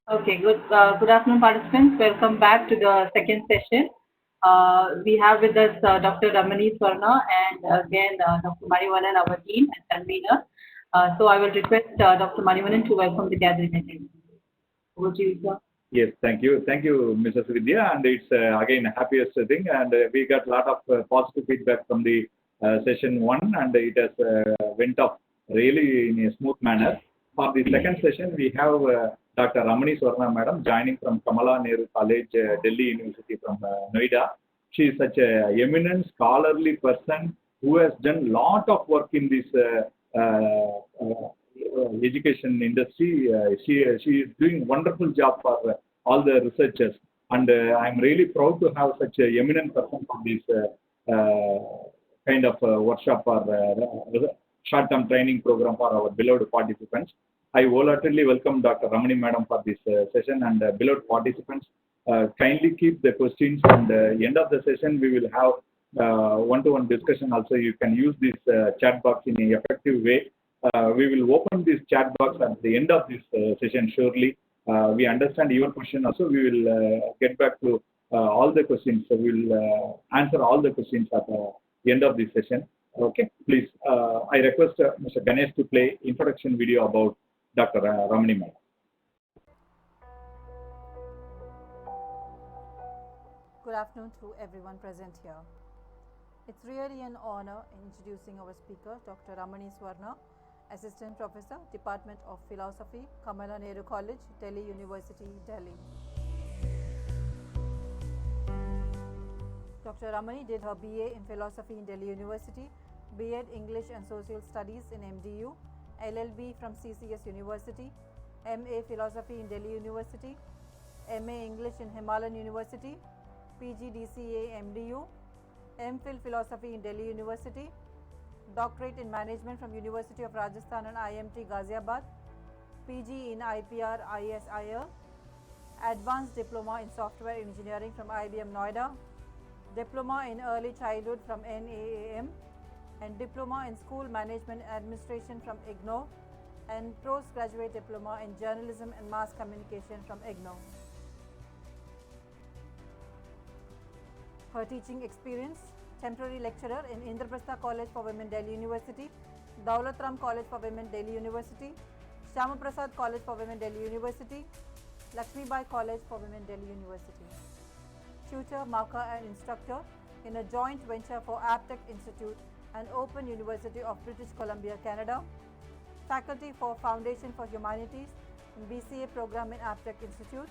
Okay, good afternoon, participants. Welcome back to the second session. We have with us Dr. Ramani Swarna and again Dr. Manivanan, our dean and convener. So I will request Dr. Manivanan to welcome the gathering attendees. Over to you, sir. Yes, thank you. Thank you, Mrs. Vidya. And it's again happiest thing. And we got a lot of positive feedback from the session one, and it has went off really in a smooth manner. For the second session, we have Dr. Ramani Swarna Madam joining from Kamala Nehru College, Delhi University from Noida. She is such a eminent scholarly person who has done lot of work in this education industry. She is doing wonderful job for all the researchers, and I'm really proud to have such a eminent person for this kind of workshop or short-term training program for our beloved participants. I wholeheartedly welcome Dr. Ramani Madam for this session, and beloved participants, kindly keep the questions, and end of the session we will have one-to-one discussion also. You can use this chat box in an effective way. We will open this chat box at the end of this session surely. We understand your question also. We will get back to all the questions. So we will answer all the questions at the end of this session. Okay, please. I request Mr. Ganesh to play introduction video about Dr. Ramani Madam. Good afternoon to everyone present here. It's really an honor introducing our speaker, Dr. Ramani Swarna, Assistant Professor, Department of Philosophy, Kamala Nehru College, Delhi University, Delhi. Dr. Ramani did her BA in Philosophy in Delhi University, B.Ed English and Social Studies in MDU, LLB from CCS University, MA Philosophy in Delhi University, MA English in Himalayan University, PGDCA MDU, MPhil Philosophy in Delhi University, Doctorate in Management from University of Rajasthan and IMT Ghaziabad, PG in IPR ISIL, Advanced Diploma in Software Engineering from IBM Noida, Diploma in Early Childhood from NAAM, and Diploma in School Management Administration from IGNOU, and Postgraduate Diploma in Journalism and Mass Communication from IGNOU. Her teaching experience: temporary lecturer in Indraprastha College for Women, Delhi University, Daulat Ram College for Women, Delhi University, Shyama Prasad College for Women, Delhi University, Lakshmi Bai College for Women, Delhi University. Tutor, marker and instructor in a joint venture for Aptech Institute and Open University of British Columbia, Canada. Faculty for Foundation for Humanities in BCA program in Aptech Institute.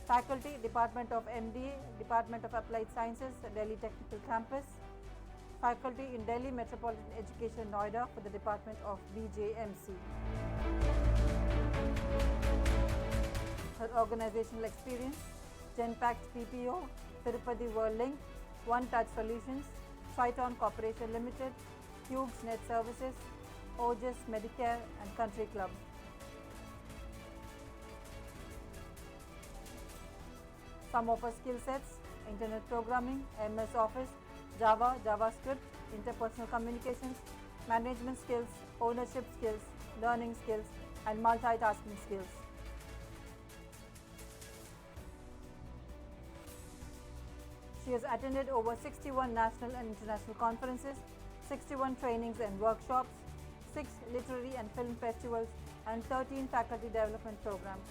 Faculty, Department of MDA, Department of Applied Sciences, Delhi Technical Campus. Faculty in Delhi Metropolitan Education, Noida for the Department of BJMC. Her organizational experience: Genpact PPO, Tirupati World Link, One Touch Solutions, Triton Corporation Limited, Cubes Net Services, Ojas Medicare and Country Club. Some of her skill sets: Internet Programming, MS Office, Java, JavaScript, Interpersonal Communications, Management Skills, Ownership Skills, Learning Skills, and Multitasking Skills. She has attended over 61 national and international conferences, 61 trainings and workshops, 6 literary and film festivals, and 13 faculty development programs.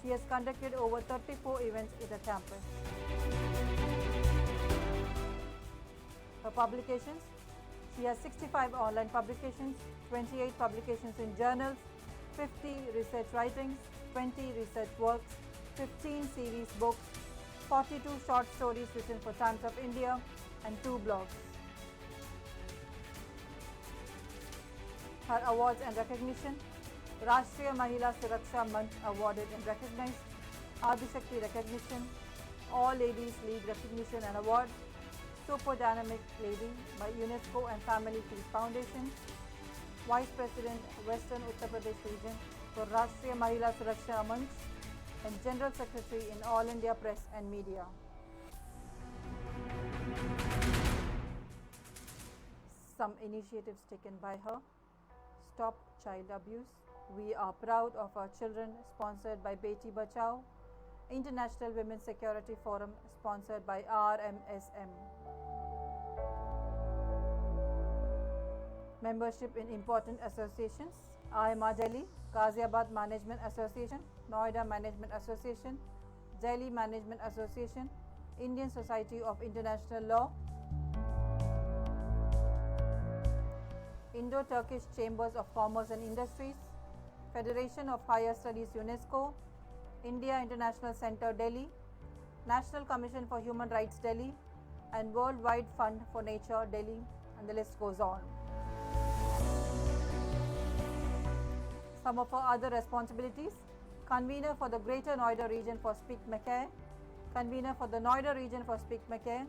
She has conducted over 34 events at the campus. Her publications: she has 65 online publications, 28 publications in journals, 50 research writings, 20 research works, 15 series books, 42 short stories written for Times of India, and 2 blogs. Her awards and recognition: Rashtriya Mahila Suraksha Manch awarded and recognized, Adishakti recognition, All Ladies League recognition and award, Super Dynamic Lady by UNESCO and Family Peace Foundation, Vice President, Western Uttar Pradesh region for Rashtriya Mahila Suraksha Manch, and General Secretary in All India Press and Media. Some initiatives taken by her: Stop Child Abuse, We are proud of our children, sponsored by Beti Bachao, International Women's Security Forum, sponsored by RMSM. Membership in important associations: IMA Delhi, Ghaziabad Management Association, Noida Management Association, Delhi Management Association, Indian Society of International Law, Indo-Turkish Chambers of Commerce and Industries, Federation of Higher Studies UNESCO, India International Centre Delhi, National Commission for Human Rights Delhi, and Worldwide Fund for Nature Delhi, and the list goes on. Some of our other responsibilities: Convener for the Greater Noida region for Speak Mackay, Convener for the Noida region for Speak Mackay,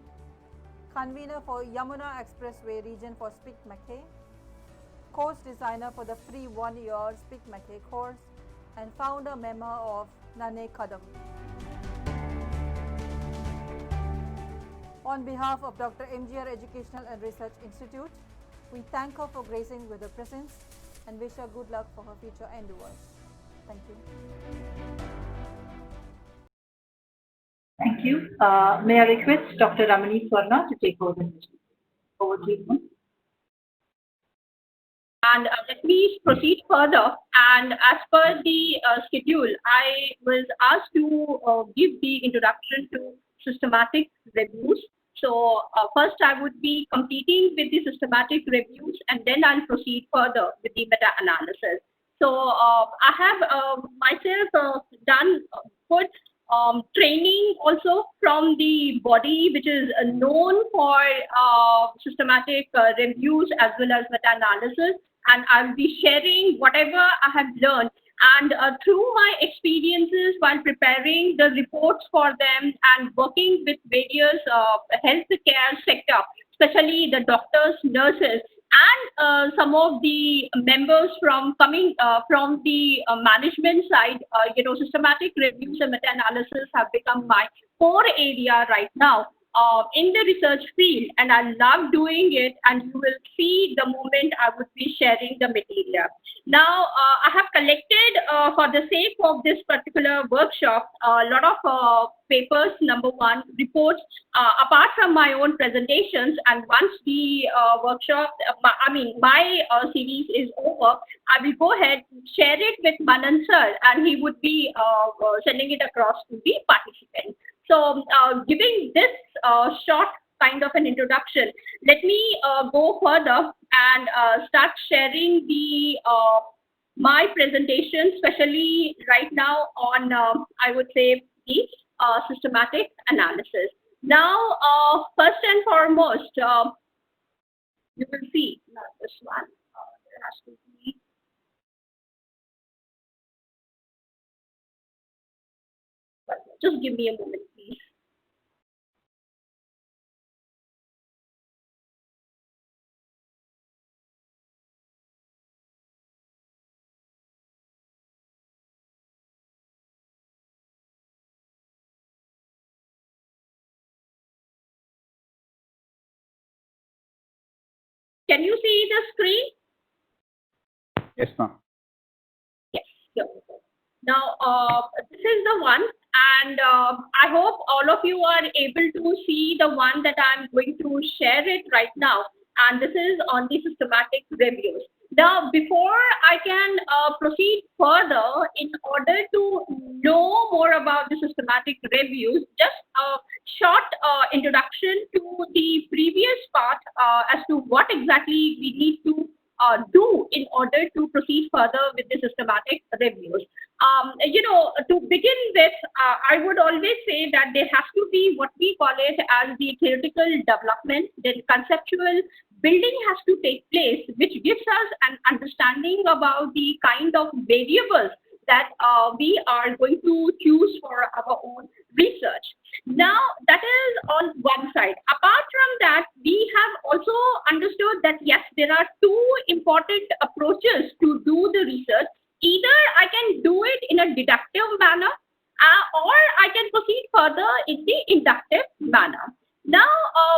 Convener for Yamuna Expressway region for Speak Mackay, course designer for the free 1-year Speak Mackay course, and founder member of Nane Kadam. On behalf of Dr. MGR Educational and Research Institute, we thank her for gracing with her presence and wish her good luck for her future endeavors. Thank you. Thank you. May I request Dr. Ramani Swarna to take over the session? Over to you. And let me proceed further. And as per the schedule, I was asked to give the introduction to systematic reviews. So first I would be completing with the systematic reviews, and then I'll proceed further with the meta-analysis. So I have myself done good training also from the body which is known for systematic reviews as well as meta-analysis, and I'll be sharing whatever I have learned. And through my experiences while preparing the reports for them and working with various healthcare sector, especially the doctors, nurses, and some of the members from coming from the management side, systematic reviews and meta-analysis have become my core area right now in the research field, and I love doing it, and you will see the moment I would be sharing the material. Now, I have collected for the sake of this particular workshop a lot of papers, number one, reports, apart from my own presentations, and once the workshop, my series is over, I will go ahead, share it with Manan sir, and he would be sending it across to the participants. So giving this short kind of an introduction, let me go further and start sharing the my presentation, especially right now on, I would say, the systematic analysis. Now, first and foremost, you will see, not this one, there has to be. Just give me a moment, please. Can you see the screen? Yes, ma'am. Yes. Here we go. Now, this is the one, and I hope all of you are able to see the one that I'm going to share it right now. And this is on the systematic reviews. Now, before I can proceed further, in order to know more about the systematic reviews, just a short introduction to the previous part as to what exactly we need to do in order to proceed further with the systematic reviews. To begin with, I would always say that there has to be what we call it as the theoretical development. Then conceptual building has to take place, which gives us an understanding about the kind of variables that we are going to choose for our own research. Now, that is on one side. Apart from that, we have also understood that yes, there are two important approaches to do the research. Either I can do it in a deductive manner, or I can proceed further in the inductive manner. Now,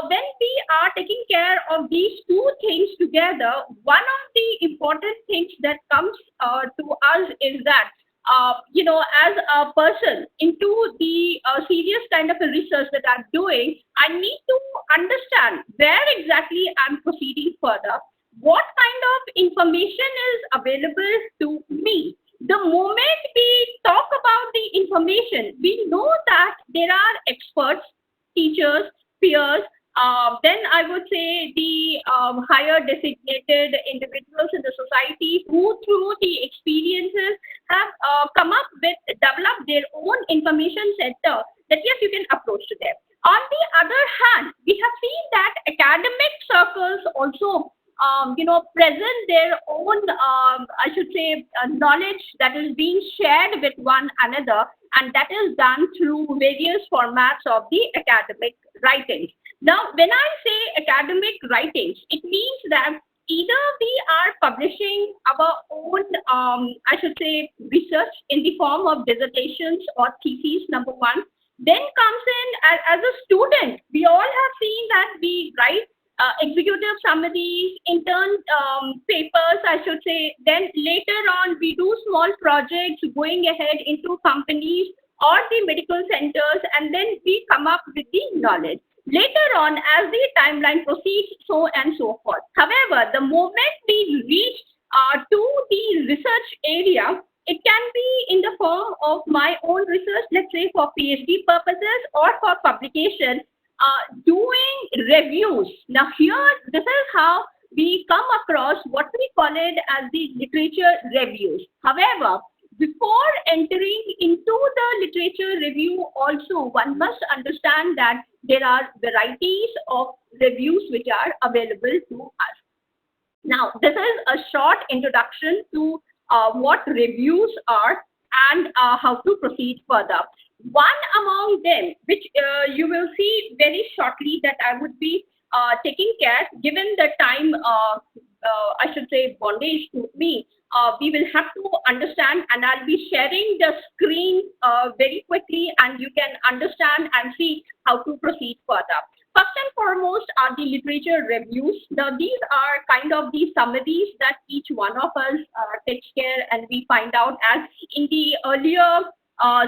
when we are taking care of these two things together, one of the important things that comes to us is that, as a person into the serious kind of a research that I'm doing, I need to understand where exactly I'm proceeding further, what kind of information is available to me. The moment we talk about the information, we know that there are experts, teachers, peers, then I would say the higher designated individuals in the society who, through the experiences, have come up with, developed their own information center that yes, you can approach to them. On the other hand, we have seen that academic circles also present their own, I should say, knowledge that is being shared with one another, and that is done through various formats of the academic writings. Now, when I say academic writings, it means that either we are publishing our own, I should say, research in the form of dissertations or theses, number one. Then comes in as a student, we all have seen that we write executive summaries, intern papers, I should say. Then later on, we do small projects going ahead into companies or the medical centers, and then we come up with the knowledge. Later on, as the timeline proceeds, so and so forth. However, the moment we reach to the research area, it can be in the form of my own research, let's say for PhD purposes or for publication, doing reviews. Now here, this is how we come across what we call it as the literature reviews. However, before entering into the literature review also, one must understand that there are varieties of reviews which are available to us. Now, this is a short introduction to what reviews are and how to proceed further. One among them, which you will see very shortly that I would be taking care, given the time, I should say, bondage to me, we will have to understand, and I'll be sharing the screen very quickly, and you can understand and see how to proceed further. First and foremost are the literature reviews. Now, these are kind of the summaries that each one of us takes care, and we find out, as in the earlier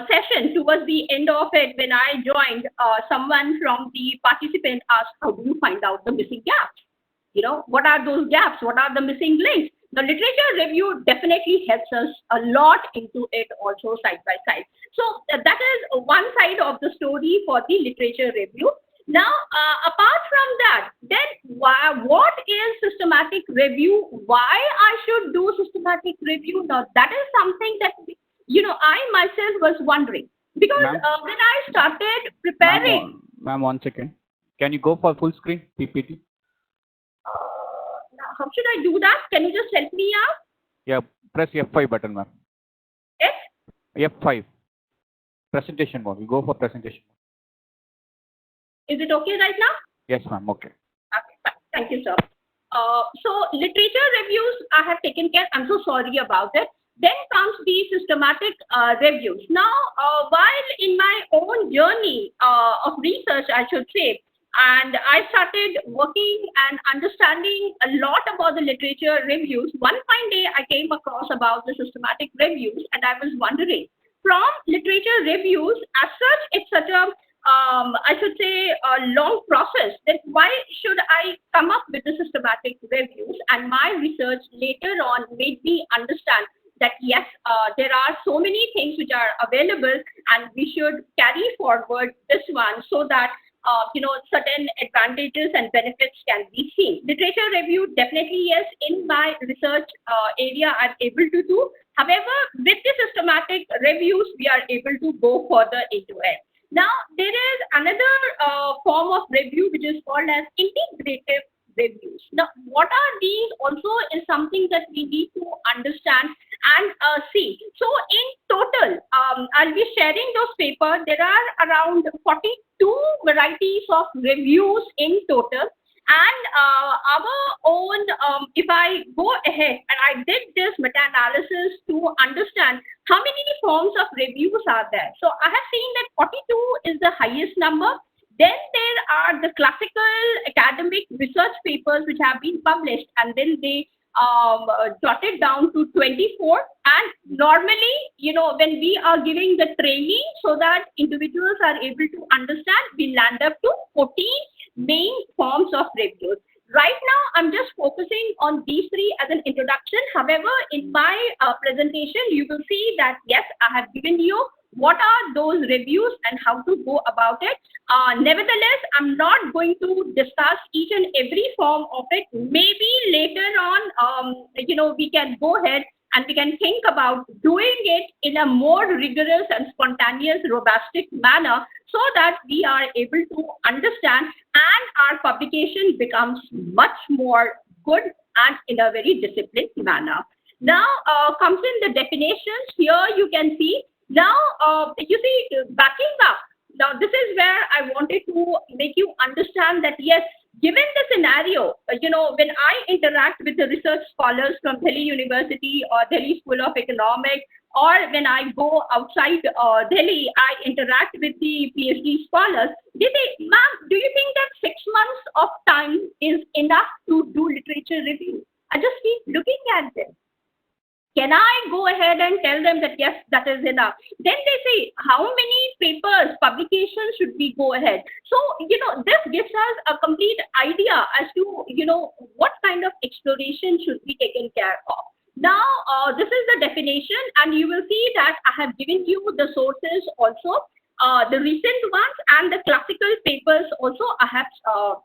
session, towards the end of it, when I joined, someone from the participant asked, how do you find out the missing gaps? What are those gaps? What are the missing links? The literature review definitely helps us a lot into it also, side by side. So that is one side of the story for the literature review. Now, apart from that, then what is systematic review? Why I should do systematic review? Now, that is something that, I myself was wondering. Because when I started preparing... Ma'am, 1 second. Can you go for full screen, PPT? How should I do that? Can you just help me out? Yeah, press F5 button, ma'am. F? F5. Presentation mode. We go for presentation mode. Is it okay right now? Yes, ma'am. Okay. Okay, thank you, sir. So literature reviews I have taken care. I'm so sorry about it. Then comes the systematic reviews. Now, while in my own journey of research, I should say, and I started working and understanding a lot about the literature reviews, one fine day I came across about the systematic reviews, and I was wondering, from literature reviews, as such, it's such a I should say, a long process, then why should I come up with the systematic reviews? And my research later on made me understand that yes, there are so many things which are available, and we should carry forward this one so that certain advantages and benefits can be seen. Literature review, definitely yes, in my research area I'm able to do. However, with the systematic reviews, we are able to go further into it. Now, there is another form of review which is called as integrative reviews. Now, what are these also is something that we need to understand and see. So, in total, I'll be sharing those papers. There are around 42 varieties of reviews in total. And our own, if I go ahead and I did this meta-analysis to understand how many forms of reviews are there. So I have seen that 42 is the highest number. Then there are the classical academic research papers which have been published, and then they jotted down to 24. And normally, when we are giving the training so that individuals are able to understand, we land up to 14 main forms of reviews. Right now, I'm just focusing on these three as an introduction. However, in my presentation, you will see that, yes, I have given you what are those reviews and how to go about it. Nevertheless, I'm not going to discuss each and every form of it. Maybe later on, we can go ahead and we can think about doing it in a more rigorous and spontaneous, robust manner so that we are able to understand and our publication becomes much more good and in a very disciplined manner. Now comes in the definitions. Here you can see. Now, you see, backing up. Now, this is where I wanted to make you understand that, yes, given the scenario, when I interact with the research scholars from Delhi University or Delhi School of Economics, or when I go outside Delhi, I interact with the PhD scholars, they say, ma'am, do you think that 6 months of time is enough to do literature review? I just keep looking at them. Can I go ahead and tell them that, yes, that is enough? Then they say, how many papers, publications should we go ahead? So, this gives us a complete idea as to, what kind of exploration should be taken care of. Now, this is the definition, and you will see that I have given you the sources also. The recent ones and the classical papers also I have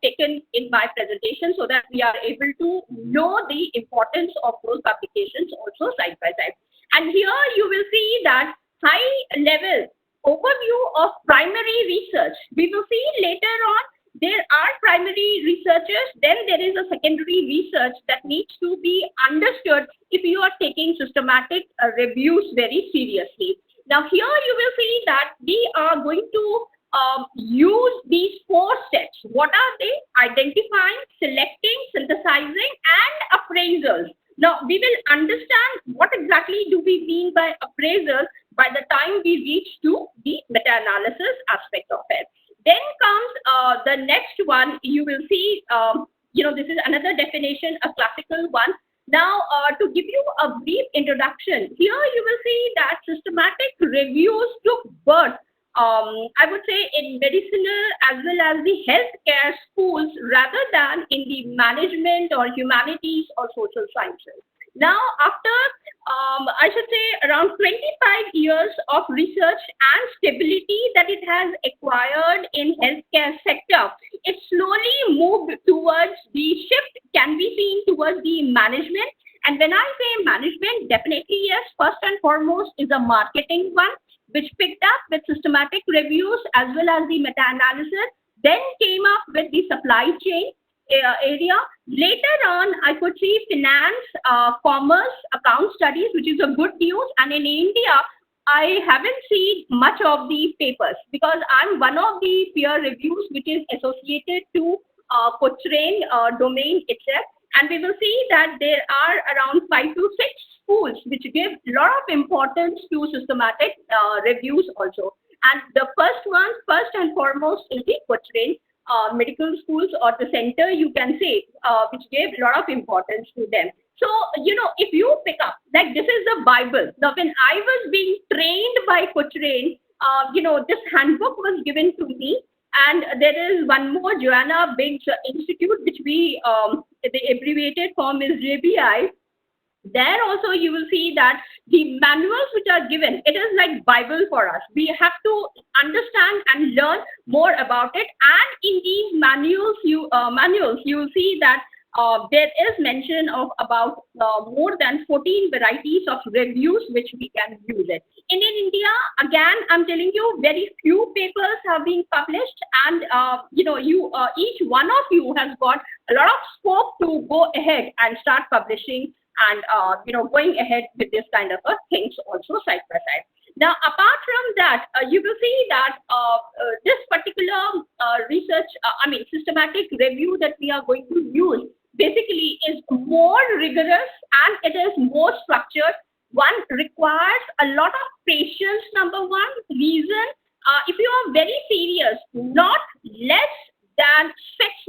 taken in my presentation so that we are able to know the importance of those publications also side by side. And here you will see that high level overview of primary research. We will see later on there are primary researchers, then there is a secondary research that needs to be understood if you are taking systematic reviews very seriously. Now here you will see that we are going to use these 4 steps. What are they? Identifying, selecting, synthesizing, and appraisals. Now we will understand what exactly do we mean by appraisals by the time we reach to the meta-analysis aspect of it. Then comes the next one. You will see, this is another definition, a classical one. Now, to give you a brief introduction, here you will see that systematic reviews took birth, I would say, in medicinal as well as the healthcare schools rather than in the management or humanities or social sciences. Now, after, I should say, around 25 years of research and stability that it has acquired in healthcare sector, it slowly moved towards the shift can be seen towards the management. And when I say management, definitely yes, first and foremost is a marketing one, which picked up with systematic reviews as well as the meta-analysis, then came up with the supply chain area. Later on, I could see finance, commerce, account studies, which is a good news. And in India, I haven't seen much of the papers because I'm one of the peer reviews which is associated to Cochrane domain itself. And we will see that there are around 5 to 6 schools which give a lot of importance to systematic reviews also. And the first and foremost is the Cochrane medical schools or the center, you can say, which gave a lot of importance to them. So, if you pick up, like this is the Bible. Now, when I was being trained by Cochrane, this handbook was given to me. And there is one more, Joanna Biggs Institute, which we, the abbreviated form is JBI. There also you will see that the manuals which are given, it is like Bible for us. We have to understand and learn more about it. And in these manuals, you will see that there is mention of about more than 14 varieties of reviews which we can use it. In India, again, I'm telling you, very few papers have been published, and each one of you has got a lot of scope to go ahead and start publishing and going ahead with this kind of things also side by side. Now, apart from that, you will see that this particular systematic review that we are going to use basically is more rigorous and it is more structured. One requires a lot of patience, number one. Reason, if you are very serious, not less than 6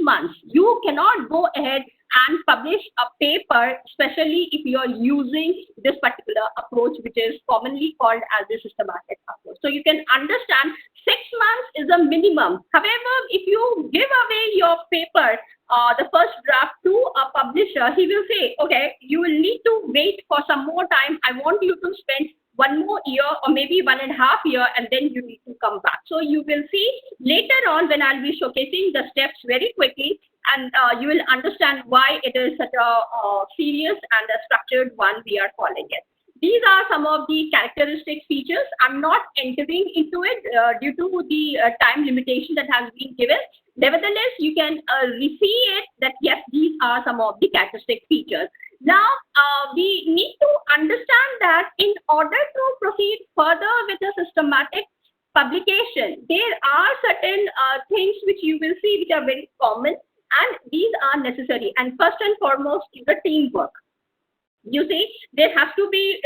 months, you cannot go ahead and publish a paper, especially if you are using this particular approach, which is commonly called as the systematic approach. So you can understand 6 months is a minimum. However, if you give away your paper, the first draft to a publisher, he will say, okay, you will need to wait for some more time. I want you to spend 1 more year or maybe 1.5 years, and then you need to come back. So you will see later on when I'll be showcasing the steps very quickly, and you will understand why it is such a serious and a structured one we are calling it. These are some of the characteristic features. I'm not entering into it due to the time limitation that has been given. Nevertheless, you can see it that yes, these are some of the characteristic features. Now, we need to understand that in order to proceed further with the systematic publication, there are certain things which you will see which are very common, and these are necessary. And first and foremost is the teamwork. You see, there has to be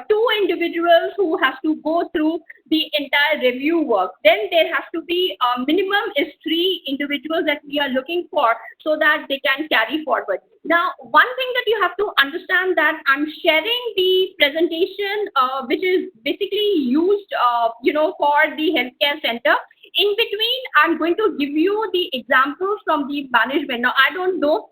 2 individuals who has to go through the entire review work. Then there has to be minimum is 3 individuals that we are looking for so that they can carry forward. Now, one thing that you have to understand that I'm sharing the presentation which is basically used for the healthcare center. In between, I'm going to give you the examples from the management. Now, I don't know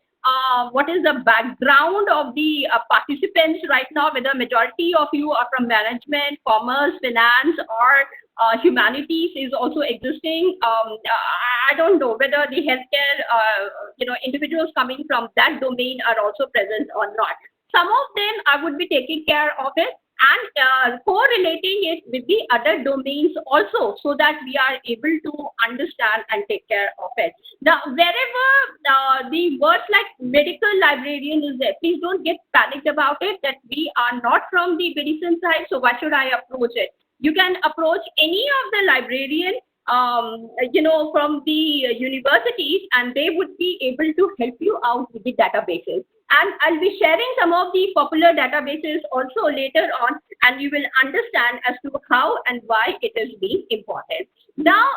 what is the background of the participants right now, whether majority of you are from management, commerce, finance, or humanities is also existing. I don't know whether the healthcare, individuals coming from that domain are also present or not. Some of them I would be taking care of it and correlating it with the other domains also, so that we are able to understand and take care of it. Now, wherever the words like medical librarian is there, please don't get panicked about it that we are not from the medicine side, so why should I approach it? You can approach any of the librarian from the universities, and they would be able to help you out with the databases. And I'll be sharing some of the popular databases also later on, and you will understand as to how and why it is being important. Now,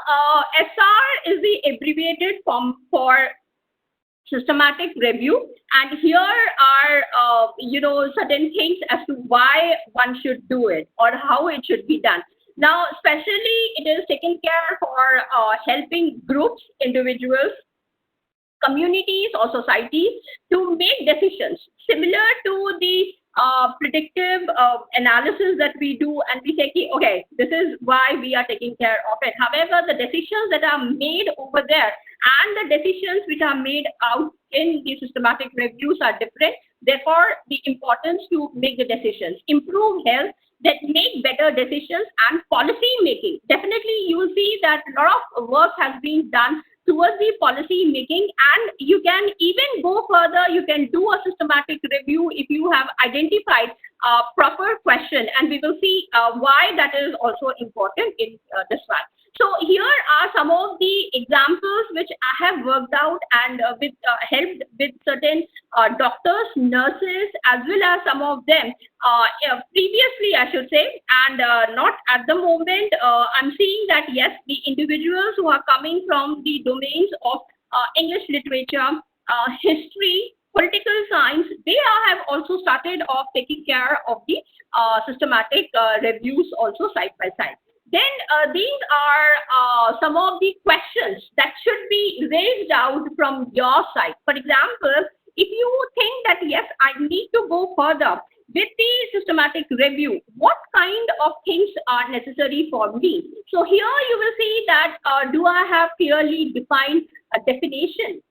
SR is the abbreviated form for systematic review, and here are certain things as to why one should do it or how it should be done. Now, especially it is taken care for helping groups, individuals, communities or societies to make decisions similar to the predictive analysis that we do, and we say, okay, this is why we are taking care of it. However, the decisions that are made over there and the decisions which are made out in the systematic reviews are different. Therefore, the importance to make the decisions, improve health, that make better decisions, and policy making. Definitely, you will see that a lot of work has been done towards the policy making, and you can even go further. You can do a systematic review if you have identified a proper question, and we will see why that is also important in this one. So here are some of the examples which I have worked out and helped with certain doctors, nurses, as well as some of them previously, I should say, and not at the moment. I'm seeing that yes, the individuals who are coming from the domains of English literature, history, political science, they have also started off taking care of the systematic reviews also side by side. Then these are some of the questions that should be raised out from your side. For example, if you think that, yes, I need to go further with the systematic review, what kind of things are necessary for me? So here you will see that do I have clearly defined a definition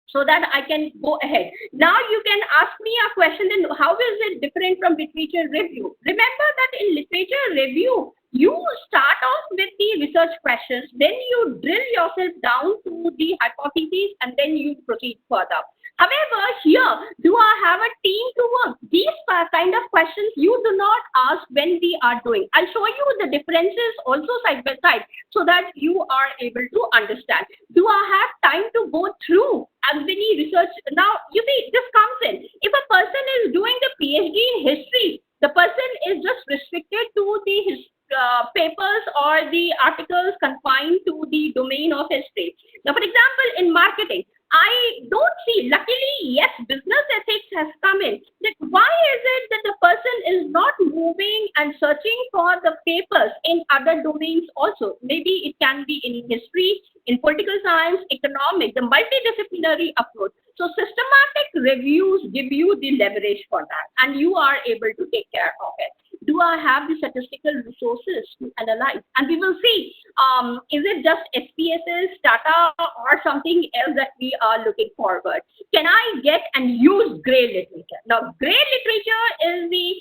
so that I can go ahead. Now you can ask me a question, then how is it different from literature review? Remember that in literature review, you start off with the research questions, then you drill yourself down to the hypotheses, and then you proceed further. However, here, do I have a team to work? These kind of questions you do not ask when we are doing. I'll show you the differences also side by side so that you are able to understand. Do I have time to go through as many research? Now, you see, this comes in. If a person is doing the PhD in history, the person is just restricted to the papers or the articles confined to the domain of history. Now, for example, in marketing, I don't see, luckily, yes, business ethics has come in. That why is it that the person is not moving and searching for the papers in other domains also? Maybe it can be in history, in political science, economics, the multidisciplinary approach. So systematic reviews give you the leverage for that, and you are able to take care of it. Do I have the statistical resources to analyze? And we will see, is it just SPSS, data, or something else that we are looking forward? Can I get and use gray literature? Now, gray literature is the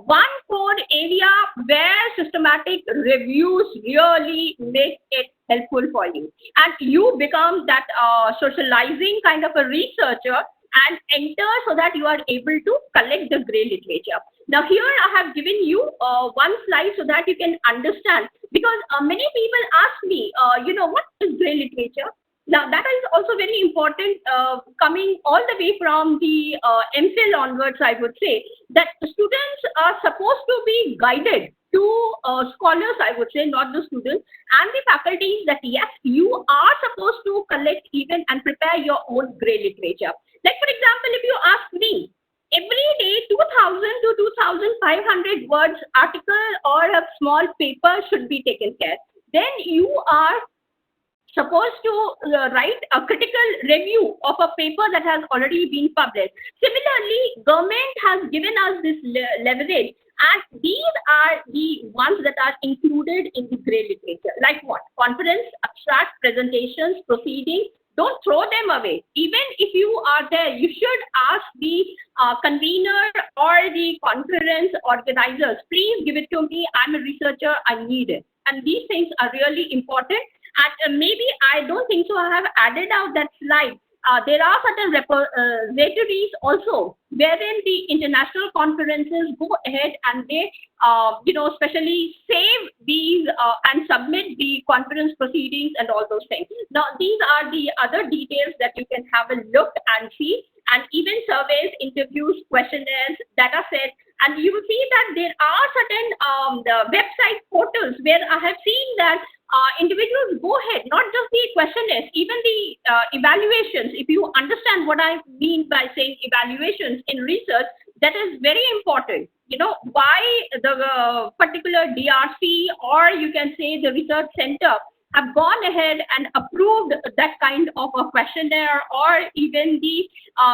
one core area where systematic reviews really make it helpful for you. And you become that socializing kind of a researcher and enter so that you are able to collect the gray literature. Now here I have given you one slide so that you can understand, because many people ask me, what is gray literature? Now that is also very important, coming all the way from the MPhil onwards, I would say, that the students are supposed to be guided to scholars, I would say, not the students, and the faculties, that yes, you are supposed to collect even and prepare your own gray literature. Like for example, if you ask me, every day 2,000 to 2,500 words article or a small paper should be taken care. Then you are supposed to write a critical review of a paper that has already been published. Similarly, government has given us this leverage, and these are the ones that are included in the gray literature. Like what? Conference, abstract, presentations, proceedings. Don't throw them away. Even if you are there, you should ask the convener or the conference organizers, please give it to me. I'm a researcher, I need it. And these things are really important. And maybe I don't think so I have added out that slide. There are certain repositories also wherein the international conferences go ahead and they, especially save these and submit the conference proceedings and all those things. Now, these are the other details that you can have a look and see, and even surveys, interviews, questionnaires, data sets. And you will see that there are certain the website portals where I have seen that individuals go ahead, not just the questionnaires, even the evaluations. If you understand what I mean by saying evaluations in research, that is very important. Why the particular DRC, or you can say the research center, have gone ahead and approved that kind of a questionnaire, or even the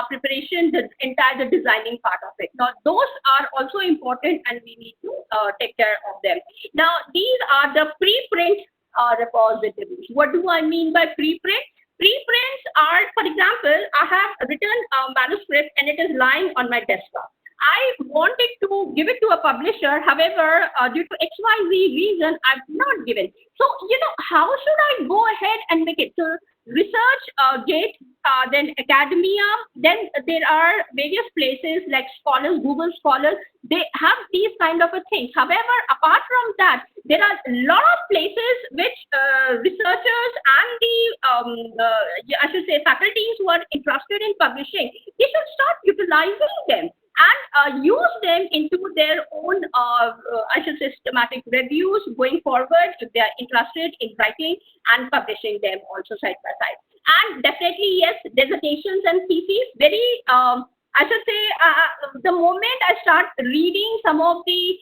preparation, the entire designing part of it. Now, those are also important, and we need to take care of them. Now, these are the preprint repositories. What do I mean by preprint? Preprints are, for example, I have written a manuscript and it is lying on my desktop. I wanted to give it to a publisher, however, due to XYZ reason, I've not given. So, how should I go ahead and make it? So, research gate, then academia, then there are various places like scholars, Google Scholars, they have these kind of things. However, apart from that, there are a lot of places which researchers and the, I should say, faculties who are interested in publishing, they should start utilizing them and use them into their own, I should say, systematic reviews going forward if they are interested in writing and publishing them also side by side. And definitely, yes, dissertations and theses, very, I should say, the moment I start reading some of the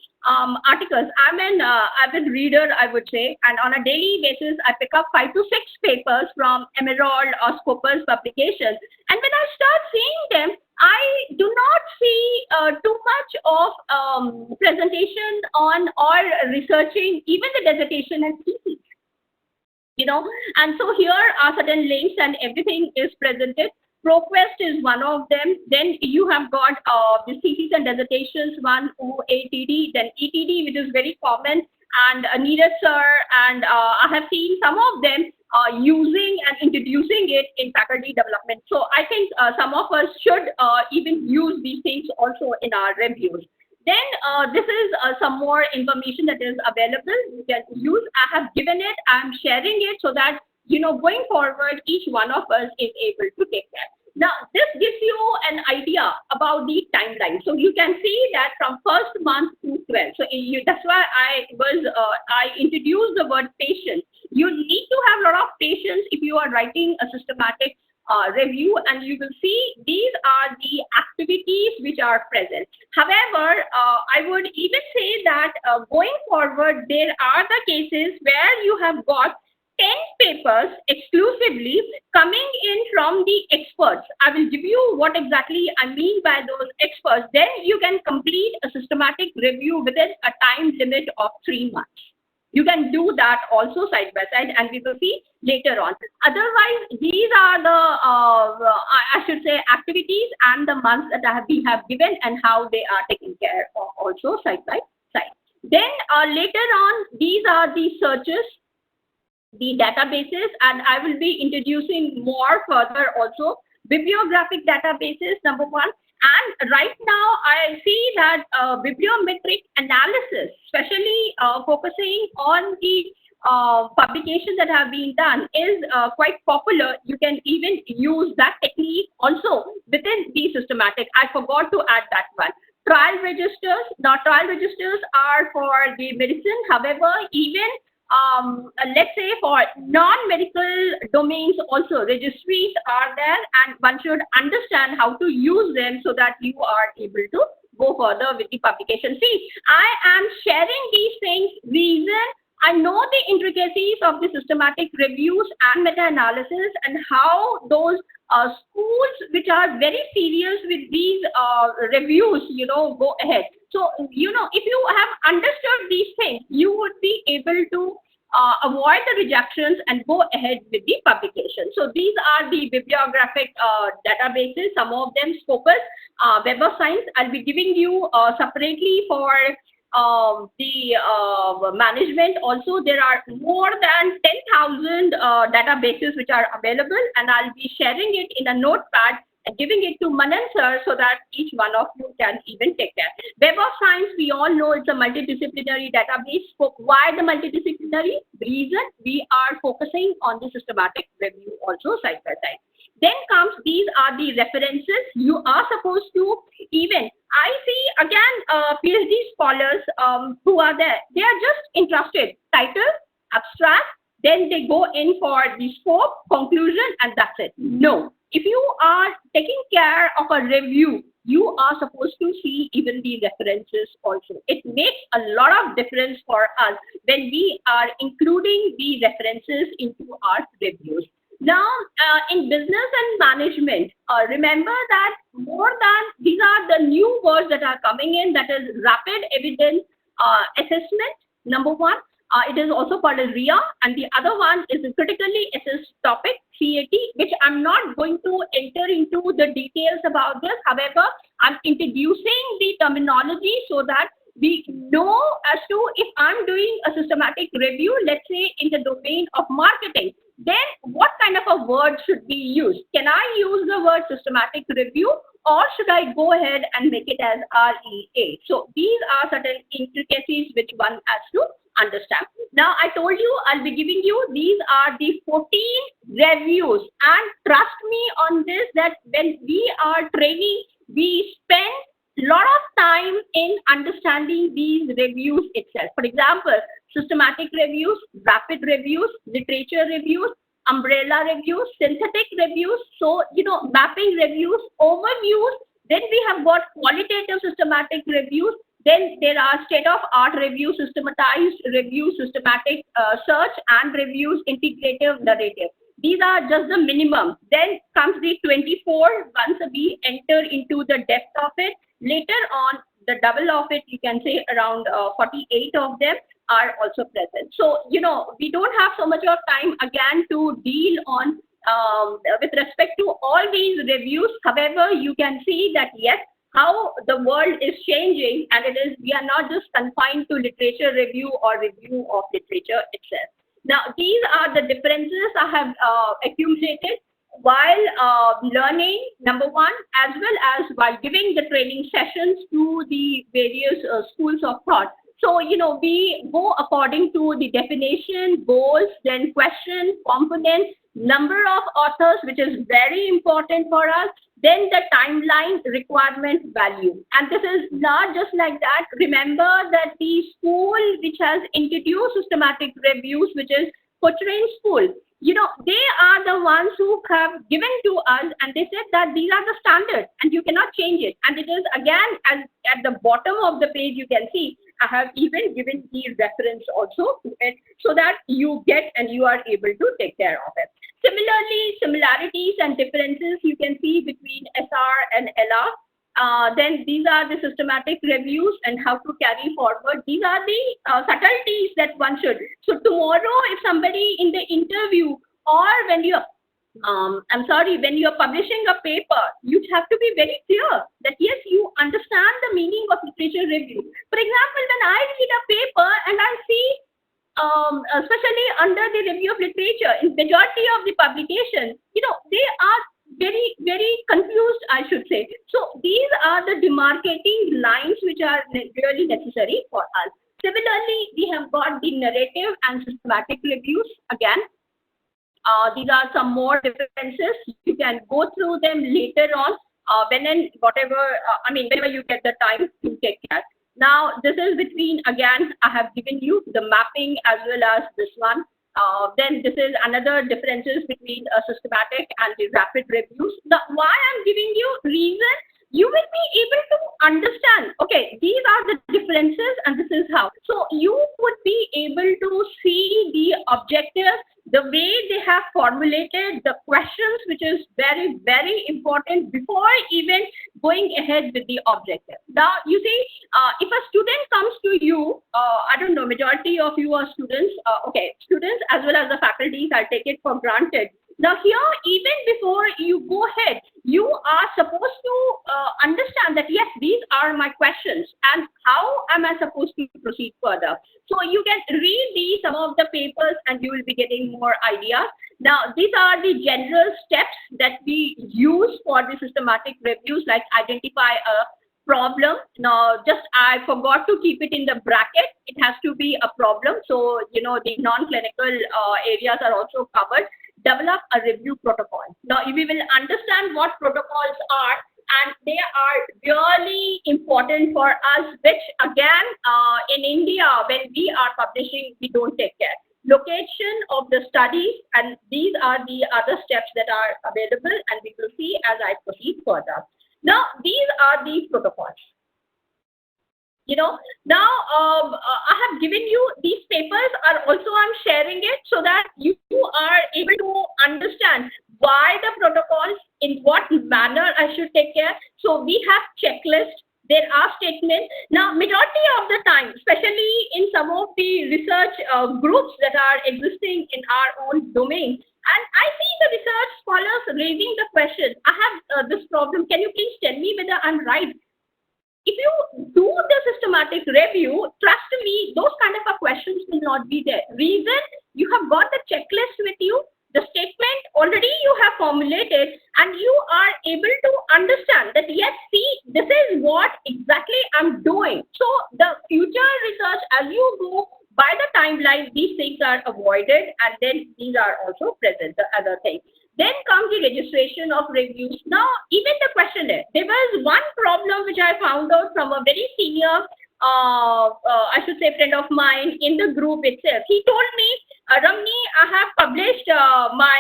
articles, I'm an avid reader, I would say, and on a daily basis, I pick up 5 to 6 papers from Emerald or Scopus publications. And when I start seeing them, I do not see too much of presentation on or researching even the dissertation and thesis. And so here are certain links and everything is presented. ProQuest is one of them. Then you have got the thesis and dissertations one, OATD, then ETD, which is very common, and Neeraj sir, and I have seen some of them using and introducing it in faculty development. So I think some of us should even use these things also in our reviews. Then this is some more information that is available. You can use. I have given it. I'm sharing it so that going forward, each one of us is able to take that. Now, this gives you an idea about the timeline. So you can see that from first month to 12. So that's why I introduced the word patience. You need to have a lot of patience if you are writing a systematic review, and you will see these are the activities which are present. However, I would even say that going forward, there are the cases where you have got 10 papers exclusively coming in from the experts. I will give you what exactly I mean by those experts. Then you can complete a systematic review within a time limit of 3 months. You can do that also side by side, and we will see later on. Otherwise, these are the, I should say, activities and the months that we have given and how they are taken care of also side by side. Then later on, these are the searches, the databases, and I will be introducing more further also. Bibliographic databases, number one. And right now, I see that bibliometric analysis, especially focusing on the publications that have been done, is quite popular. You can even use that technique also within the systematic. I forgot to add that one. Trial registers. Now, trial registers are for the medicine. However, even let's say for non-medical domains also, registries are there, and one should understand how to use them so that you are able to go further with the publication. See, I am sharing these things reason I know the intricacies of the systematic reviews and meta-analysis, and how those schools which are very serious with these reviews, go ahead. So, if you have understood these things, you would be able to avoid the rejections and go ahead with the publication. So these are the bibliographic databases. Some of them Scopus, Web of Science. I'll be giving you separately for the management. Also, there are more than 10,000 databases which are available, and I'll be sharing it in a notepad and giving it to Manan sir so that each one of you can even take care. Web of Science, we all know it's a multidisciplinary database. So why the multidisciplinary? Reason we are focusing on the systematic review also side by side. Then comes, these are the references you are supposed to even. I see again PhD scholars who are there. They are just interested. Title, abstract, then they go in for the scope, conclusion, and that's it. No. If you are taking care of a review, you are supposed to see even the references also. It makes a lot of difference for us when we are including the references into our reviews. Now, in business and management, remember that more than, these are the new words that are coming in, that is rapid evidence assessment, number one. It is also called as RIA, and the other one is a critically assessed topic, CAT, which I'm not going to enter into the details about this. However, I'm introducing the terminology so that we know as to, if I'm doing a systematic review, let's say in the domain of marketing, then what kind of a word should be used? Can I use the word systematic review, or should I go ahead and make it as REA? So these are certain intricacies which one has to understand. Now, I told you I'll be giving you, these are the 14 reviews, and trust me on this, that when we are training, we spend a lot of time in understanding these reviews itself. For example, systematic reviews, rapid reviews, literature reviews, umbrella reviews, synthetic reviews, so, mapping reviews, overviews. Then we have got qualitative systematic reviews. Then there are state-of-art reviews, systematized reviews, systematic search and reviews, integrative narrative. These are just the minimum. Then comes the 24, once we enter into the depth of it. Later on, the double of it, you can say around 48 of them are also present. So, we don't have so much of time again to deal on with respect to all these reviews. However, you can see that yes, how the world is changing, and it is, we are not just confined to literature review or review of literature itself. Now, these are the differences I have accumulated while learning, number one, as well as while giving the training sessions to the various schools of thought. So, we go according to the definition, goals, then question, components, number of authors, which is very important for us, then the timeline, requirement, value. And this is not just like that. Remember that the school which has introduced systematic reviews, which is Cochrane School, they are the ones who have given to us, and they said that these are the standards and you cannot change it. And it is again, as at the bottom of the page, you can see, I have even given the reference also to it so that you get and you are able to take care of it. Similarly, similarities and differences you can see between SR and LR. Then these are the systematic reviews and how to carry forward. These are the subtleties that one should. So tomorrow, if somebody in the interview or when you when you're publishing a paper, you have to be very clear that yes, you understand the meaning of literature review. For example, when I read a paper and I see, especially under the review of literature, in majority of the publications, they are very, very confused, I should say. So these are the demarcating lines which are really necessary for us. Similarly, we have got the narrative and systematic reviews. Again, these are some more differences. You can go through them later on whenever you get the time to take care. Now, this is between, again, I have given you the mapping as well as this one. Then this is another differences between systematic and the rapid reviews. Why I'm giving you reason, you will be able to understand, okay, these are the differences and this is how. So you would be able to see the objectives, the way they have formulated the questions, which is very, very important before even going ahead with the objective. Now, you see, if a student comes to you, I don't know, majority of you are students, students as well as the faculties, I'll take it for granted. Now here, even before you go ahead, you are supposed to understand that, yes, these are my questions and how am I supposed to proceed further. So you can read some of the papers and you will be getting more ideas. Now, these are the general steps that we use for the systematic reviews, like identify a problem. Now, I forgot to keep it in the bracket. It has to be a problem. So, the non-clinical areas are also covered. Develop a review protocol. Now, we will understand what protocols are, and they are really important for us, which again, in India, when we are publishing, we don't take care. Location of the studies, and these are the other steps that are available, and we will see as I proceed further. Now, these are the protocols. I have given you these papers are also, I'm sharing it so that you are able to understand why the protocols, in what manner I should take care. So we have checklists, there are statements. Now, majority of the time, especially in some of the research groups that are existing in our own domain, and I see the research scholars raising the question, I have this problem, can you please tell me whether I'm right? If you do the systematic review, trust me, those kind of questions will not be there. Reason, you have got the checklist with you, the statement already you have formulated, and you are able to understand that, yes, see, this is what exactly I'm doing. So the future research, as you go by the timeline, these things are avoided, and then these are also present, the other things. Then comes the registration of reviews. Now, even the questionnaire. There was one problem which I found out from a very senior, I should say, friend of mine in the group itself. He told me, Ramani, I have published my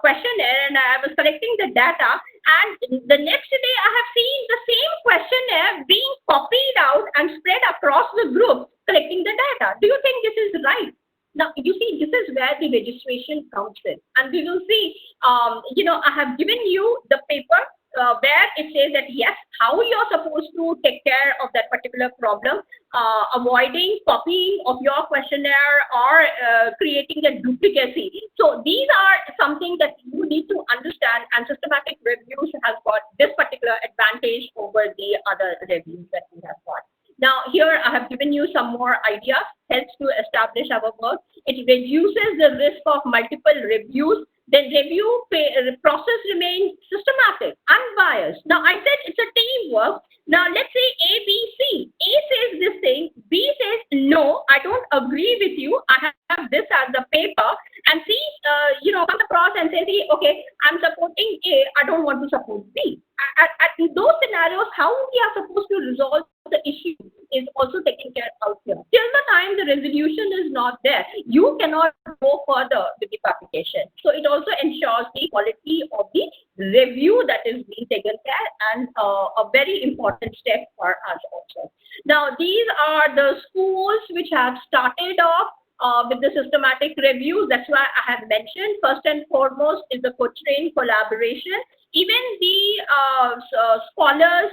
questionnaire and I was collecting the data. And the next day, I have seen the same questionnaire being copied out and spread across the group, collecting the data. Do you think this is right? Now, you see, this is where the registration comes in. And we will see, I have given you the paper where it says that, yes, how you're supposed to take care of that particular problem, avoiding copying of your questionnaire or creating a duplicacy. So these are something that you need to understand, and systematic reviews has got this particular advantage over the other reviews that we have got. Now here I have given you some more ideas, helps to establish our work. It reduces the risk of multiple reviews. The review process remains systematic, unbiased. Now I said it's a teamwork. Now let's say A, B, C. A says this thing, B says no, I don't agree with you. I have this as the paper, and C, comes across and says, okay, I'm supporting A, I don't want to support B. In those scenarios, how we are supposed to resolve the issue is also taken care of here. Till the time the resolution is not there, you cannot go further with the publication. So it also ensures the quality of the review that is being taken care, and a very important step for us also. Now these are the schools which have started off with the systematic reviews. That's why I have mentioned first and foremost is the co-train collaboration. Even the scholars,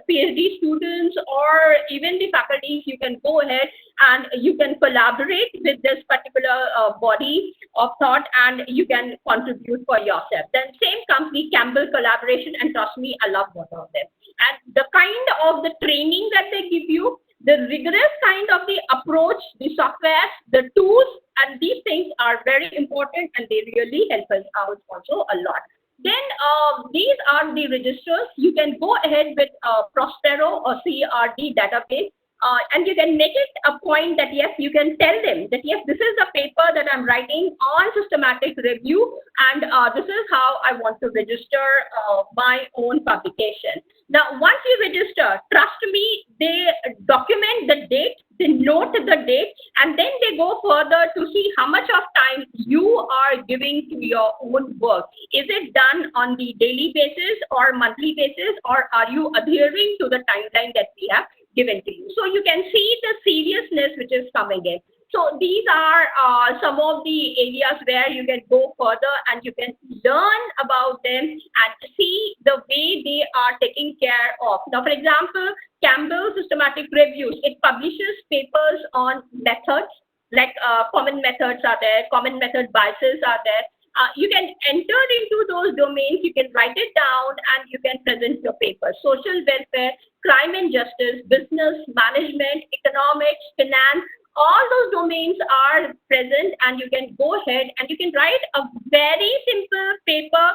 PhD students, or even the faculties, you can go ahead and you can collaborate with this particular body of thought, and you can contribute for yourself. Then same comes the Campbell collaboration, and trust me, I love both of them. And the kind of the training that they give you, the rigorous kind of the approach, the software, the tools, and these things are very important, and they really help us out also a lot. Then these are the registers. You can go ahead with Prospero or CRD database, and you can make it a point that yes, you can tell them that yes, this is the paper that I'm writing on systematic review, and this is how I want to register my own publication. Now, once you register, trust me, they document the date, they note the date, and then they go further to see how much of time you are giving to your own work. Is it done on the daily basis or monthly basis, or are you adhering to the timeline that we have given to you? So you can see the seriousness which is coming in. So these are some of the areas where you can go further and you can learn about them and see the way they are taking care of. Now, for example, Campbell Systematic Reviews, it publishes papers on methods, like common methods are there, common method biases are there. You can enter into those domains, you can write it down, and you can present your paper. Social welfare, crime and justice, business, management, economics, finance, all those domains are present, and you can go ahead and you can write a very simple paper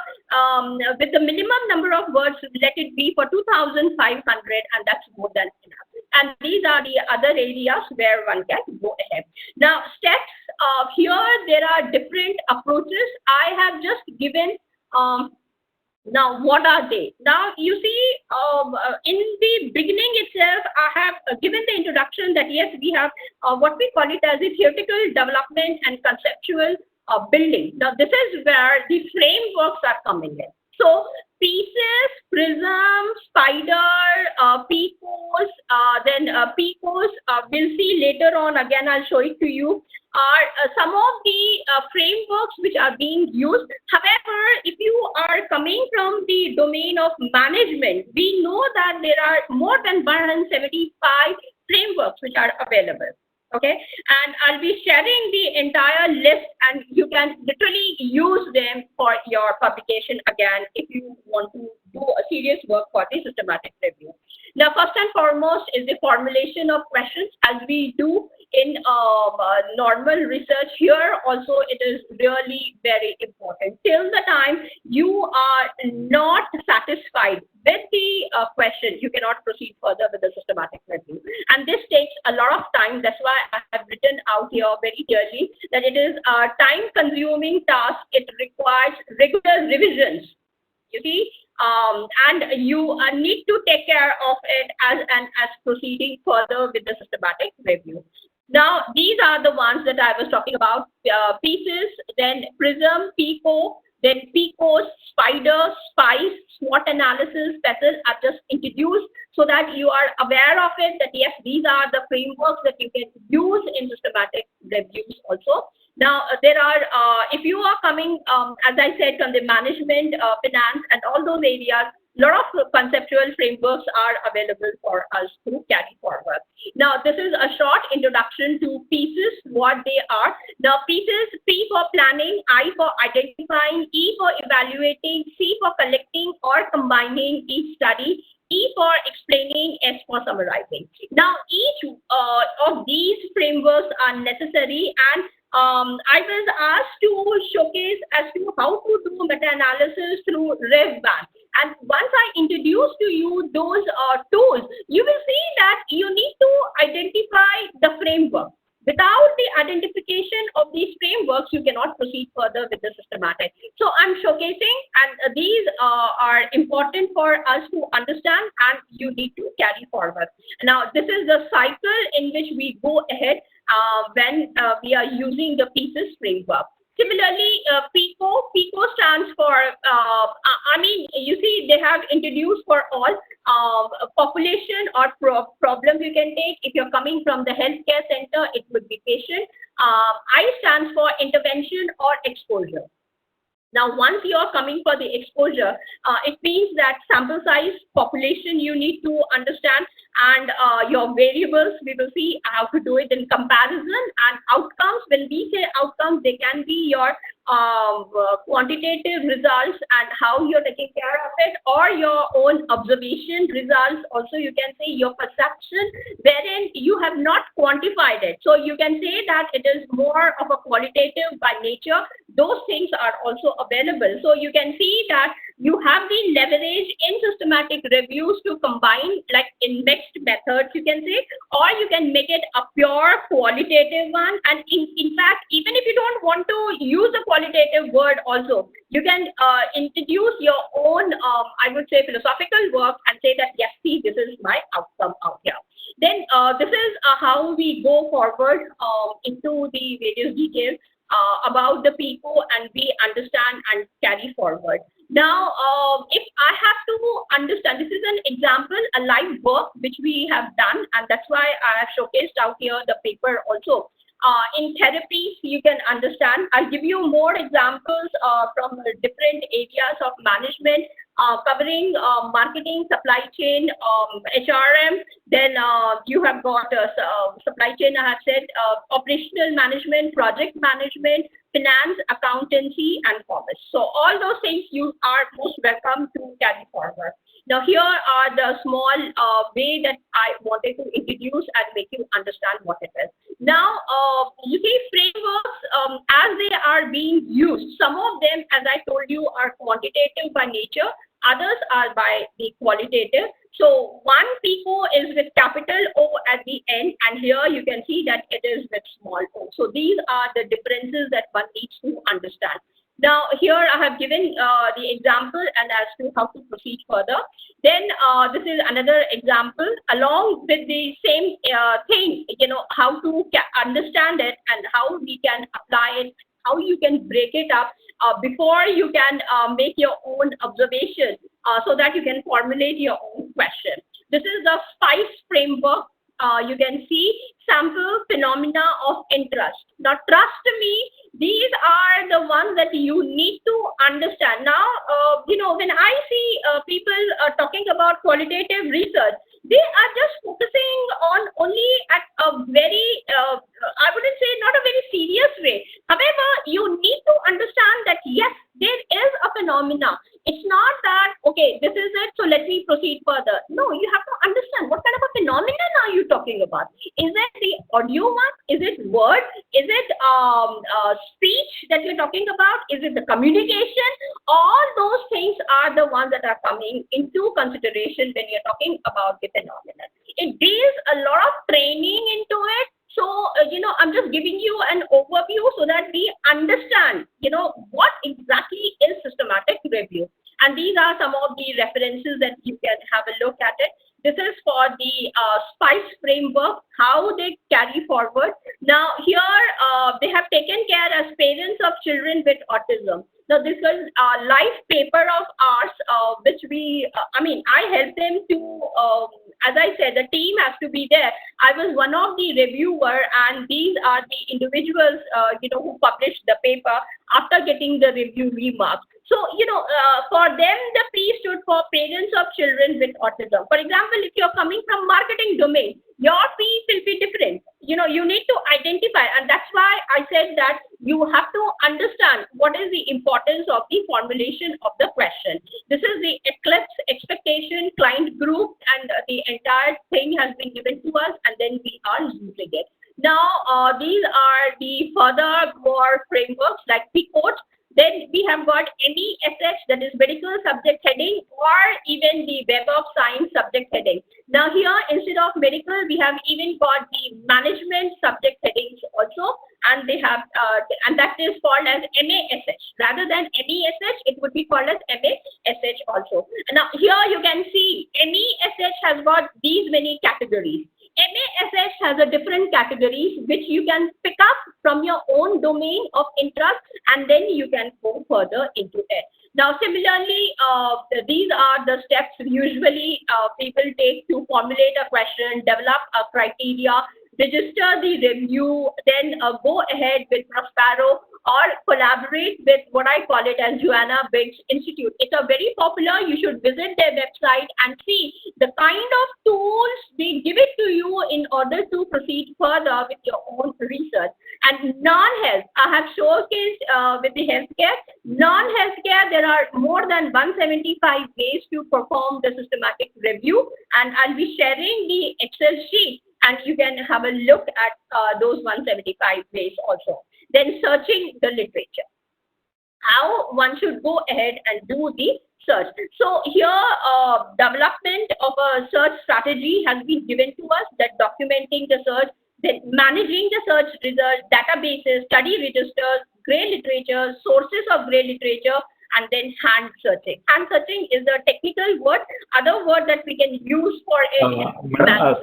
with the minimum number of words, let it be for 2,500, and that's more than enough. And these are the other areas where one can go ahead. Now, steps here, there are different approaches. I have just given now, what are they? Now, you see, in the beginning itself, I have given the introduction that yes, we have what we call it as a theoretical development and conceptual building. Now, this is where the frameworks are coming in. So, pieces, prism, spider, PICOs, then PICOs, we'll see later on, again, I'll show it to you, are some of the frameworks which are being used. However, if you are coming from the domain of management, we know that there are more than 175 frameworks which are available. Okay, and I'll be sharing the entire list, and you can literally use them for your publication again if you want to do a serious work for the systematic review. Now, first and foremost is the formulation of questions, as we do in normal research. Here also it is really very important. Till the time you are not satisfied with the question, you cannot proceed further with the systematic review. And this takes a lot of time. That's why I have written out here very clearly that it is a time-consuming task. It requires regular revisions. You see, and you need to take care of it as proceeding further with the systematic review. Now, these are the ones that I was talking about, pieces, then prism, PICO, then PICOs, spider, spice, SWOT analysis, PESEL are just introduced so that you are aware of it, that yes, these are the frameworks that you can use in systematic reviews also. Now, there are, if you are coming, as I said, from the management, finance, and all those areas, a lot of conceptual frameworks are available for us to carry forward. Now, this is a short introduction to pieces, what they are. Now, pieces, P for planning, I for identifying, E for evaluating, C for collecting or combining each study, E for explaining, S for summarizing. Now, each of these frameworks are necessary, and I was asked to showcase as to how to do meta-analysis through REVMAN. And once I introduce to you those tools, you will see that you need to identify the framework. Without the identification of these frameworks, you cannot proceed further with the systematic. So I'm showcasing, and these are important for us to understand, and you need to carry forward. Now, this is the cycle in which we go ahead when we are using the pieces framework. Similarly, PICO stands for, I mean, you see, they have introduced for all population or problems you can take. If you're coming from the healthcare center, it would be patient. I stands for intervention or exposure. Now, once you are coming for the exposure, it means that sample size, population you need to understand, and your variables, we will see how to do it in comparison, and outcomes. When we say outcomes, they can be your quantitative results and how you're taking care of it, or your own observation results. Also, you can say your perception, wherein you have not quantified it. So you can say that it is more of a qualitative by nature. Those things are also available. So you can see that you have been leveraged in systematic reviews to combine, like in mixed methods, you can say, or you can make it a pure qualitative one. And in fact, even if you don't want to use the qualitative word also, you can introduce your own, I would say, philosophical work and say that, yes, see, this is my outcome out here. Then this is how we go forward into the various details about the PICO, and we understand and carry forward. Now, if I have to understand, this is an example, a live work which we have done, and that's why I have showcased out here the paper also. In therapies, you can understand. I'll give you more examples from different areas of management, covering marketing, supply chain, HRM. Then you have got supply chain, I have said, operational management, project management, finance, accountancy, and commerce. So all those things you are most welcome to carry forward. Now, here are the small way that I wanted to introduce and make you understand what it is. Now, you see frameworks, as they are being used, some of them, as I told you, are quantitative by nature, others are by the qualitative. So one PICO is with capital O at the end, and here you can see that it is with small o. So these are the differences that one needs to understand. Now, here I have given the example and as to how to proceed further. Then this is another example along with the same thing, you know, how to understand it and how we can apply it, how you can break it up before you can make your own observation so that you can formulate your own question. This is the SPICE framework. You can see sample phenomena of interest. Now, trust me, these are the ones that you need to understand. Now, you know, when I see people talking about qualitative research, they are just focusing on only at a very, I wouldn't say not a very serious way. However, you need to understand that, yes, there is a phenomena. It's not that, okay, this is it, so let me proceed further. No, you have to understand what kind of a phenomenon are you talking about. Is it the audio one? Is it word? Is it speech that you're talking about? Is it the communication? All those things are the ones that are coming into consideration when you're talking about the phenomenon. It is a lot of training into it. So, you know, I'm just giving you an overview so that we understand, you know, what exactly is systematic review. And these are some of the references that you can have a look at it. This is for the SPICE framework, how they carry forward. Now, here they have taken care as parents of children with autism. Now, this was a live paper of ours, which we, I helped them to, as I said, the team has to be there. I was one of the reviewer, and these are the individuals, you know, who published the paper after getting the review remarks. So, you know, for them, the P stood for parents of children with autism. For example, if you're coming from marketing domain, your P will be different. you need to identify, and that's why I said that you have to understand what is the importance of the formulation of the question. This is the Eclipse expectation client group, and the entire thing has been given to us, and then we are using it. Now, these are the further more frameworks like PCOT. Then we have got MESH, that is medical subject heading, or even the Web of Science subject heading. Now here, instead of medical, we have even got the management subject headings also, and they have, and that is called as MASH. Rather than MESH, it would be called as MASH also. Now here you can see MESH has got these many categories. MASH has a different categories which you can pick up from your own domain of interest, and then you can go further into it. Now, similarly, these are the steps usually people take to formulate a question, develop a criteria, register the review, then go ahead with Prospero, or collaborate with what I call it as Joanna Briggs Institute. It's a very popular. You should visit their website and see the kind of tools they give it to you in order to proceed further with your own research. And non-health, I have showcased with the healthcare. Non-healthcare, there are more than 175 ways to perform the systematic review, and I'll be sharing the Excel sheet, and you can have a look at those 175 ways also. Then searching the literature. How one should go ahead and do the search. So here, development of a search strategy has been given to us, that documenting the search, then managing the search results, databases, study registers, gray literature, sources of gray literature, and then hand searching. Hand searching is a technical word. Other word that we can use for it. Madam,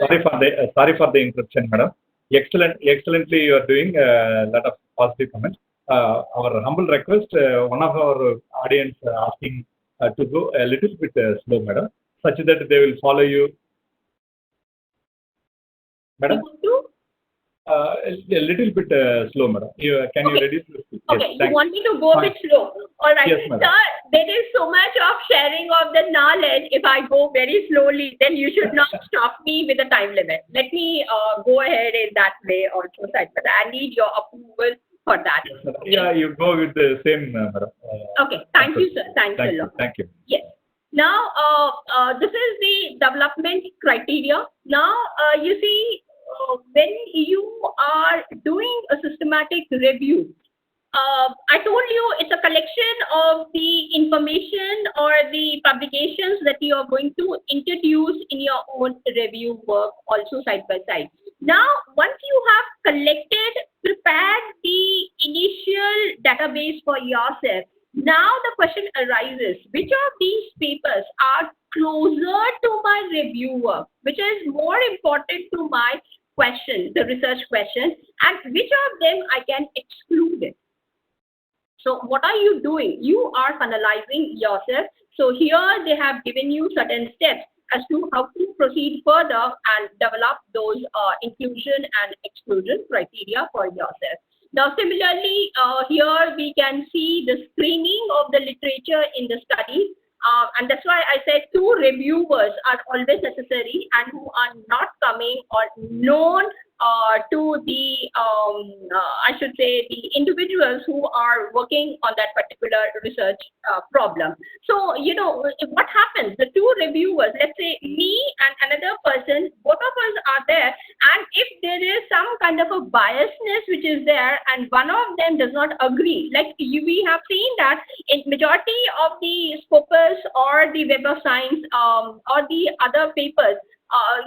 sorry for the interruption, madam. Excellently, you are doing a lot of positive comments. Our humble request, one of our audience asking to go a little bit slow, madam, such that they will follow you. Madam, a little bit slow, madam. Can you reduce the speed? Okay, yes, you want me to go a bit slow. All right. Yes, sir, there is so much of sharing of the knowledge. If I go very slowly, then you should not stop me with a time limit. Let me go ahead in that way also, sir. But I need your approval for that. Yes, yeah, you go with the same, madam. Okay, thank you, sir. Thanks a lot. Thank you. Yes. Now, this is the development criteria. Now, you see, when you are doing a systematic review, I told you it's a collection of the information or the publications that you are going to introduce in your own review work also side by side. Now, once you have collected, prepared the initial database for yourself, now the question arises, which of these papers are closer to my review work, which is more important to my question, the research question, and which of them I can exclude it. So what are you doing? You are finalizing yourself. So here they have given you certain steps as to how to proceed further and develop those inclusion and exclusion criteria for yourself. Now, similarly, here we can see the screening of the literature in the study. And that's why I said 2 reviewers are always necessary, and who are not coming or known to the, I should say, the individuals who are working on that particular research problem. So, you know, what happens? The 2 reviewers, let's say me and another person, both of us are there, and if there is some kind of a biasness which is there, and one of them does not agree, like we have seen that in majority of the Scopus or the Web of Science or the other papers,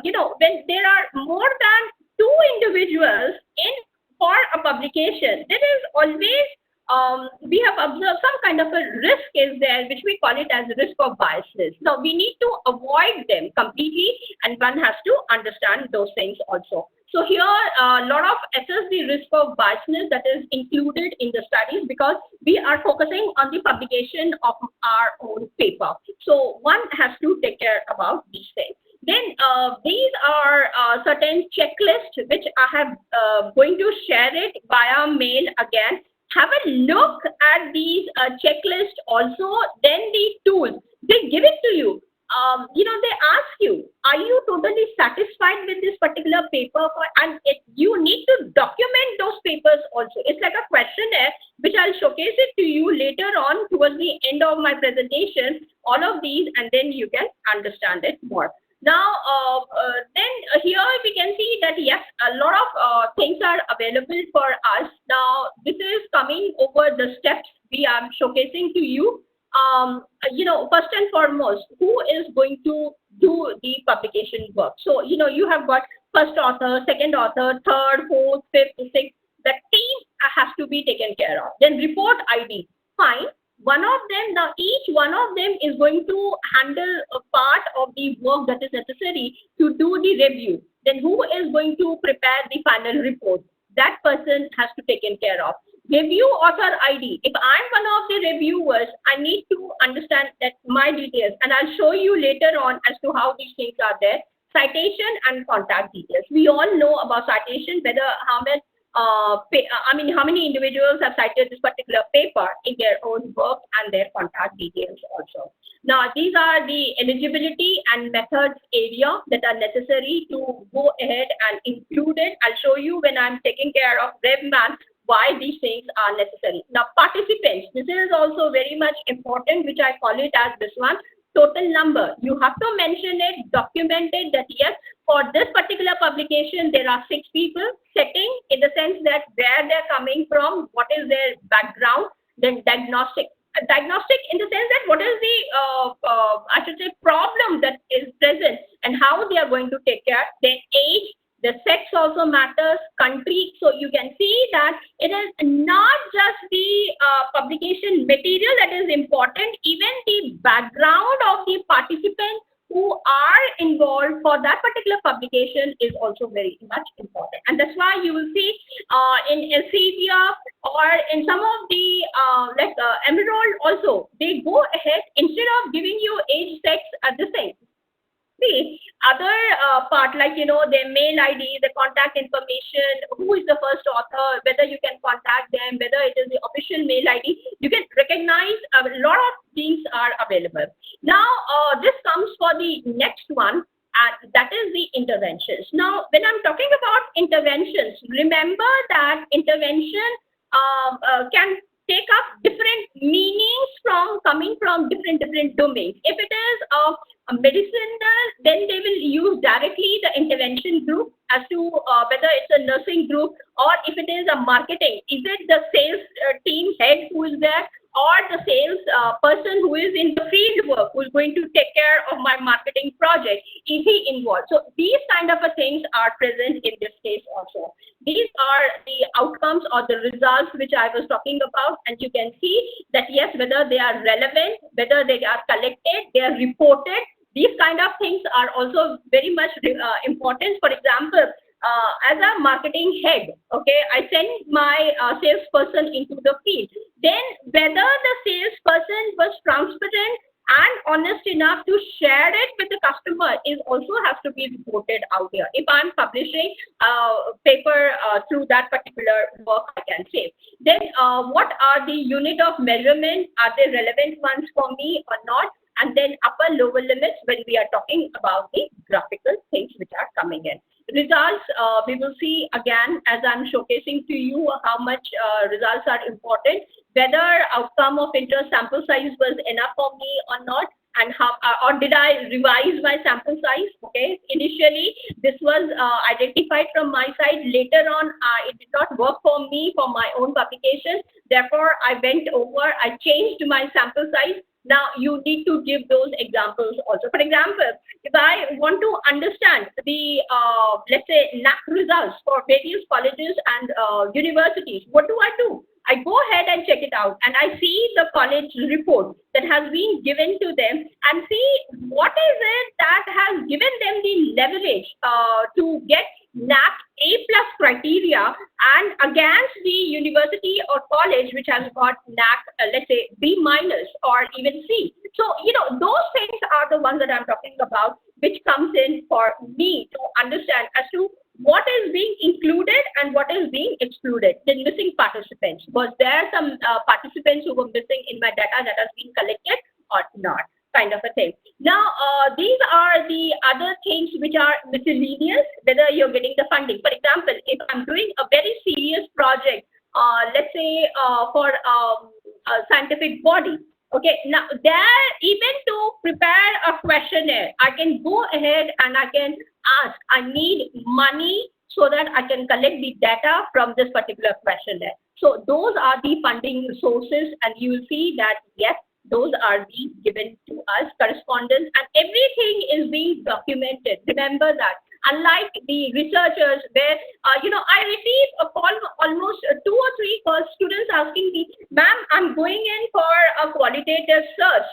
you know, when there are more than 2 individuals in for a publication, there is always we have observed some kind of a risk is there, which we call it as risk of biasness. Now we need to avoid them completely, and one has to understand those things also. So here a lot of assess the risk of biasness that is included in the studies, because we are focusing on the publication of our own paper. So one has to take care about these things. Then these are certain checklists which I have going to share it via mail again. Have a look at these checklists also. Then the tools, they give it to you. they ask you, are you totally satisfied with this particular paper? And you need to document those papers also. It's like a questionnaire, which I'll showcase it to you later on towards the end of my presentation, all of these, and then you can understand it more. Now, then here we can see that yes, a lot of things are available for us. Now, this is coming over the steps we are showcasing to you. First and foremost, who is going to do the publication work? So, you have got first author, second author, third, fourth, fifth, sixth. The team has to be taken care of. Then report ID, fine. One of them, now each one of them is going to handle a part of the work that is necessary to do the review. Then who is going to prepare the final report? That person has to be taken care of. Review author ID. If I'm one of the reviewers, I need to understand that my details, and I'll show you later on as to how these things are there. Citation and contact details. We all know about citation, whether how many individuals have cited this particular paper in their own work, and their contact details also. Now, these are the eligibility and methods area that are necessary to go ahead and include it. I'll show you when I'm taking care of REVMAN why these things are necessary. Now, participants, this is also very much important, which I call it as this one. Total number, you have to mention it, document it, that yes, for this particular publication, there are 6 people. Setting, in the sense that where they're coming from, what is their background. Then diagnostic. Diagnostic in the sense that what is the problem that is present and how they are going to take care. Then age, the sex also matters, country. So you can see that it is not just the publication material that is important, even the background of the participants who are involved for that particular publication is also very much important. And that's why you will see in Elsevier or in some of the Emerald also, they go ahead, instead of giving you age, sex at the same. See, other part like, their mail ID, the contact information, who is the first author, whether you can contact them, whether it is the official mail ID, you can recognize a lot of things are available. Now, this comes for the next one, and that is the interventions. Now, when I'm talking about interventions, remember that intervention can take up different meanings coming from different domains. If it is a medicinal, then they will use directly the intervention group as to whether it's a nursing group, or if it is a marketing, is it the sales team head who is there, or the sales person who is in the field work, who is going to take care of my marketing project, is he involved? So these kind of things are present in this case also. These are the outcomes or the results which I was talking about, and you can see that yes, whether they are relevant, whether they are collected, they are reported. These kind of things are also very much important. For example, as a marketing head, okay, I send my salesperson into the field. Then whether the salesperson was transparent and honest enough to share it with the customer is also has to be reported out here. If I'm publishing a paper through that particular work, I can say. Then what are the unit of measurement? Are they relevant ones for me or not? And then upper lower limits when we are talking about the graphical things which are coming in. Results, we will see again as I'm showcasing to you how much results are important, whether outcome of interest sample size was enough for me or not, and how or did I revise my sample size. Okay, initially this was identified from my side, later on it did not work for me for my own publication, therefore I went over, I changed my sample size. Now you need to give those examples also. For example, if I want to understand the let's say NAC results for various colleges and universities, what do? I go ahead and check it out, and I see the college report that has been given to them, and see what is it that has given them the leverage to get NAC A+ criteria, and against the university or college which has got NAC, let's say B- or even C. So, those things are the ones that I'm talking about, which comes in for me to understand as to what is being included and what is being excluded. The missing participants. Was there some participants who were missing in my data that has been collected or not? kind of a thing. Now, these are the other things which are miscellaneous, whether you're getting the funding. For example, if I'm doing a very serious project, let's say for a scientific body, okay, now there, even to prepare a questionnaire, I can go ahead and I can ask, I need money so that I can collect the data from this particular questionnaire. So those are the funding sources, and you will see that, yes, those are being given to us, correspondence, and everything is being documented. Remember that. Unlike the researchers where, I receive a call, almost 2 or 3 calls, students asking me, ma'am, I'm going in for a qualitative search.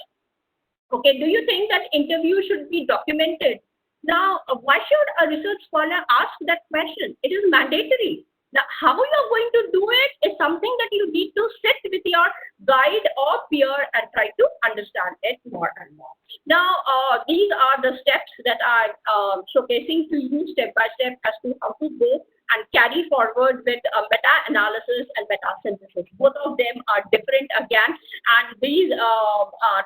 Okay, do you think that interview should be documented? Now, why should a research scholar ask that question? It is mandatory. Now, how you are going to do it is something that you need to sit with your guide or peer and try to understand it more and more. Now, these are the steps that I'm showcasing to you step by step as to how to go and carry forward with meta-analysis and meta-synthesis. Both of them are different again, and these,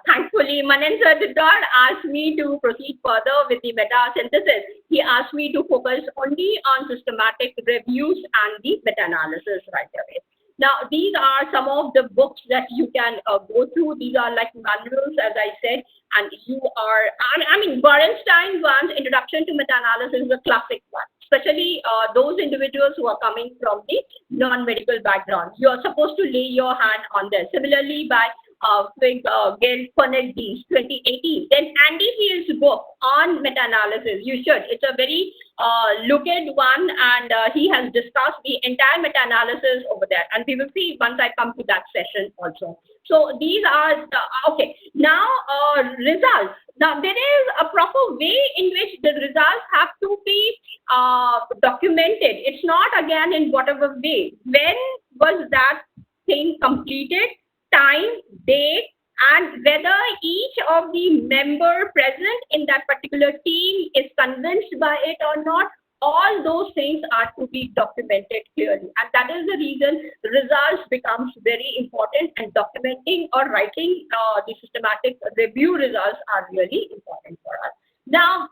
thankfully, Manan sir did not ask me to proceed further with the meta-synthesis. He asked me to focus only on systematic reviews and the meta-analysis right away. Now, these are some of the books that you can go through. These are like manuals, as I said, and you are, I mean, Bernstein one's Introduction to Meta-Analysis is a classic one, especially those individuals who are coming from the non-medical background. You are supposed to lay your hand on this. Similarly, by Gail Fernandez, 2018. Then Andy Field's book on meta-analysis, you should. It's a very looked one, and he has discussed the entire meta-analysis over there. And we will see once I come to that session also. So these are, okay. Now, results. Now, there is a proper way in which the results have to be documented. It's not, again, in whatever way. When was that thing completed? Time, date, and whether each of the member present in that particular team is convinced by it or not, all those things are to be documented clearly. And that is the reason results becomes very important, and documenting or writing the systematic review results are really important for us. Now,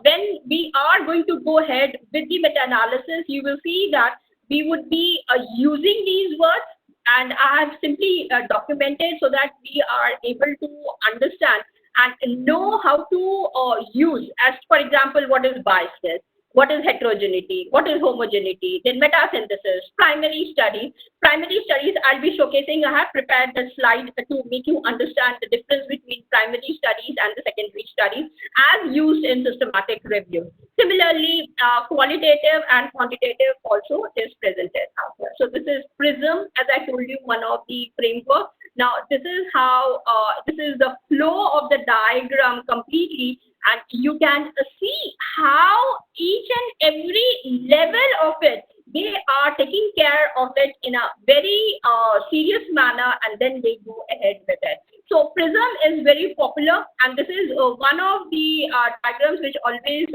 when we are going to go ahead with the meta-analysis, you will see that we would be using these words, and I have simply documented so that we are able to understand and know how to use, as for example, what is biasness, what is heterogeneity, what is homogeneity, then meta-synthesis, primary studies. Primary studies I'll be showcasing. I have prepared the slide to make you understand the difference between primary studies and the secondary studies as used in systematic review. Similarly, qualitative and quantitative also is presented out here. So this is PRISM, as I told you, one of the frameworks. Now, this is how, this is the flow of the diagram completely, and you can see how each and every level of it, they are taking care of it in a very serious manner, and then they go ahead with it. So PRISM is very popular, and this is one of the diagrams which always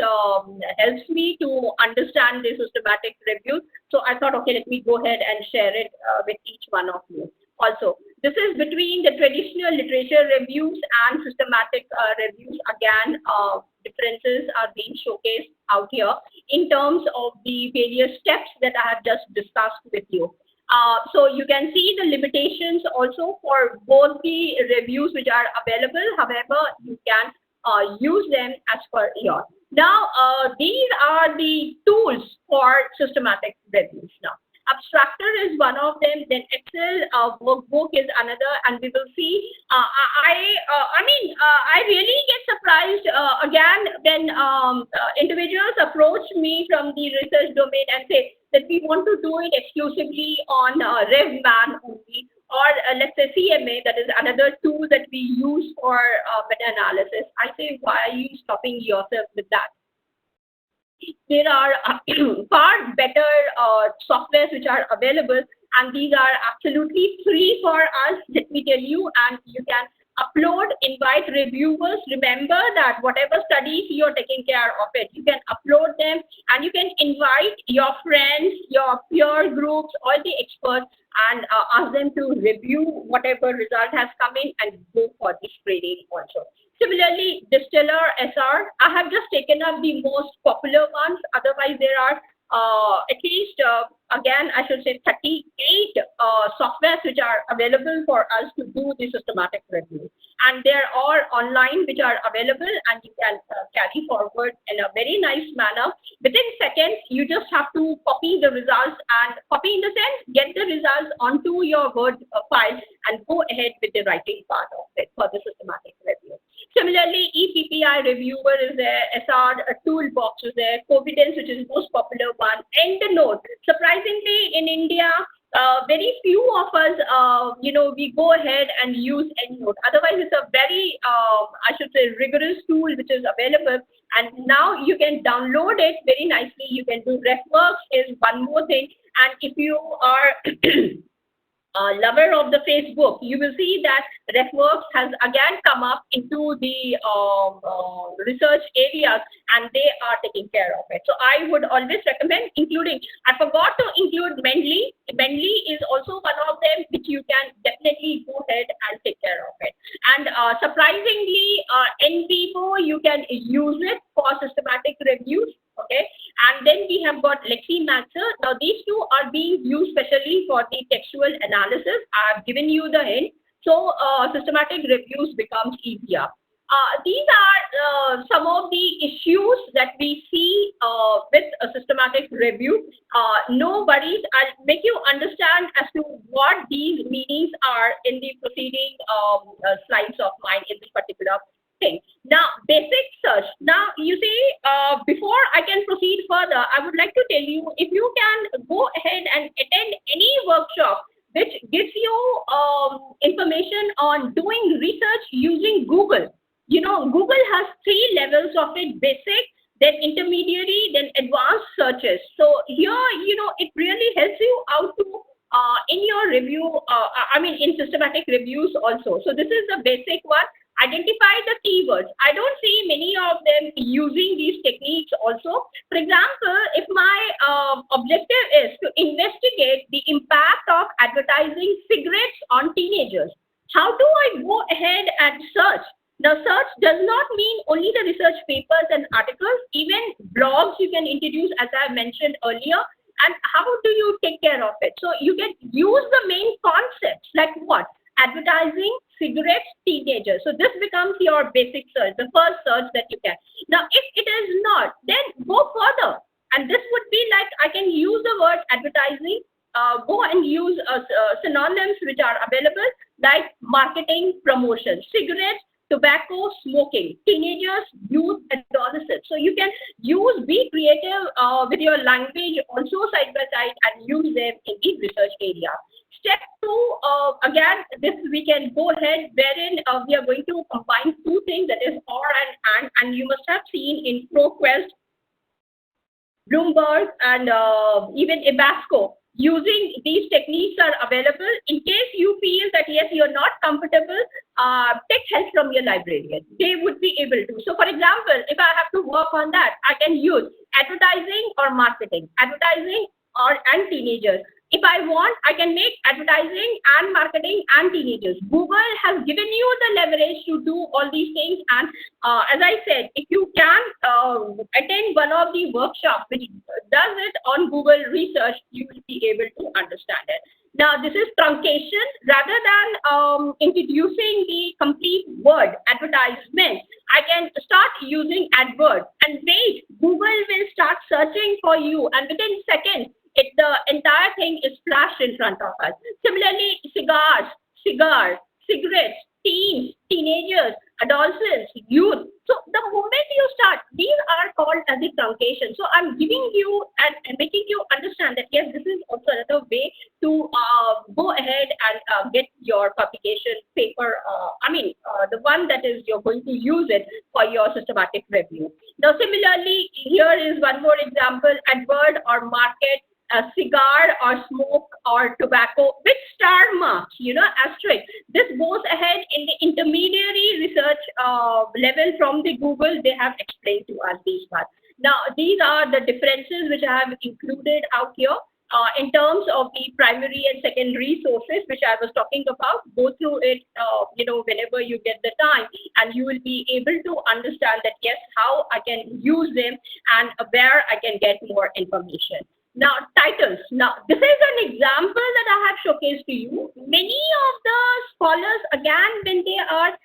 helps me to understand the systematic reviews. So I thought, okay, let me go ahead and share it with each one of you. Also, this is between the traditional literature reviews and systematic reviews. Again, differences are being showcased out here in terms of the various steps that I have just discussed with you. So you can see the limitations also for both the reviews which are available. However, you can use them as per your. Now, these are the tools for systematic reviews now. Abstractor is one of them, then Excel workbook is another, and we will see. I really get surprised again when individuals approach me from the research domain and say that we want to do it exclusively on REVMAN only, or let's say CMA, that is another tool that we use for meta-analysis. I say, why are you stopping yourself with that? There are far better softwares which are available, and these are absolutely free for us, let me tell you, and you can upload, invite reviewers. Remember that whatever studies you're taking care of it, you can upload them, and you can invite your friends, your peer groups, all the experts, and ask them to review whatever result has come in and go for the screening also. Similarly, distiller, SR, I have just taken up the most popular ones. Otherwise, there are at least, again, I should say 38 softwares which are available for us to do the systematic review. And they're all online, which are available, and you can carry forward in a very nice manner. Within seconds, you just have to copy the results, and copy in the sense, get the results onto your Word file and go ahead with the writing part of it for the systematic review. Similarly, ePPI Reviewer is there, SR Toolbox is there, Covidence, which is the most popular one, EndNote. Surprisingly, in India, very few of us, we go ahead and use EndNote. Otherwise, it's a very, I should say, rigorous tool which is available. And now you can download it very nicely. You can do RefWorks is one more thing. And if you are lover of the Facebook, you will see that RefWorks has again come up into the research areas, and they are taking care of it. So I would always recommend including, I forgot to include Mendeley. Mendeley is also one of them which you can definitely go ahead and take care of it. And surprisingly, NVivo, you can use it for systematic reviews. Okay, and then we have got LexiMaxer. Now these two are being used specially for the textual analysis. I have given you the hint. So systematic reviews becomes easier. These are some of the issues that we see with a systematic review. No worries, I'll make you understand as to what these meanings are in the preceding slides of mine in this particular thing. Now, basic search. Now, you see, before I can proceed further, I would like to tell you, if you can go ahead and attend any workshop which gives you information on doing research using Google. You know, Google has 3 levels of it: basic, then intermediary, then advanced searches. So here, it really helps you out to in your review, in systematic reviews also. So this is the basic one. Identify the keywords. I don't see many of them using these techniques also. For example, if my objective is to investigate the impact of advertising cigarettes on teenagers, how do I go ahead and search? Now, search does not mean only the research papers and articles, even blogs you can introduce, as I mentioned earlier. And how do you take care of it? So you can use the main concepts like what? Advertising, cigarettes, teenagers. So this becomes your basic search, the first search that you can. Now, if it is not, then go further. And this would be like, I can use the word advertising, go and use synonyms which are available, like marketing, promotion, cigarettes, tobacco, smoking, teenagers, youth, adolescents. So you can be creative with your language also side by side and use them in the research area. Step 2, again, this we can go ahead, wherein we are going to combine 2 things, that is or and you must have seen in ProQuest, Bloomberg, and even Ebasco. Using these techniques are available. In case you feel that yes, you're not comfortable, take help from your librarian. They would be able to. So for example, if I have to work on that, I can use advertising or marketing, advertising and teenagers. If I want, I can make advertising and marketing and teenagers. Google has given you the leverage to do all these things. And as I said, if you can attend one of the workshops which does it on Google research, you will be able to understand it. Now, this is truncation. Rather than introducing the complete word advertisement, I can start using advert and wait. Google will start searching for you, and within seconds, the entire thing is flashed in front of us. Similarly, cigars, cigarettes, teens, teenagers, adolescents, youth. So the moment you start, these are called as the truncation. So I'm giving you and making you understand that yes, this is also another way to go ahead and get your publication paper. The one that is you're going to use it for your systematic review. Now, similarly, here is one more example: advert or market, a cigar or smoke or tobacco with star marks, asterisk. This goes ahead in the intermediary research level from the Google. They have explained to us these parts. Now, these are the differences which I have included out here. in terms of the primary and secondary sources, which I was talking about. Go through it, whenever you get the time, and you will be able to understand that, yes, how I can use them and where I can get more information. Now, titles. Now, this is an example that I have showcased to you. Many of the scholars, again, when they are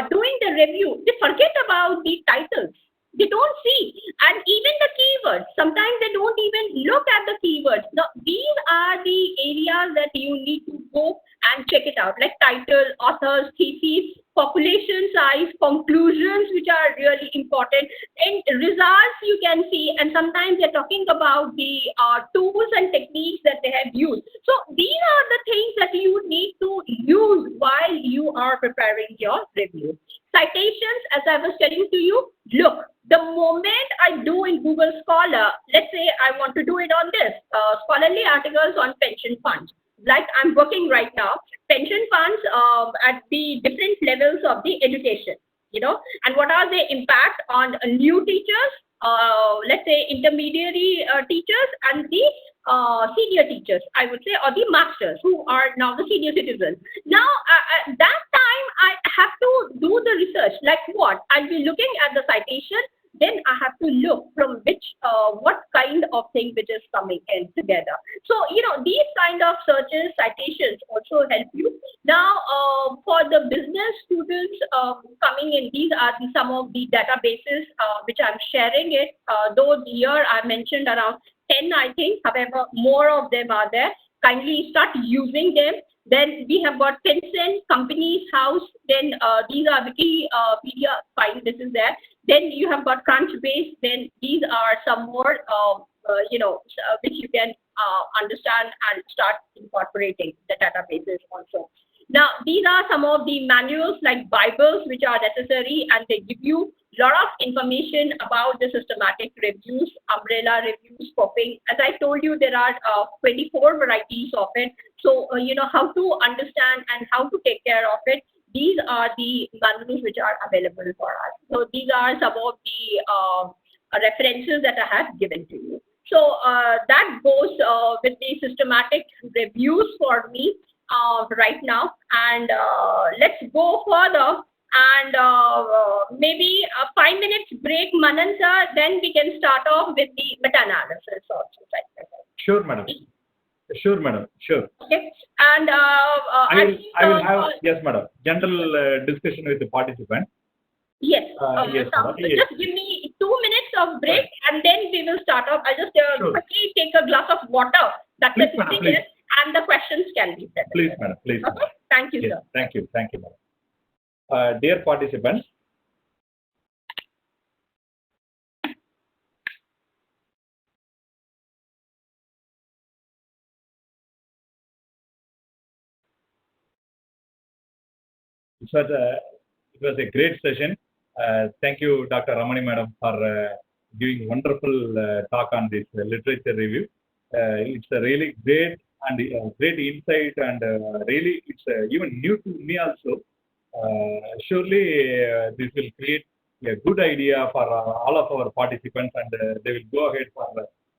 doing the review, they forget about the titles. They don't see. And even the keywords, sometimes they don't even look at the keywords. Now, these are the areas that you need to go and check it out, like title, authors, theses, population size, conclusions, which are really important, and results you can see, and sometimes they're talking about the tools and techniques that they have used. So these are the things that you need to use while you are preparing your review. Citations, as I was telling to you, look, the moment I do in Google Scholar, let's say I want to do it on this, scholarly articles on pension funds, like I'm working right now, pension funds at the different levels of the education, and what are the impact on new teachers, let's say intermediary teachers and the senior teachers, I would say, or the masters who are now the senior citizens. Now, at that time, I have to do the research. Like what? I'll be looking at the citation. Then I have to look from which, what kind of thing which is coming in together. So, these kind of searches, citations also help you. Now, for the business students coming in, these are some of the databases which I'm sharing it. Though here I mentioned around 10, I think. However, more of them are there. Kindly start using them. Then we have got Tencent, Companies House. Then these are Wikipedia file. This is there. Then you have got Crunchbase. Then these are some more, which you can understand and start incorporating the databases also. Now, these are some of the manuals like Bibles, which are necessary, and they give you a lot of information about the systematic reviews, umbrella reviews, scoping. As I told you, there are 24 varieties of it. So, how to understand and how to take care of it. These are the manuals which are available for us. So, these are some of the references that I have given to you. So, that goes with the systematic reviews for me right now. And let's go further. And maybe a 5 minutes break, Manan sir, then we can start off with the meta-analysis also. Sure, madam. Sure, madam. Sure. Okay. And I will have, yes, madam, general discussion with the participant. Yes. Yes, madam. Just give me 2 minutes of break, and then we will start off. I'll just quickly take a glass of water. That's please, it. madam, please. And the questions can be set. Please, madam. Please. Okay. Thank you, yes, sir. Thank you. Thank you, madam. Dear participants, it was a great session. Thank you, Dr. Ramani madam, for giving wonderful talk on this literature review. It's a really great and great insight, and really it's even new to me also. Surely this will create a good idea for all of our participants, and they will go ahead for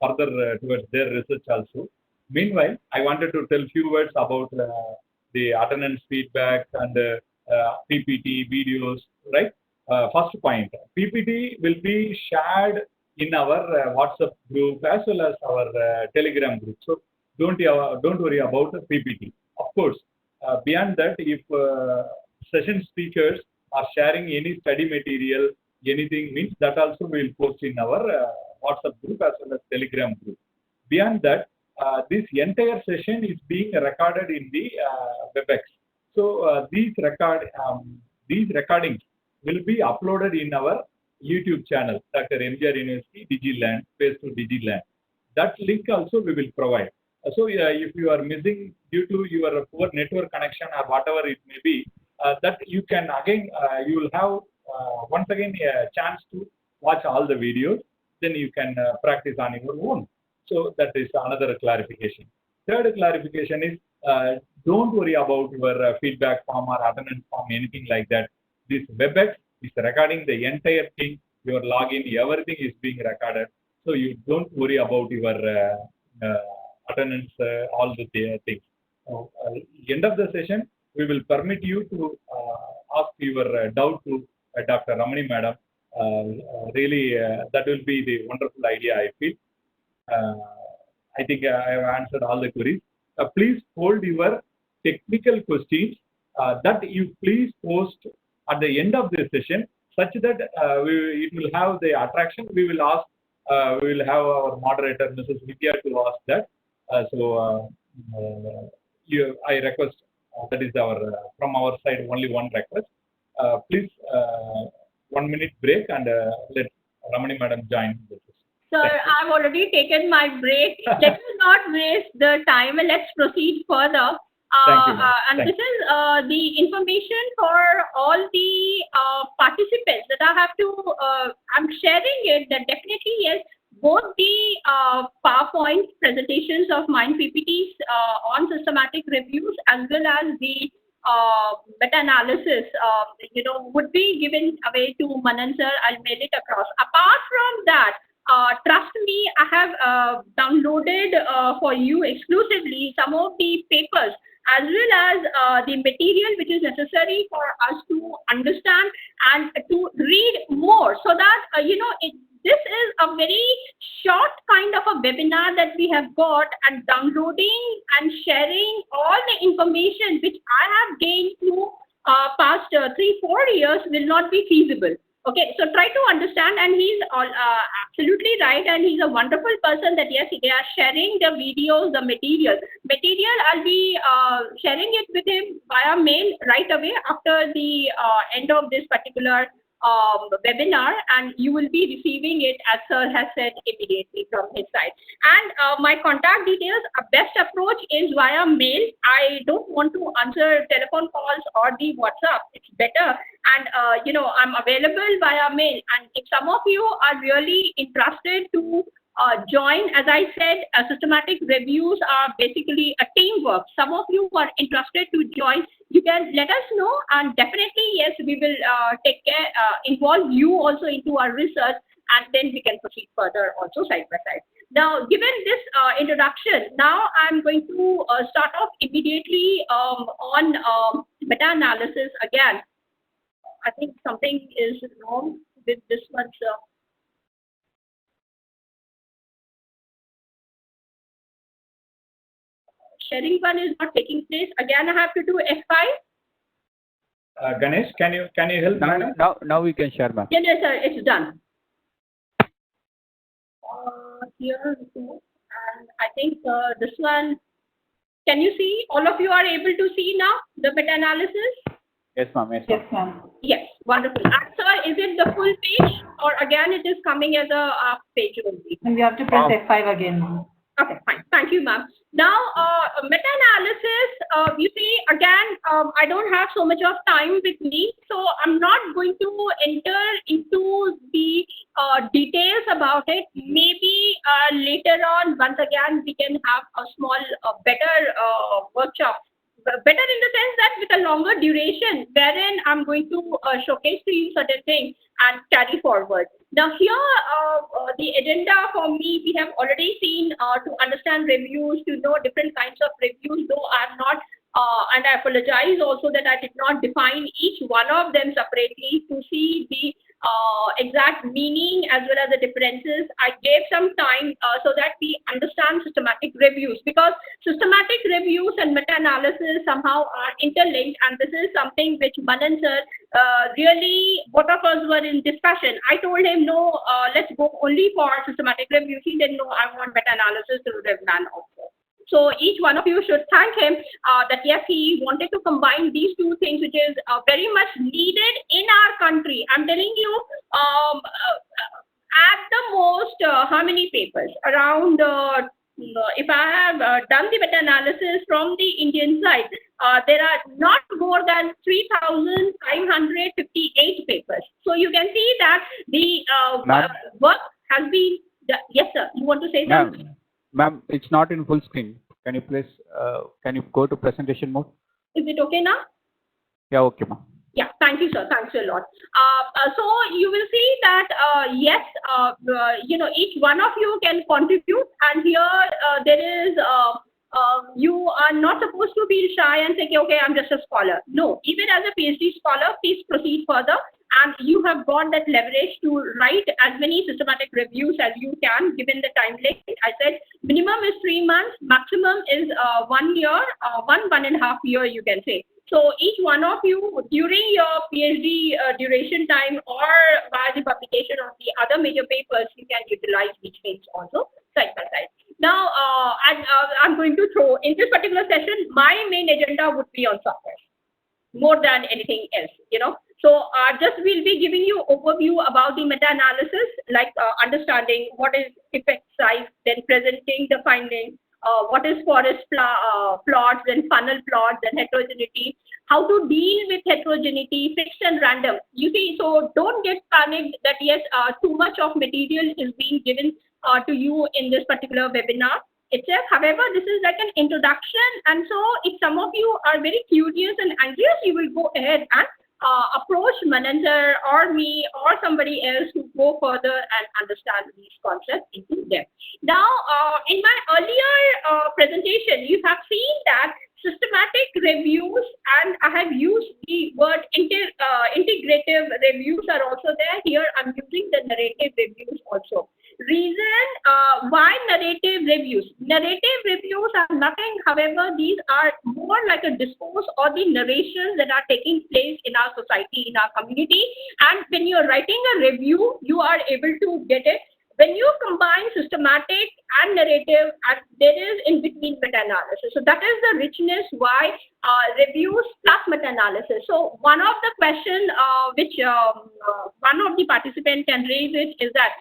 further towards their research also. Meanwhile, I wanted to tell few words about the attendance feedback and PPT videos, right? First point, PPT will be shared in our WhatsApp group as well as our Telegram group. So don't worry about the PPT. Of course, beyond that, if session speakers are sharing any study material, anything, means that also we will post in our WhatsApp group as well as Telegram group. Beyond that, this entire session is being recorded in the WebEx. So these recordings will be uploaded in our YouTube channel, Dr. MGR University DigiLand, Space to DigiLand. That link also we will provide. So if you are missing due to your poor network connection or whatever it may be, that you can again, you will have once again a chance to watch all the videos. Then you can practice on your own. So that is another clarification. Third clarification is, don't worry about your feedback form or attendance form, anything like that. This WebEx is recording the entire thing, your login, everything is being recorded. So you don't worry about your attendance, all the things. End of the session, we will permit you to ask your doubt to Dr. Ramani Madam. Really, that will be the wonderful idea, I feel. I think I have answered all the queries. Please hold your technical questions that you please post at the end of the session, such that it will have the attraction. We will ask, we will have our moderator, Mrs. Vidya, to ask that. I request, that is our from our side only one request. Please 1 minute break and let Ramani Madam join this. Sir, I've already taken my break. Let us not waste the time and let's proceed further. Thank you, and this is the information for all the participants that I have to, I'm sharing it, that definitely yes, both the PowerPoint presentations of mine, PPTs on systematic reviews, as well as the meta-analysis, would be given away to Manan sir. I'll mail it across. Apart from that, trust me, I have downloaded for you exclusively some of the papers as well as the material which is necessary for us to understand and to read more, so that this is a very short kind of a webinar that we have got, and downloading and sharing all the information which I have gained through past 3-4 years will not be feasible. Okay, so try to understand, and he's absolutely right, and he's a wonderful person that yes, they are sharing the videos, the material. I'll be sharing it with him via mail right away after the end of this particular webinar, and you will be receiving it, as sir has said, immediately from his side. And my contact details, best approach is via mail. I don't want to answer telephone calls or the WhatsApp. It's better. And I'm available via mail. And if some of you are really interested to join, as I said, systematic reviews are basically a teamwork. Some of you who are interested to join, you can let us know, and definitely yes, we will take care, involve you also into our research, and then we can proceed further also side by side. Now, given this introduction, now I'm going to start off immediately on meta-analysis again. I think something is wrong with this one, sir. Sharing one is not taking place. Again, I have to do F5. Ganesh, can you help? Now we can share, ma'am. Yes, sir, it's done. Here, and I think this one. Can you see? All of you are able to see now the meta-analysis? Yes, ma'am. Yes, ma'am. Yes, wonderful. And sir, is it the full page, or again it is coming as a half page only? And we have to press F5 again. Okay, fine. Thank you, ma'am. Now, meta-analysis, you see, again, I don't have so much of time with me, so I'm not going to enter into the details about it. Maybe later on, once again, we can have a small, better workshop. Better in the sense that with a longer duration, wherein I'm going to showcase to you certain things and carry forward. Now here, the agenda for me, we have already seen to understand reviews, to know different kinds of reviews, though I'm not, and I apologize also that I did not define each one of them separately to see the exact meaning as well as the differences. I gave some time so that we understand systematic reviews, because systematic reviews and meta-analysis somehow are interlinked, and this is something which Manan sir really, both of us were in discussion. I told him, no, let's go only for systematic reviews. He said, no, I want meta-analysis through REVMAN also. So each one of you should thank him that yes, he wanted to combine these two things, which is very much needed in our country. I'm telling you, at the most, how many papers? Around, if I have done the meta-analysis from the Indian side, there are not more than 3,558 papers. So you can see that the work has been, yes sir, you want to say something? Ma'am, it's not in full screen. Can you please, can you go to presentation mode? Is it okay now? Yeah, okay, ma'am. Yeah, Thank you, sir. Thanks a lot. So you will see that yes, each one of you can contribute, and here there is. You are not supposed to be shy and say, okay, I'm just a scholar. No, even as a PhD scholar, please proceed further. And you have got that leverage to write as many systematic reviews as you can, given the time limit. I said minimum is 3 months, maximum is 1 year, 1.5 year, you can say. So each one of you, during your PhD duration time or by the publication of the other major papers, you can utilize these things also side by side. Now, I'm going to throw in this particular session, my main agenda would be on software more than anything else, So just we'll be giving you overview about the meta-analysis, like understanding what is effect size, then presenting the findings, what is forest plots, then funnel plots, then heterogeneity, how to deal with heterogeneity, fixed and random. You see, so don't get panicked that yes, too much of material is being given to you in this particular webinar itself. However, this is like an introduction, and so if some of you are very curious and anxious, you will go ahead and approach Mananjar or me or somebody else to go further and understand these concepts into depth. Now, in my earlier presentation, you have seen that systematic reviews, and I have used the word integrative reviews are also there. Here I'm using the narrative reviews also. Reason why narrative reviews? Narrative reviews are nothing, however, these are more like a discourse or the narrations that are taking place in our society, in our community. And when you're writing a review, you are able to get it. When you combine systematic and narrative, and there is in between meta-analysis. So that is the richness why reviews plus meta-analysis. So one of the questions which one of the participants can raise it is that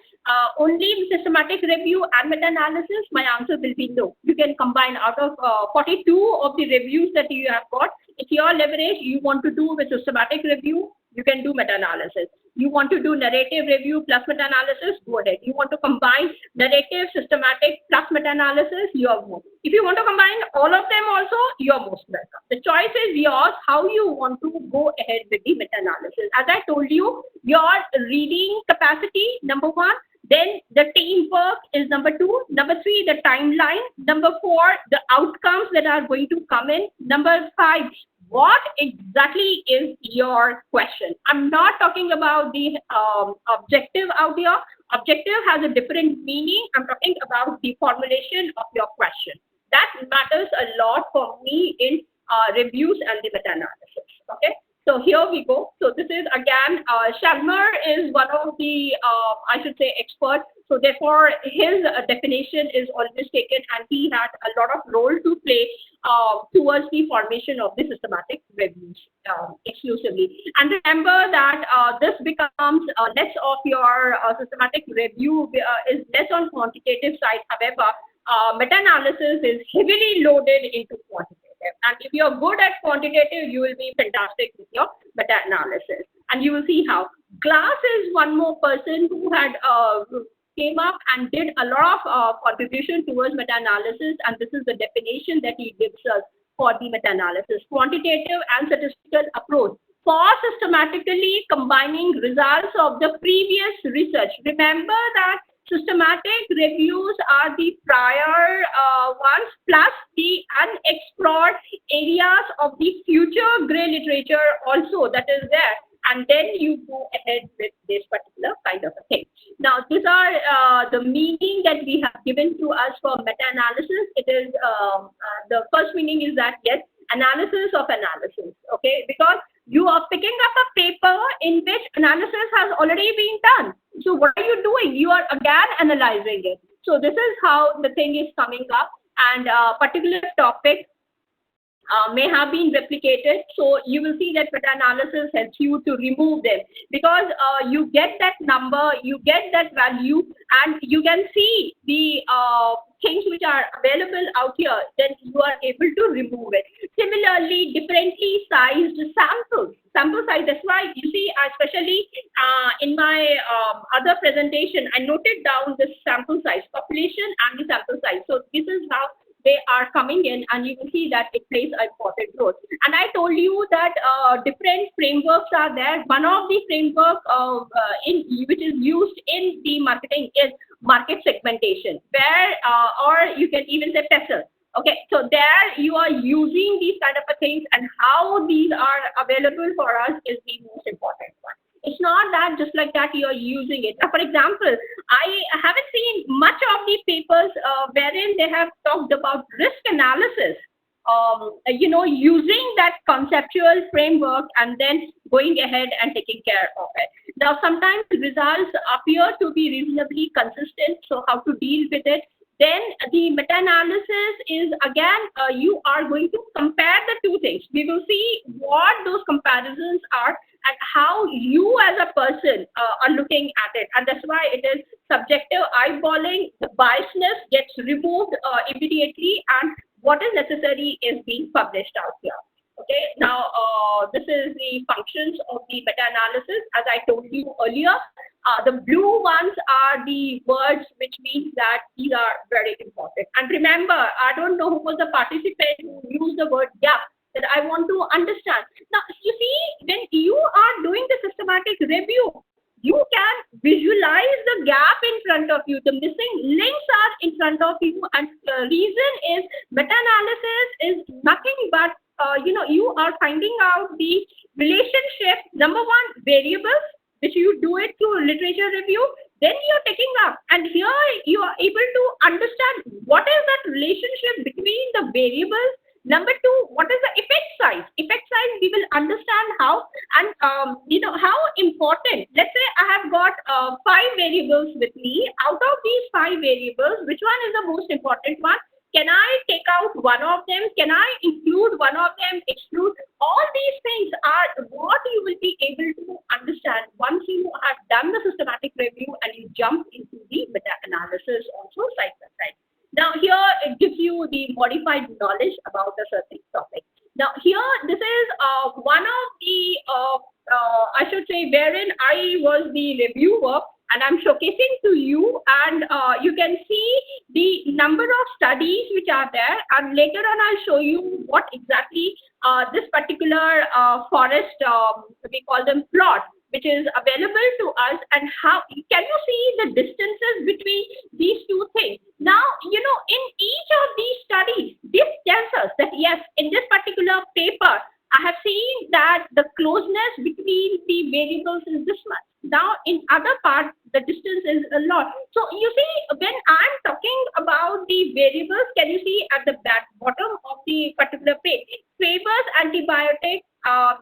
only systematic review and meta-analysis? My answer will be no. You can combine out of 42 of the reviews that you have got. If your leverage you want to do with systematic review, you can do meta-analysis. You want to do narrative review plus meta-analysis, go ahead. You want to combine narrative, systematic plus meta-analysis, you are more. If you want to combine all of them also, you are most welcome. The choice is yours, how you want to go ahead with the meta-analysis. As I told you, your reading capacity, number 1. Then the teamwork is number 2. Number 3, the timeline. Number 4, the outcomes that are going to come in. Number 5, what exactly is your question? I'm not talking about the objective out here. Objective has a different meaning. I'm talking about the formulation of your question. That matters a lot for me in reviews and the meta-analysis. Okay. So here we go. So this is again, Shalmer is one of the, I should say, experts. So therefore, his definition is always taken, and he had a lot of role to play towards the formation of the systematic reviews exclusively. And remember that this becomes less of your systematic review, is less on quantitative side. However, meta-analysis is heavily loaded into quantitative. And if you're good at quantitative, you will be fantastic with your meta-analysis. And you will see how. Glass is one more person who had came up and did a lot of contribution towards meta-analysis, and this is the definition that he gives us for the meta-analysis. Quantitative and statistical approach for systematically combining results of the previous research. Remember that systematic reviews are the prior ones plus the unexplored areas of the future gray literature also that is there, and then you go ahead with this particular kind of a thing. Now, these are the meaning that we have given to us for meta-analysis. It is the first meaning is that yes, analysis of analysis. Okay, because you are picking up a paper in which analysis has already been done. So what are you doing? You are again analyzing it. So this is how the thing is coming up, and a particular topic may have been replicated. So you will see that meta-analysis helps you to remove them, because you get that number, you get that value, and you can see the things which are available out here, then you are able to remove it. Similarly, differently sized samples. Sample size, that's why you see, especially in my other presentation, I noted down the sample size, population and the sample size. So this is how they are coming in, and you will see that it plays an important role. And I told you that different frameworks are there. One of the framework which is used in the marketing is market segmentation, where or you can even say PESEL. Okay, so there you are using these kind of things, and how these are available for us is the most important one. It's not that just like that you are using it. For example, I haven't seen much of the papers wherein they have talked about risk analysis, using that conceptual framework and then going ahead and taking care of it. Now, sometimes the results appear to be reasonably consistent, so how to deal with it? Then the meta-analysis is, again, you are going to compare the two things. We will see what those comparisons are and how you as a person are looking at it. And that's why it is subjective eyeballing. The biasness gets removed immediately, and what is necessary is being published out here. Okay, now this is the functions of the meta-analysis. As I told you earlier, the blue ones are the words, which means that these are very important. And remember, I don't know who was the participant who used the word gap, that I want to understand. Now, you see, when you are doing the systematic review, you can visualize the gap in front of you. The missing links are in front of you, and the reason is meta-analysis is nothing but you are finding out the relationship, number one, variables, which you do it through literature review, then you're taking up, and here you are able to understand what is that relationship between the variables. Number two, what is the effect size? Effect size, we will understand how, and how important. Let's say I have got 5 variables with me. Out of these 5 variables, which one is the most important one? Can I take out one of them? Can I include one of them, exclude? All these things are what you will be able to understand once you have done the systematic review and you jump into the meta-analysis also side by side. Now here it gives you the modified knowledge about a certain topic. Now here this is one of the, I should say, wherein I was the reviewer, and I'm showcasing to you, and you can see the number of studies which are there, and later on I'll show you what exactly this particular forest, we call them plot, which is available to us, and how can you see the distances between these two things. Now, in each of these studies, this tells us that yes, in this particular paper, I have seen that the closeness between the variables is this much. Now, in other parts, the distance is a lot. So, you see, when I'm talking about the variables, can you see at the bottom of the particular page, it favors antibiotic,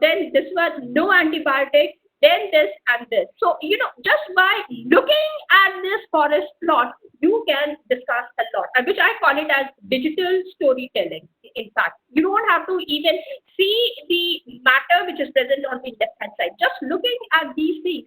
then this was no antibiotic, then this and this. So, just by looking at this forest plot, you can discuss a lot, which I call it as digital storytelling. In fact, you don't have to even see the matter which is present on the left-hand side. Just looking at these things,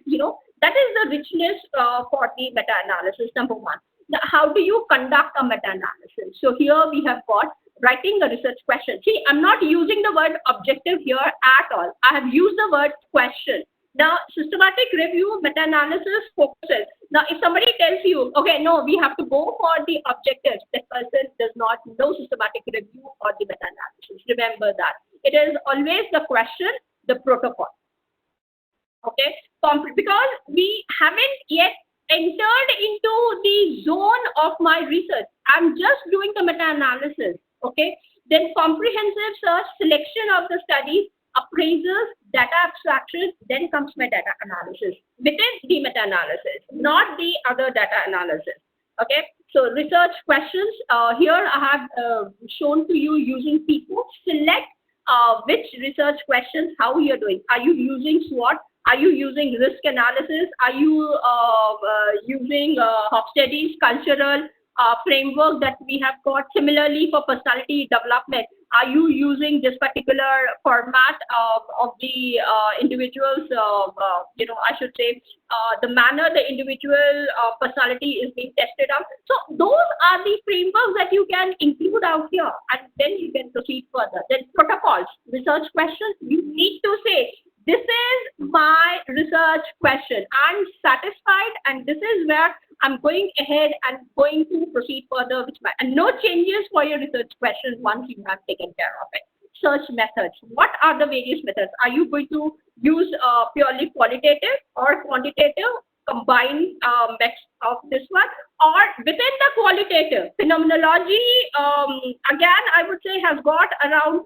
that is the richness for the meta-analysis, number one. Now, how do you conduct a meta-analysis? So here we have got writing a research question. See, I'm not using the word objective here at all. I have used the word question. Now, systematic review meta-analysis focuses. Now, if somebody tells you, okay, no, we have to go for the objectives, that person does not know systematic review or the meta-analysis. Remember that. It is always the question, the protocol. Okay? Because we haven't yet entered into the zone of my research. I'm just doing the meta-analysis. Okay? Then comprehensive search, selection of the studies, appraisals, data abstraction, then comes my data analysis within the meta-analysis, not the other data analysis. Okay, so research questions. Here I have shown to you using PICO. Select which research questions, how you're doing. Are you using SWOT? Are you using risk analysis? Are you using Hofstede's cultural framework that we have got? Similarly, for personality development, are you using this particular format of the individual's, I should say, the manner the individual personality is being tested on? So those are the frameworks that you can include out here, and then you can proceed further. Then protocols, research questions, you need to say, this is my research question. I'm satisfied, and this is where I'm going ahead and going to proceed further with my, and no changes for your research questions once you have taken care of it. Search methods. What are the various methods? Are you going to use purely qualitative or quantitative combined mix of this one, or within the qualitative phenomenology? Again, I would say has got around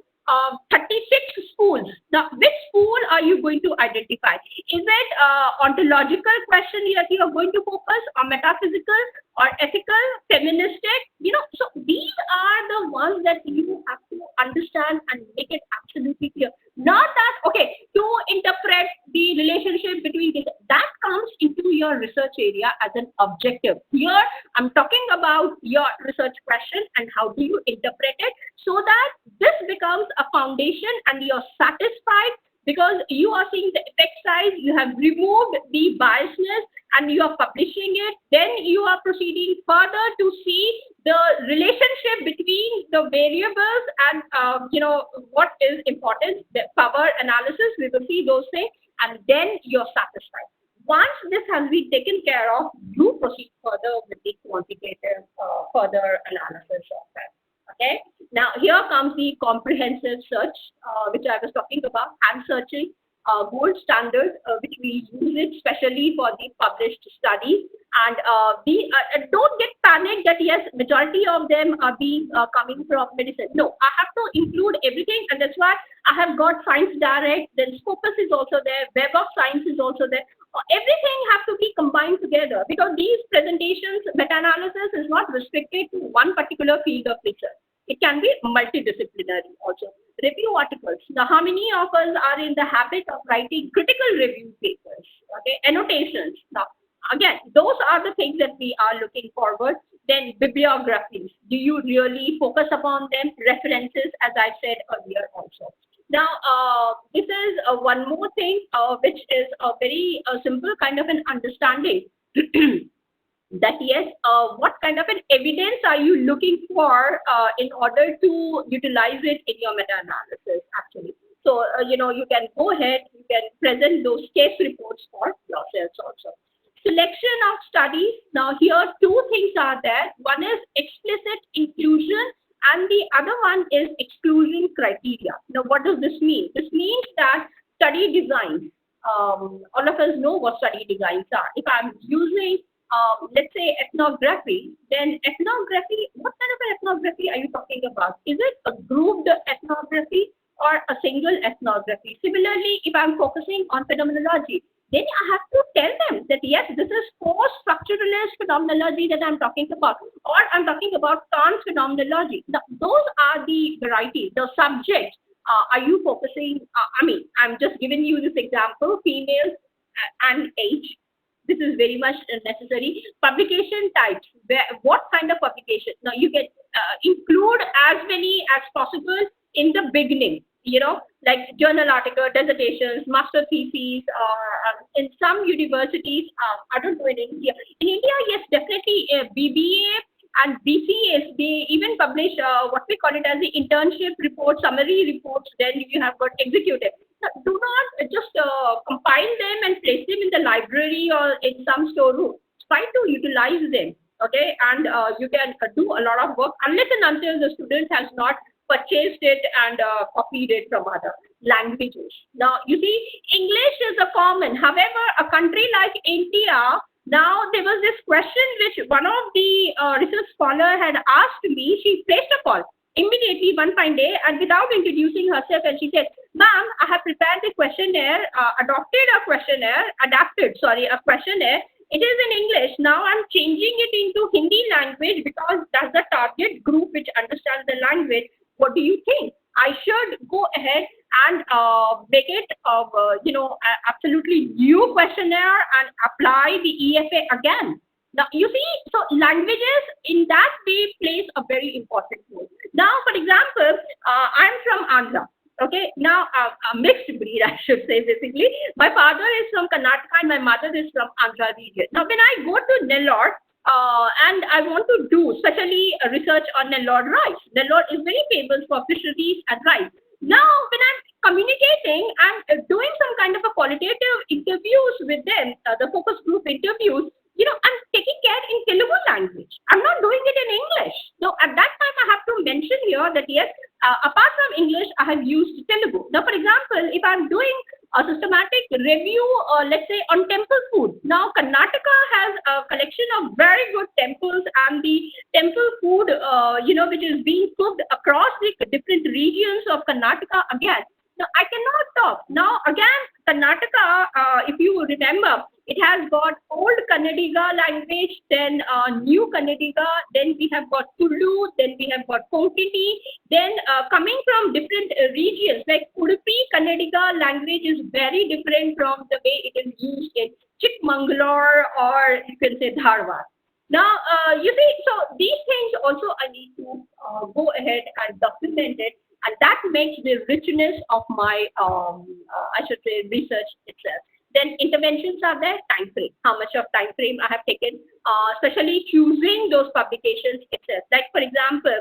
36 schools. Now, which school are you going to identify? Is it ontological question that you are going to focus, or metaphysical, or ethical, feministic? You know, so these are the ones that you have to understand and make it absolutely clear. Not that, okay, to interpret the relationship between this, that comes into your research area as an objective. Here, I'm talking about your research question and how do you interpret it, so that this becomes a foundation and you're satisfied because you are seeing the effect size, you have removed the biasness and you are publishing it. Then you are proceeding further to see the relationship between the variables and what is important, the power analysis, we will see those things, and then you're satisfied. Once this has been taken care of, you proceed further with the quantitative further analysis of that. Okay. Now here comes the comprehensive search, which I was talking about, hand searching, gold standard, which we use it especially for the published studies. And don't get panicked that yes, majority of them are being coming from medicine. No, I have to include everything, and that's why I have got Science Direct. Then Scopus is also there. Web of Science is also there. Everything has to be combined together because these presentations, meta-analysis is not restricted to one particular field of research. It can be multidisciplinary also. Review articles. Now, how many of us are in the habit of writing critical review papers? Okay, annotations. Now, again, those are the things that we are looking forward. Then bibliographies. Do you really focus upon them? References, as I said earlier also. Now, this is one more thing, which is a very simple kind of an understanding. That yes, what kind of an evidence are you looking for in order to utilize it in your meta-analysis actually? So, you can go ahead, you can present those case reports for yourselves also. Selection of studies. Now here two things are there. One is explicit inclusion and the other one is exclusion criteria. Now what does this mean? This means that study designs, all of us know what study designs are. If I'm using let's say ethnography, then ethnography, what kind of an ethnography are you talking about? Is it a grouped ethnography or a single ethnography? Similarly, if I'm focusing on phenomenology, then I have to tell them that yes, this is post-structuralist phenomenology that I'm talking about, or I'm talking about Kant's phenomenology. Now, those are the varieties, the subjects. Are you focusing, I'm just giving you this example, females and age. This is very much necessary. Publication types, what kind of publication? Now you can include as many as possible in the beginning, like journal article, dissertations, master theses, in some universities, I don't know in India. In India, yes, definitely BBA and BCAs, they even publish what we call it as the internship report, summary reports, then you have got executive. Do not just compile them and place them in the library or in some storeroom. Try to utilize them, okay? And you can do a lot of work unless and until the student has not purchased it and copied it from other languages. Now, you see, English is a common. However, a country like India, now there was this question which one of the research scholar had asked me. She placed a call immediately one fine day and without introducing herself, and she said, "Ma'am, I have prepared the questionnaire, adapted a questionnaire. It is in English. Now I'm changing it into Hindi language because that's the target group which understands the language. What do you think? I should go ahead and make it absolutely new questionnaire and apply the EFA again." Now, you see, so languages in that way plays a very important role. Now, for example, I'm from Andhra. Okay, now a mixed breed, I should say, basically. My father is from Karnataka and my mother is from Andhra region. Now, when I go to Nellore and I want to do especially research on Nellore rice, Nellore is very famous for fisheries and rice. Now, when I'm communicating and doing some kind of a qualitative interviews with them, the focus group interviews, I'm taking care in Telugu language. I'm not doing it in English. So at that time, I have to mention here that yes, apart from English, I have used Telugu. Now, for example, if I'm doing a systematic review, let's say on temple food. Now, Karnataka has a collection of very good temples, and the temple food, which is being cooked across the different regions of Karnataka again. Now, I cannot talk. Now, again, Karnataka, if you remember, it has got old Kannadiga language, then new Kannadiga, then we have got Tulu, then we have got Konkani, then coming from different regions, like Udupi Kannadiga language is very different from the way it is used in Chikmagalur, or you can say Dharwad. Now, you see, so these things also I need to go ahead and document it, and that makes the richness of my, I should say, research itself. Then interventions are there, time frame, how much of time frame I have taken, especially choosing those publications itself. Like, for example,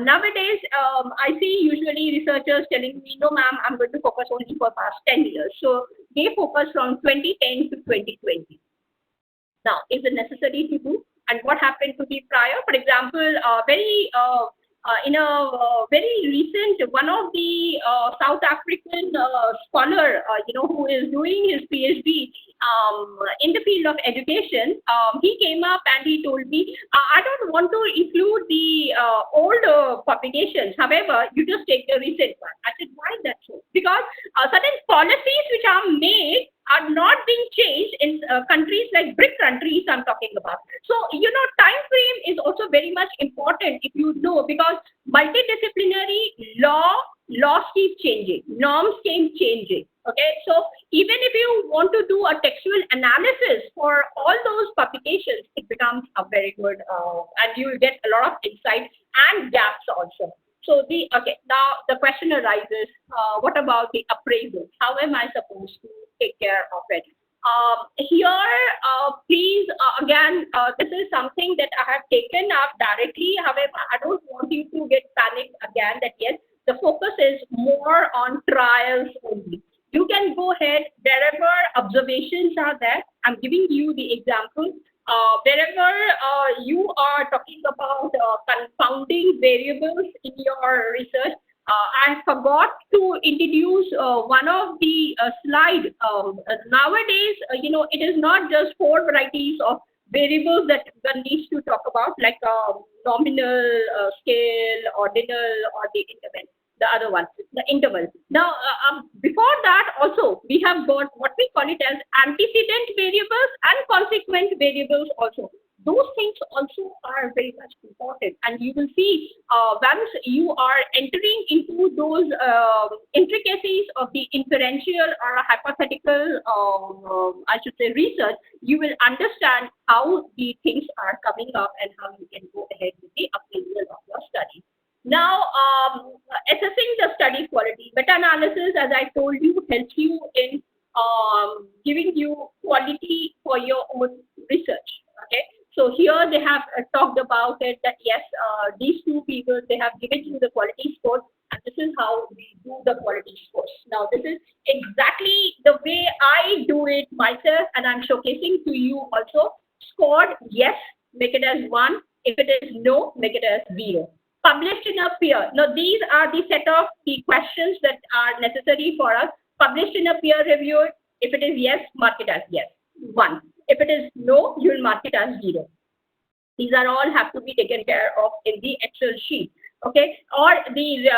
nowadays, I see usually researchers telling me, no, ma'am, I'm going to focus only for past 10 years. So they focus from 2010 to 2020. Now, is it necessary to do? And what happened to the prior? For example, in a very recent, one of the South African scholar, who is doing his PhD in the field of education, he came up and he told me, I don't want to include the old publications. However, you just take the recent one. I said, why is that so? Because certain policies which are made are not being changed in countries like BRIC countries I'm talking about. So, time frame is also very much important if you know, because multidisciplinary laws keep changing, norms keep changing. Okay, so even if you want to do a textual analysis for all those publications, it becomes a very good, and you will get a lot of insight and gaps also. So now the question arises, what about the appraisal? How am I supposed to take care of it? Here, please, again, this is something that I have taken up directly. However, I don't want you to get panicked again that yes, the focus is more on trials only. You can go ahead wherever observations are there. I'm giving you the example. Wherever you are talking about confounding variables in your research, I forgot to introduce one of the slide. Nowadays, it is not just 4 varieties of variables that one needs to talk about, like nominal, scale, ordinal, or the interval. The other one, the interval. Now, before that also, we have got what we call it as antecedent variables and consequent variables also. Those things also are very much important, and you will see once you are entering into those intricacies of the inferential or hypothetical, I should say, research, you will understand how the things are coming up and how you can go ahead with the appraisal of your study. Now, assessing the study quality. Meta-analysis, as I told you, helps you in giving you quality for your own research. Okay. So here they have talked about it that yes, these 2 people, they have given you the quality score, and this is how we do the quality scores. Now, this is exactly the way I do it myself, and I'm showcasing to you also. Scored, yes, make it as 1. If it is no, make it as 0. Published in a peer. Now, these are the set of the questions that are necessary for us. Published in a peer review. If it is yes, mark it as yes, 1. If it is no, you will mark it as 0. These are all have to be taken care of in the Excel sheet. Okay, or the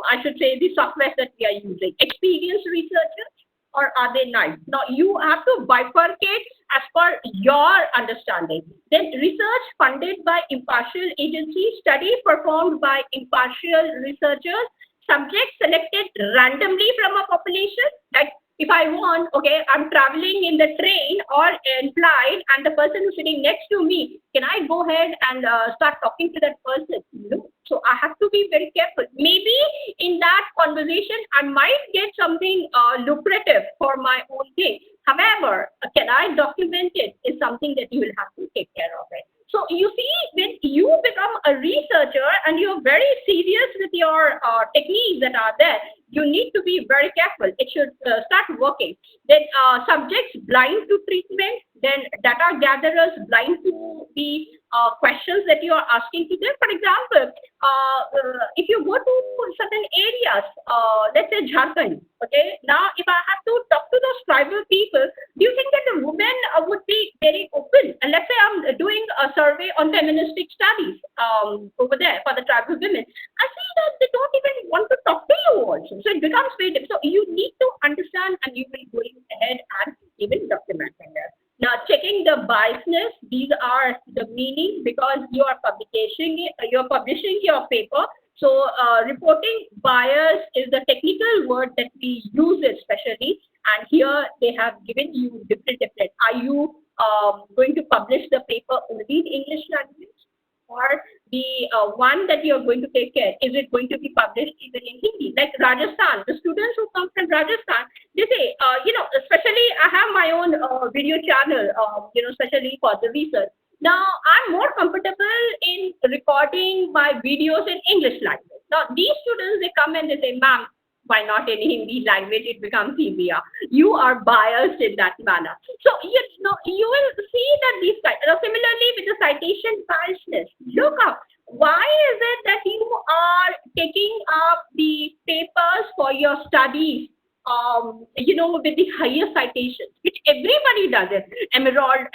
I should say the software that we are using. Experienced researchers, or are they nice? Now, you have to bifurcate as per your understanding. Then research funded by impartial agencies, study performed by impartial researchers, subjects selected randomly from a population. Like if I want, okay, I'm traveling in the train or in flight, and the person who's sitting next to me, can I go ahead and start talking to that person? No. So I have to be very careful. Maybe in that conversation, I might get something lucrative for my own thing. However, can I document it is something that you will have to take care of it. So you see, when you become a researcher and you're very serious with your techniques that are there, you need to be very careful. It should start working. Then subjects blind to treatment, then data gatherers blind to the questions that you are asking to them. For example, if you go to certain areas, let's say Jharkhand, okay, now if I have to talk to those tribal people, do you think that the women would be very open? And let's say I'm doing a survey on feministic studies over there for the tribal women. I see that they don't even want to talk to you also. So it becomes very difficult. So you need to understand, and you will go ahead and even document that. Now, checking the biasness, these are the meaning, because you are publishing your paper. So reporting bias is the technical word that we use especially, and here they have given you different. Are you going to publish the paper only in English language, or the one that you're going to take care, is it going to be published even in Hindi? Like Rajasthan, the students who come from Rajasthan, they say, especially I have my own video channel, especially for the research. Now, I'm more comfortable in recording my videos in English language. Now, these students, they come and they say, ma'am, why not in Hindi language? It becomes easier. You are biased in that manner. So, you will see that these guys, similarly with the citation biasness, look up. Why is it that you are taking up the papers for your studies, with the higher citations, which everybody does it, emerald,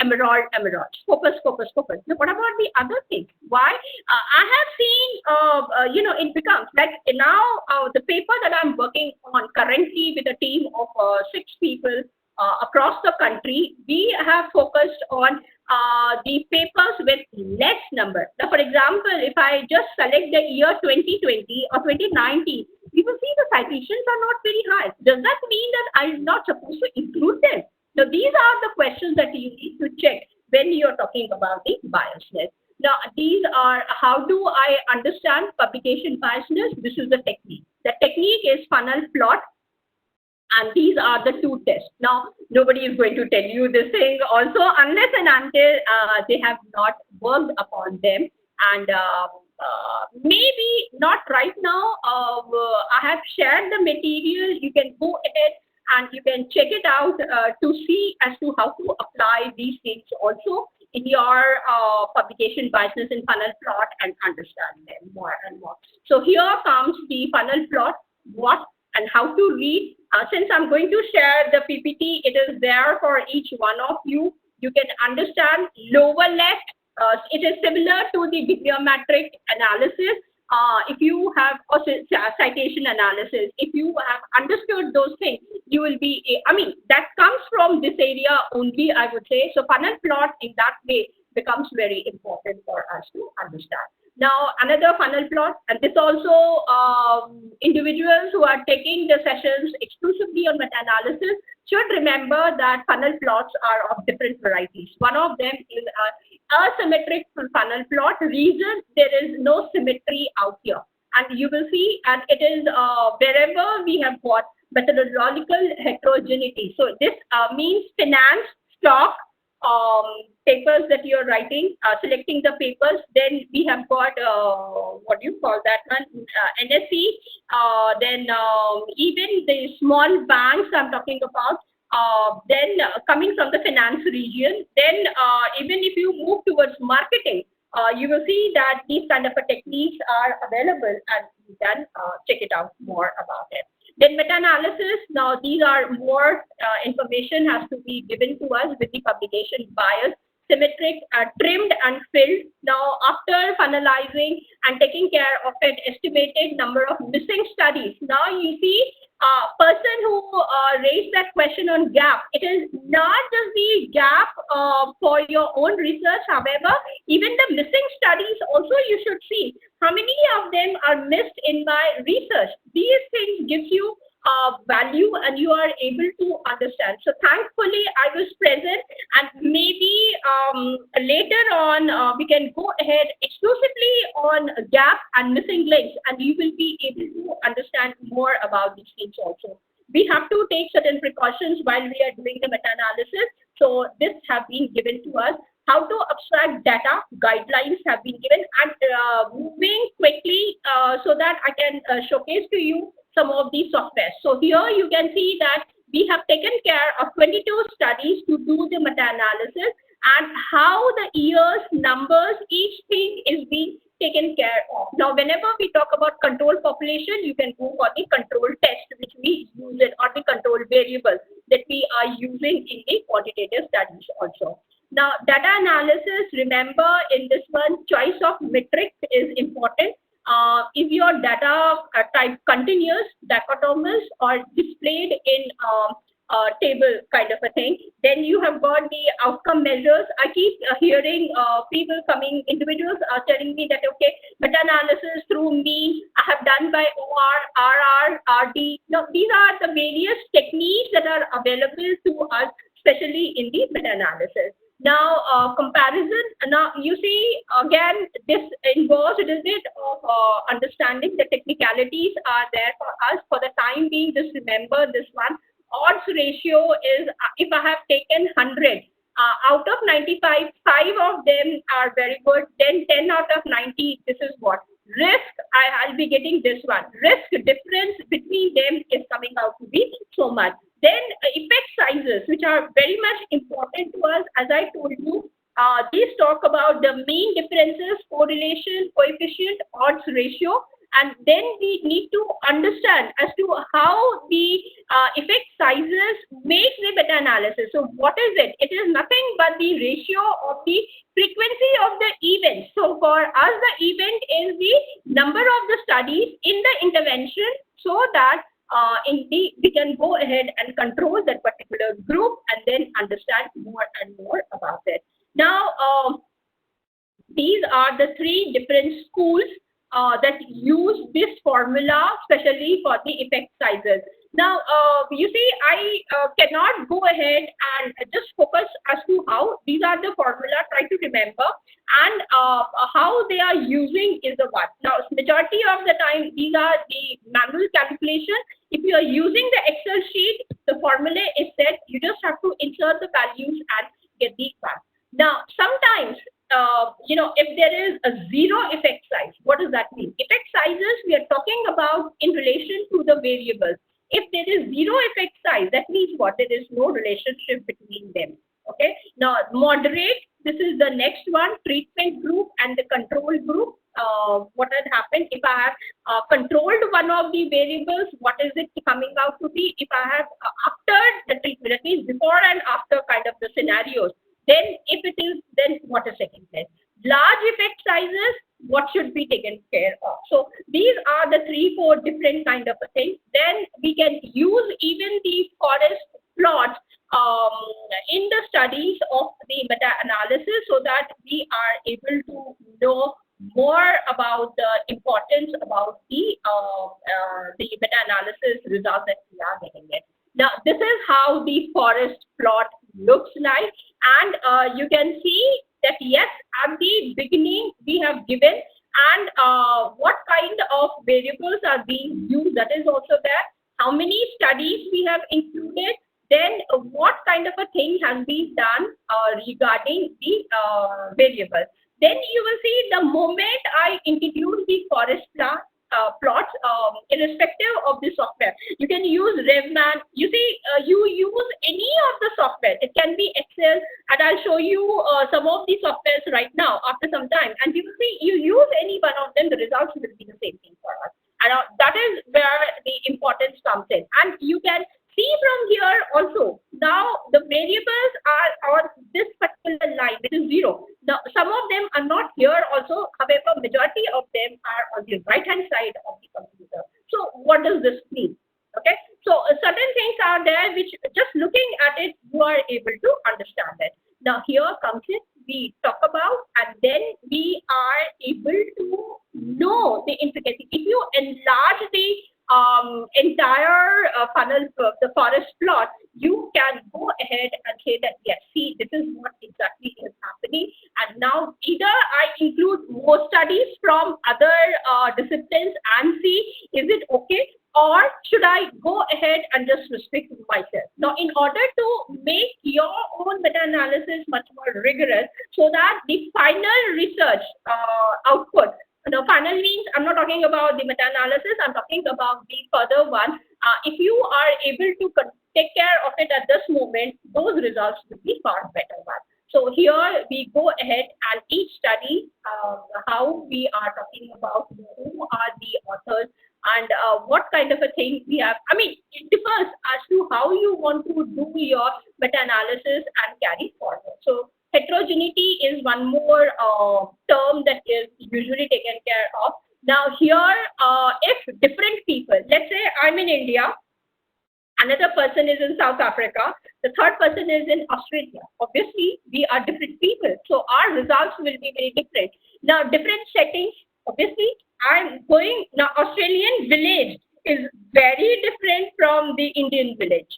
scopus. Now, what about the other thing? Why? I have seen, it becomes like now the paper that I'm working on currently with a team of 6 people across the country, we have focused on the papers with less number. Now, for example, if I just select the year 2020 or 2019, you will see the citations are not very high. Does that mean that I'm not supposed to include them? So these are the questions that you need to check when you're talking about the biasness. Now, these are, how do I understand publication biasness? This is the technique. The technique is funnel plot, and these are the 2 tests. Now, nobody is going to tell you this thing also unless and until they have not worked upon them. And maybe not right now. I have shared the material. You can go ahead and you can check it out to see as to how to apply these things also in your publication biasness in funnel plot and understand them more and more. So here comes the funnel plot, what and how to read. Since I'm going to share the PPT, it is there for each one of you. You can understand lower left. It is similar to the bibliometric analysis. If you have citation analysis, if you have understood those things, you will be, that comes from this area only, I would say. So funnel plot in that way becomes very important for us to understand. Now, another funnel plot, and this also individuals who are taking the sessions exclusively on meta-analysis should remember that funnel plots are of different varieties. One of them is asymmetric funnel plot. Reason, there is no symmetry out here. And you will see, and it is wherever we have got methodological heterogeneity. So this means finance, stock, papers that you're writing, selecting the papers. Then we have got, what do you call that one, NSE, then even the small banks I'm talking about, then coming from the finance region. Then even if you move towards marketing, you will see that these kind of techniques are available, and you can check it out more about it. Then meta-analysis, now these are more information has to be given to us with the publication bias, symmetric, trimmed and filled. Now after finalizing and taking care of an estimated number of missing studies, now you see person who raised that question on gap. It is not just the gap for your own research. However, even the missing studies also you should see how many of them are missed in my research. These things gives you value, and you are able to understand. So thankfully I was present, and maybe later on we can go ahead exclusively on gap and missing links, and you will be able to understand more about these things also. We have to take certain precautions while we are doing the meta-analysis. So this have been given to us. how to abstract data, guidelines have been given, and moving quickly so that I can showcase to you some of these softwares. So here you can see that we have taken care of 22 studies to do the meta-analysis and how the years, numbers, each thing is being taken care of. Now, whenever we talk about control population, you can go for the control test, which we use it, or the control variable that we are using in the quantitative studies also. Now, data analysis, remember in this one, choice of metric is important. If your data type continuous, dichotomous, or displayed in table kind of a thing, then you have got the outcome measures. I keep hearing people coming, individuals are telling me that, okay, meta-analysis through mean, I have done by OR, RR, RD. Now, these are the various techniques that are available to us, especially in the meta-analysis. Now, comparison. Now, you see, again, this involves a little bit of understanding the technicalities are there for us. For the time being, just remember this one. Odds ratio is, if I have taken 100, out of 95, 5 of them are very good, then 10 out of 90, this is what? Risk, I'll be getting this one. Risk difference between them is coming out to be so much. Then effect sizes, which are very much important to us, as I told you, these talk about the mean differences, correlation, coefficient, odds ratio, and then we need to understand as to how the effect sizes make the meta-analysis. So what is it? It is nothing but the ratio of the frequency of the events. So for us, the event is the number of the studies in the intervention, so that we can go ahead and control that particular group and then understand more and more about it. Now, these are the 3 different schools that use this formula, especially for the effect sizes. Now, you see, I cannot go ahead and just focus as to how these are the formula, try to remember, and how they are using is the what. Now, majority of the time, these are the manual calculation. If you are using the Excel sheet, the formula is set. You just have to insert the values and get the one. Now, sometimes, if there is a 0 effect size, what does that mean? Effect sizes we are talking about in relation to the variables. If there is 0 effect size, that means what? There is no relationship between them. Okay. Now, moderate, this is the next one, treatment group and the control group. What has happened if I have controlled one of the variables? What is it coming out to be? If I have after the treatment, that means before and after kind of the scenarios. Then if it is, then what is taking place? Large effect sizes, what should be taken care of? So these are the 3-4 different kind of things. Then we can use even the forest plots in the studies of the meta-analysis, so that we are able to know more about the importance about the meta-analysis results that we are getting it. Now, this is how the forest plot looks like, and you can see that yes, at the beginning we have given, and what kind of variables are being used, that is also there. How many studies we have included, then what kind of a thing has been done regarding the variables. Then you will see the moment I introduce the forest plots, irrespective of the software. You can use REVMAN. You see, you use any of the software. It can be Excel, and I'll show you some of the softwares right now after some time. And you will see, you use any one of them, the results will be the same thing for us. And that is where the importance comes in. And you can see from here also, now the variables are on this particular line, which is 0. Now, some of them are not here also, however, majority of them are on the right-hand side of the computer. So what does this mean? Okay, so certain things are there which just looking at it, you are able to understand it. Now, here comes it, we talk about, and then we are able to know the intricacy. If you enlarge the entire funnel, the forest plot, you can go ahead and say that yes, see, this is what exactly is happening, and Now, either I include more studies from other disciplines and see is it okay, or should I go ahead and just restrict myself? Now, in order to make your own meta-analysis much more rigorous, so that the final research output, now final means I'm not talking about the meta-analysis, I'm talking about the further one. If you are able to take care of it at this moment, those results will be far better ones. So here we go ahead and each study, how we are talking about who are the authors and what kind of a thing we have. I mean, it differs as to how you want to do your meta-analysis and carry forward. So heterogeneity is one more term that is usually taken care of. Now here, if different people, let's say I'm in India, another person is in South Africa, the third person is in Australia. Obviously, we are different people, so our results will be very different. Now, different settings, obviously, I'm going, now Australian village is very different from the Indian village.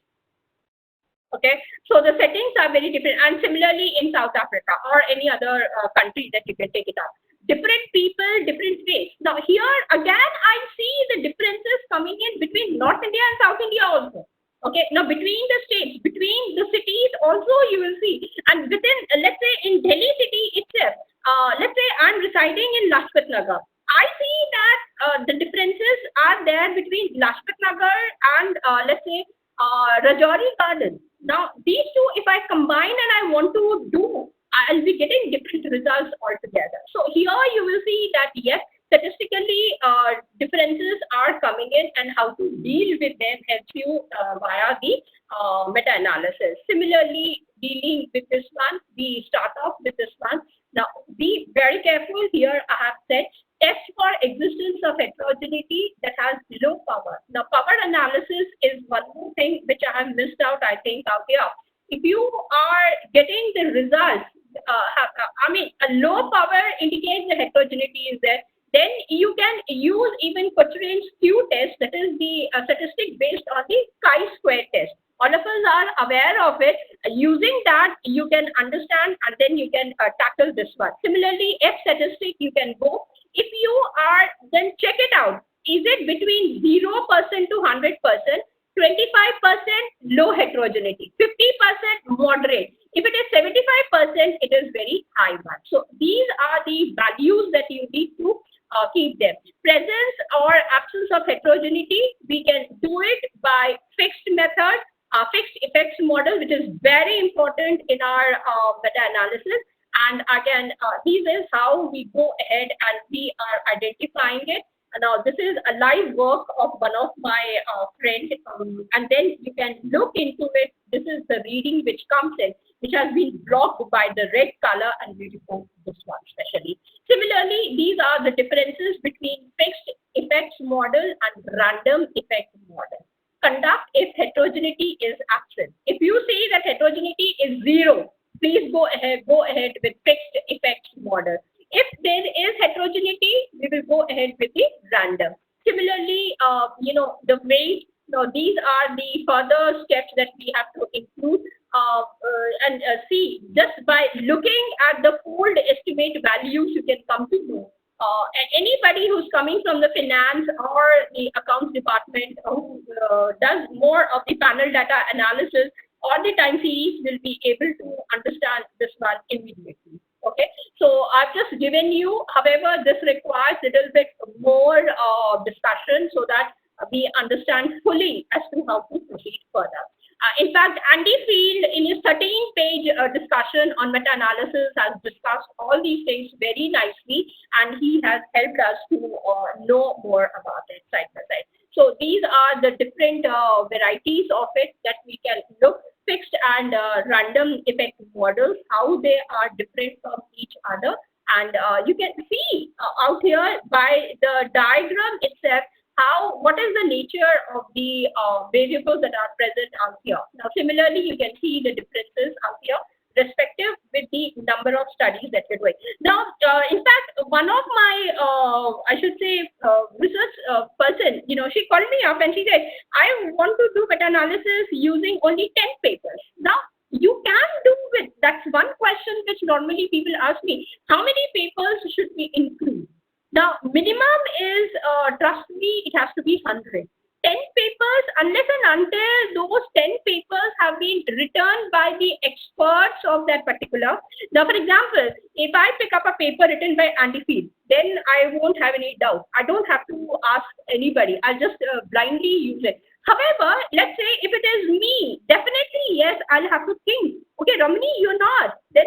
Okay, so the settings are very different, and similarly in South Africa or any other country that you can take it up. Different people, different ways. Now here again, I see the differences coming in between North India and South India also. Okay, now between the states, between the cities also you will see, and within, let's say in Delhi city itself, let's say I'm residing in Lajpat Nagar. I see that the differences are there between Lajpat Nagar and let's say Rajouri Garden. Now these two, if I combine and I want to do, I'll be getting different results altogether. So here you will see that yes, statistically differences are coming in, and how to deal with them helps you via the meta-analysis. Similarly, dealing with this one, we start off with this one. Now be very careful here. I have said test for existence of heterogeneity that has low power. Now power analysis is one more thing which I have missed out, I think, out here. If you are getting the results, I mean, a low power indicates the heterogeneity is there. Then you can use even Cochrane's Q test, that is the statistic based on the chi-square test. All of us are aware of it. Using that, you can understand, and then you can tackle this one. Similarly, F statistic, you can go. If you are, then check it out. Is it between 0% to 100%? 25% low heterogeneity, 50% moderate. If it is 75%, it is very high one. So these are the values that you need to keep them. Presence or absence of heterogeneity, we can do it by fixed method, fixed effects model, which is very important in our meta-analysis. And again, this is how we go ahead and we are identifying it. Now, this is a live work of one of my friends, and then you can look into it. This is the reading which comes in, which has been blocked by the red color, and we report this one especially. Similarly, these are the differences between fixed effects model and random effect model. Conduct if heterogeneity is absent. If you see that heterogeneity is 0, please go ahead with fixed effects model. If there is heterogeneity, we will go ahead with the random. Similarly, the weight. Now, these are the further steps that we have to include and see. Just by looking at the fold estimate values, you can come to know. Anybody who's coming from the finance or the accounts department who does more of the panel data analysis or the time series will be able to understand this one immediately. Okay, so I've just given you, however, this requires a little bit more discussion so that we understand fully as to how to proceed further. In fact, Andy Field, in his 13-page discussion on meta-analysis, has discussed all these things very nicely, and he has helped us to know more about it side by side. So these are the different varieties of it that we can look. Fixed and random effect models, how they are different from each other, and you can see out here by the diagram itself what is the nature of the variables that are present out here. Now similarly, you can see the differences out here respective with the number of studies that we're doing. Now, in fact, one of my, I should say, research person, she called me up and she said, I want to do meta-analysis using only 10 papers. Now, you can do with that's one question which normally people ask me, how many papers should we include? Now, minimum is, trust me, it has to be 100. 10 papers, unless and until those 10 papers have been written by the experts of that particular. Now, for example, if I pick up a paper written by Andy Field, then I won't have any doubt. I don't have to ask anybody. I'll just blindly use it. However, let's say if it is me, definitely yes, I'll have to think. Okay, Ramani, you're not. Then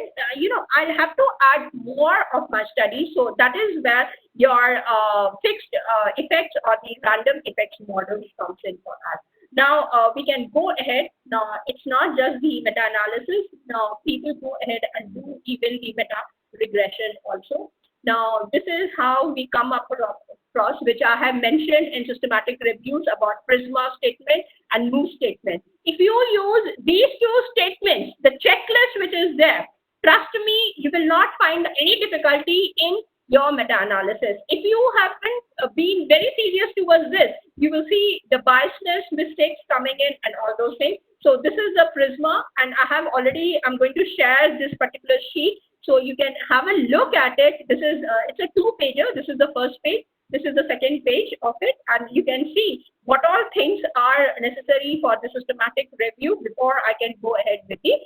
I'll have to add more of my study. So that is where your fixed effects or the random effects models comes in for us. Now we can go ahead. Now it's not just the meta-analysis. Now people go ahead and do even the meta-regression also. Now this is how we come up across, which I have mentioned in systematic reviews about Prisma statement and move statement. If you use these two statements, the checklist which is there, trust me, you will not find any difficulty in your meta-analysis. If you haven't been very serious towards this, you will see the biasness mistakes coming in and all those things. So this is the Prisma, and I'm going to share this particular sheet so you can have a look at it. This is, it's a 2-pager. This is the first page. This is the second page of it, and you can see what all things are necessary for the systematic review before I can go ahead with the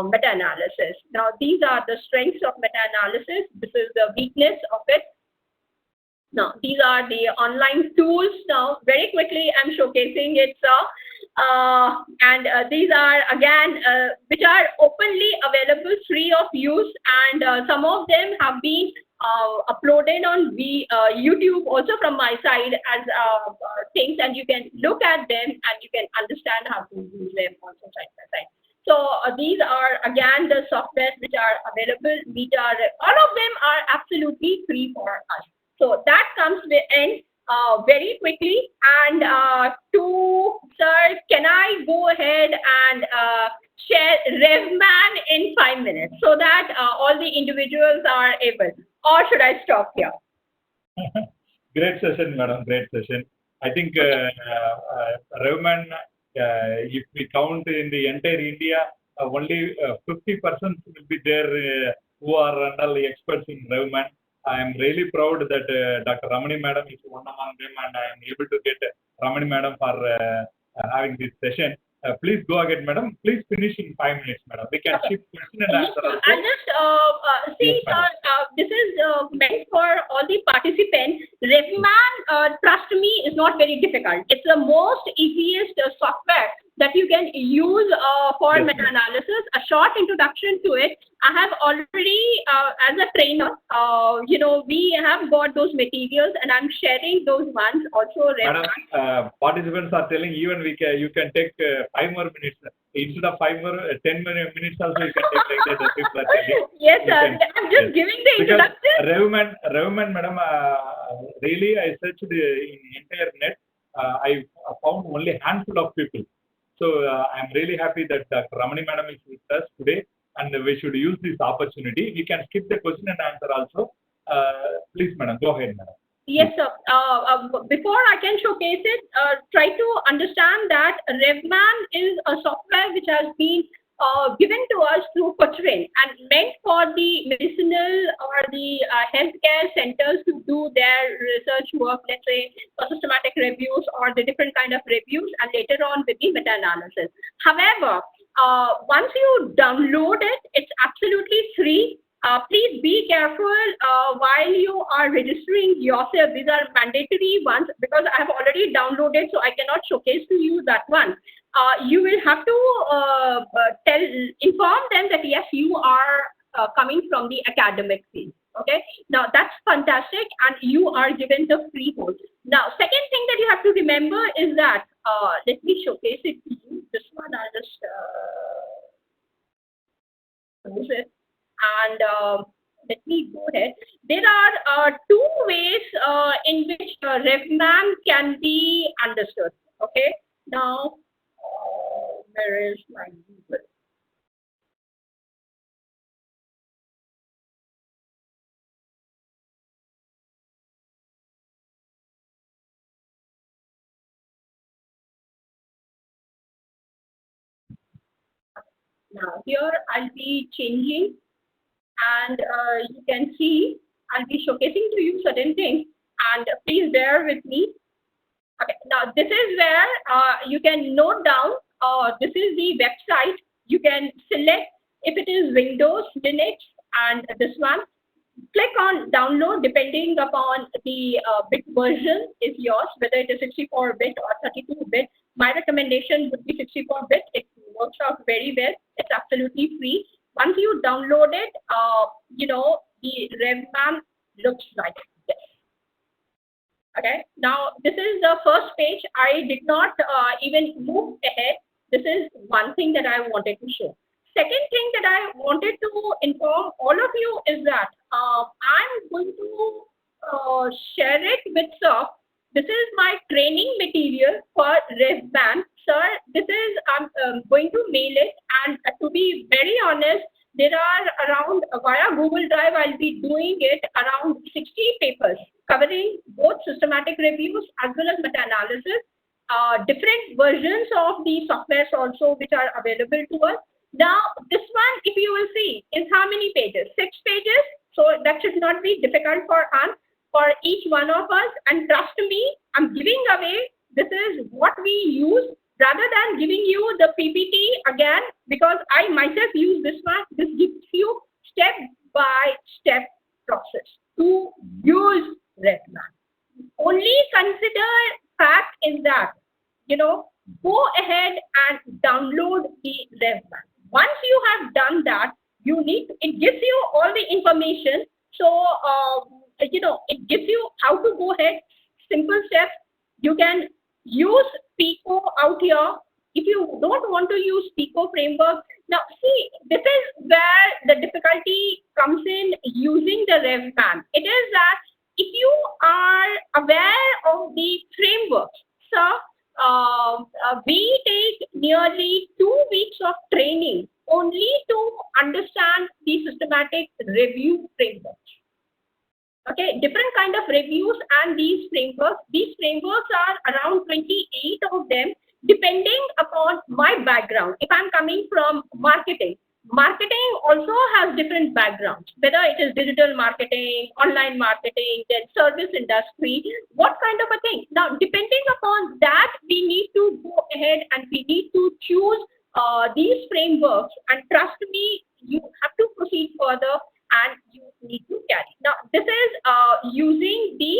meta-analysis. Now, these are the strengths of meta-analysis. This is the weakness of it. Now, these are the online tools. Now, very quickly, I'm showcasing it. And these are, again, which are openly available, free of use, and some of them have been uploaded on YouTube also from my side as things, and you can look at them and you can understand how to use them also side by side. So these are, again, the software which are available. All of them are absolutely free for us. So that comes to the end very quickly. And sir, can I go ahead and share REVMAN in 5 minutes so that all the individuals are able, or should I stop here? Great session, madam. Great session. I think REVMAN, if we count in the entire India, only 50% will be there who are the experts in REVMAN. I am really proud that Dr. Ramani madam is one among them, and I am able to get Ramani madam for having this session. Please go again, madam. Please finish in 5 minutes, madam. We can shift question and answer. I'll just see, yes, this is meant for all the participants. REVMAN, trust me, is not very difficult. It's the most easiest software that you can use for yes, meta-analysis. A short introduction to it. I have already, as a trainer, we have got those materials, and I'm sharing those ones also. Madam, participants are telling even you can take 5 more minutes instead of 5 more 10 minutes also you can take like that. People are telling. Yes, sir. I'm just giving the introduction. REVMAN, madam, really I searched in entire net. I found only handful of people. So I'm really happy that Dr. Ramani madam is with us today, and we should use this opportunity. We can skip the question and answer also. Please, madam, go ahead, madam. Yes, sir. Before I can showcase it, try to understand that REVMAN is a software which has been given to us through Cochrane and meant for the medicinal or the healthcare centers to do their research work, let's say for systematic reviews or the different kind of reviews, and later on with the meta-analysis. However, once you download it, it's absolutely free. Please be careful while you are registering yourself. These are mandatory ones because I have already downloaded, so I cannot showcase to you that one. You will have to inform them that yes, you are coming from the academic field. Okay, now that's fantastic, and you are given the freehold. Now, second thing that you have to remember is that let me showcase it to you. This one I'll just close it. And let me go ahead. There are 2 ways in which REVMAN can be understood. Okay. Now, where is my Google? Now here I'll be changing, and you can see I'll be showcasing to you certain things, and please bear with me. Okay, now this is where you can note down, this is the website. You can select if it is Windows, Linux, and this one. Click on download depending upon the bit version is yours, whether it is 64-bit or 32-bit. My recommendation would be 64-bit. It works out very well. It's absolutely free. Once you download it, you know, the REVMAN looks like this. Okay, now this is the first page. I did not even move ahead. This is one thing that I wanted to show. Second thing that I wanted to inform all of you is that I'm going to share it with Sir. This is my training material for REVMAN. Sir, this is, I'm going to mail it, and to be very honest, there are around, via Google Drive, I'll be doing it around 60 papers covering both systematic reviews as well as meta-analysis, different versions of the softwares also which are available to us. Now, this one, if you will see, is how many pages? 6 pages. So that should not be difficult for us, for each one of us. And trust me, I'm giving away, this is what we use, rather than giving you the PPT again, because I myself use this one. This gives you step-by-step process to use REVMAN. Only consider fact is that, you know, go ahead and download the REVMAN. Once you have done that, you need, it gives you all the information. So, you know, it gives you how to go ahead, simple steps. You can use Pico out here. If you don't want to use Pico framework, now see, this is where the difficulty comes in using the REVMAN. It is that if you are aware of the framework, so we take nearly 2 weeks of training only to understand the systematic review framework. Okay, different kind of reviews and these frameworks. These frameworks are around 28 of them, depending upon my background. If I'm coming from marketing, marketing also has different backgrounds, whether it is digital marketing, online marketing, then service industry, what kind of a thing. Now, depending upon that, we need to go ahead and we need to choose these frameworks, and trust me, you have to proceed further and you need to carry. Now, this is using the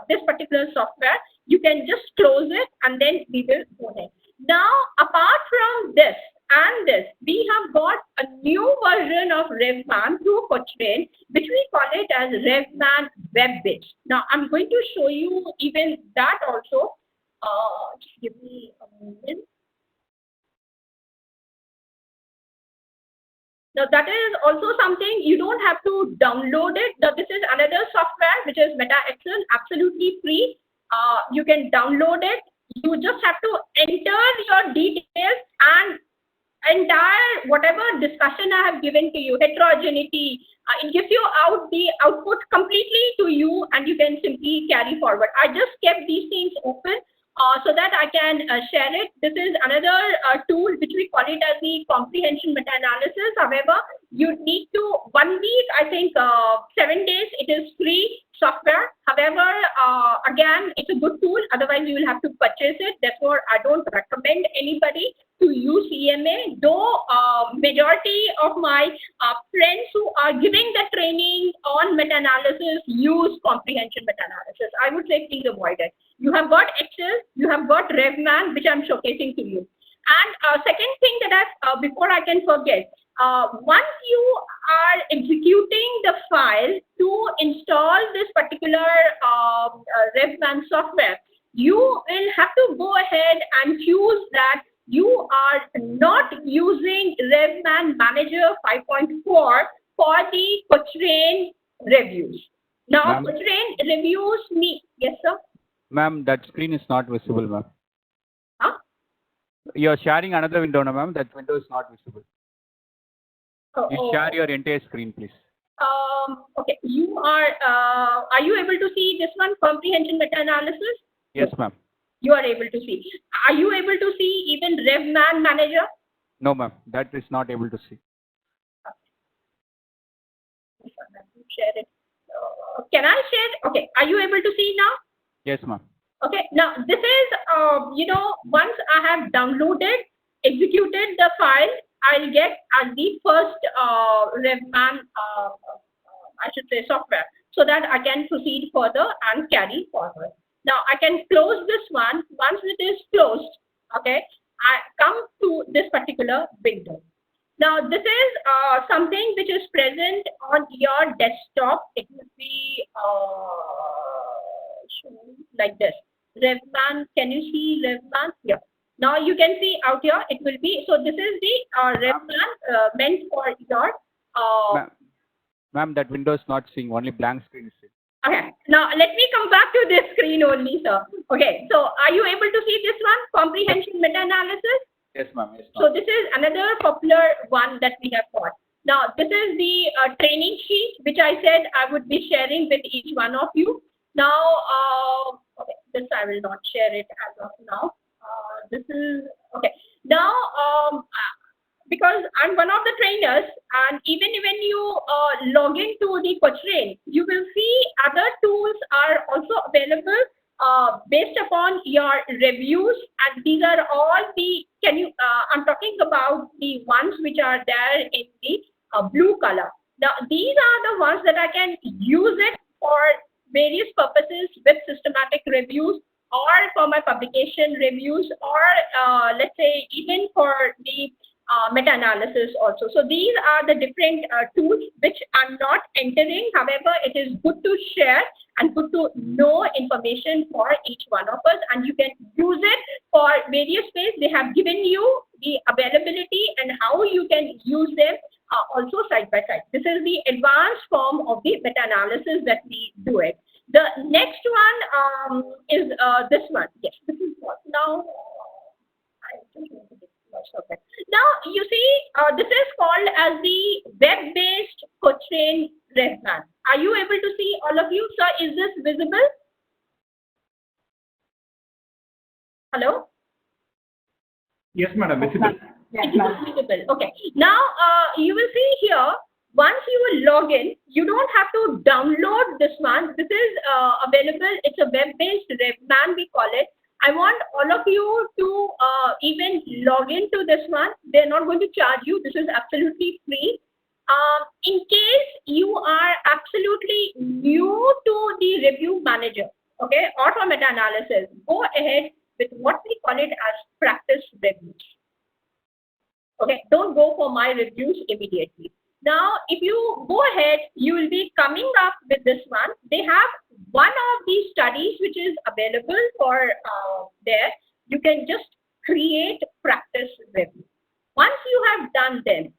this particular software. You can just close it and then we will go ahead. Now, apart from this and this, we have got a new version of REVMAN through Cochrane, which we call it as REVMAN web-based. Now, I'm going to show you even that also. Just give me a moment. Now, that is also something you don't have to download it. Now, this is another software which is Meta-Excel, absolutely free. You can download it. You just have to enter your details and entire whatever discussion I have given to you, heterogeneity, it gives you out the output completely to you, and you can simply carry forward. I just kept these things open so that I can share it. This is another tool which we call it as the Comprehension Meta-Analysis. However, you need to 1 week, I think 7 days, it is free software. However, again, it's a good tool. Otherwise, you will have to purchase it. Therefore, I don't recommend anybody to use EMA, though majority of my friends who are giving the training on meta-analysis use comprehension meta-analysis. I would say please avoid it. You have got Excel, you have got REVMAN, which I'm showcasing to you. And second thing that before I can forget, once you are executing the file to install this particular REVMAN software, you will have to go ahead and choose that you are not using REVMAN Manager 5.4 for the Cochrane reviews. Now, Cochrane reviews me. Yes, sir? Ma'am, that screen is not visible, ma'am. Huh? You're sharing another window, no, ma'am. That window is not visible. You share your entire screen, please. Okay. You are you able to see this one, Comprehension Meta-Analysis? Yes, ma'am. You are able to see. Are you able to see even REVMAN Manager? No, ma'am. That is not able to see. Share it. Can I share? Okay. Are you able to see now? Yes, ma'am. Okay. Now this is, once I have downloaded, executed the file, I'll get the first REVMAN, I should say, software, so that I can proceed further and carry forward. Now I can close this one. Once it is closed, okay, I come to this particular window. Now this is something which is present on your desktop. It will be shown like this. REVMAN, can you see REVMAN? Yeah. Now you can see out here, it will be, so this is the REVMAN meant for your Ma'am, that window is not seeing, only blank screen is seeing. Okay, now let me come back to this screen only, sir. Okay, so are you able to see this one, Comprehension Meta-Analysis? Yes, ma'am. Yes, so this is another popular one that we have got. Now this is the training sheet which I said I would be sharing with each one of you. Now, okay, this I will not share it as of now. This is okay. Now, because I'm one of the trainers, and even when you log into the Cochrane, you will see other tools are also available based upon your reviews, and these are all the, I'm talking about the ones which are there in the blue color. Now, these are the ones that I can use it for various purposes with systematic reviews, or for my publication reviews, or let's say even for the meta-analysis also. So these are the different tools which I'm not entering. However, it is good to share and good to know information for each one of us, and you can use it for various ways. They have given you the availability and how you can use them also side by side. This is the advanced form of the meta-analysis that we do it. The next one is this one. Yes, this is what now. I just want to okay. Now you see, this is called as the web-based Cochrane REVMAN. Are you able to see, all of you? Sir, is this visible? Hello? Yes, madam, visible. Yes, It is visible. Okay. Now you will see here, once you will log in, you don't have to download this one. This is available. It's a web-based REVMAN, we call it. I want all of you to even log into this one. They're not going to charge you. This is absolutely free. In case you are absolutely new to the review manager, okay, or for meta-analysis, go ahead with what we call it as practice reviews. Okay, don't go for my reviews immediately. Now, if you go ahead, you will be coming up with this one. They have one of these studies which is available for there. You can just create practice review. Once you have done them,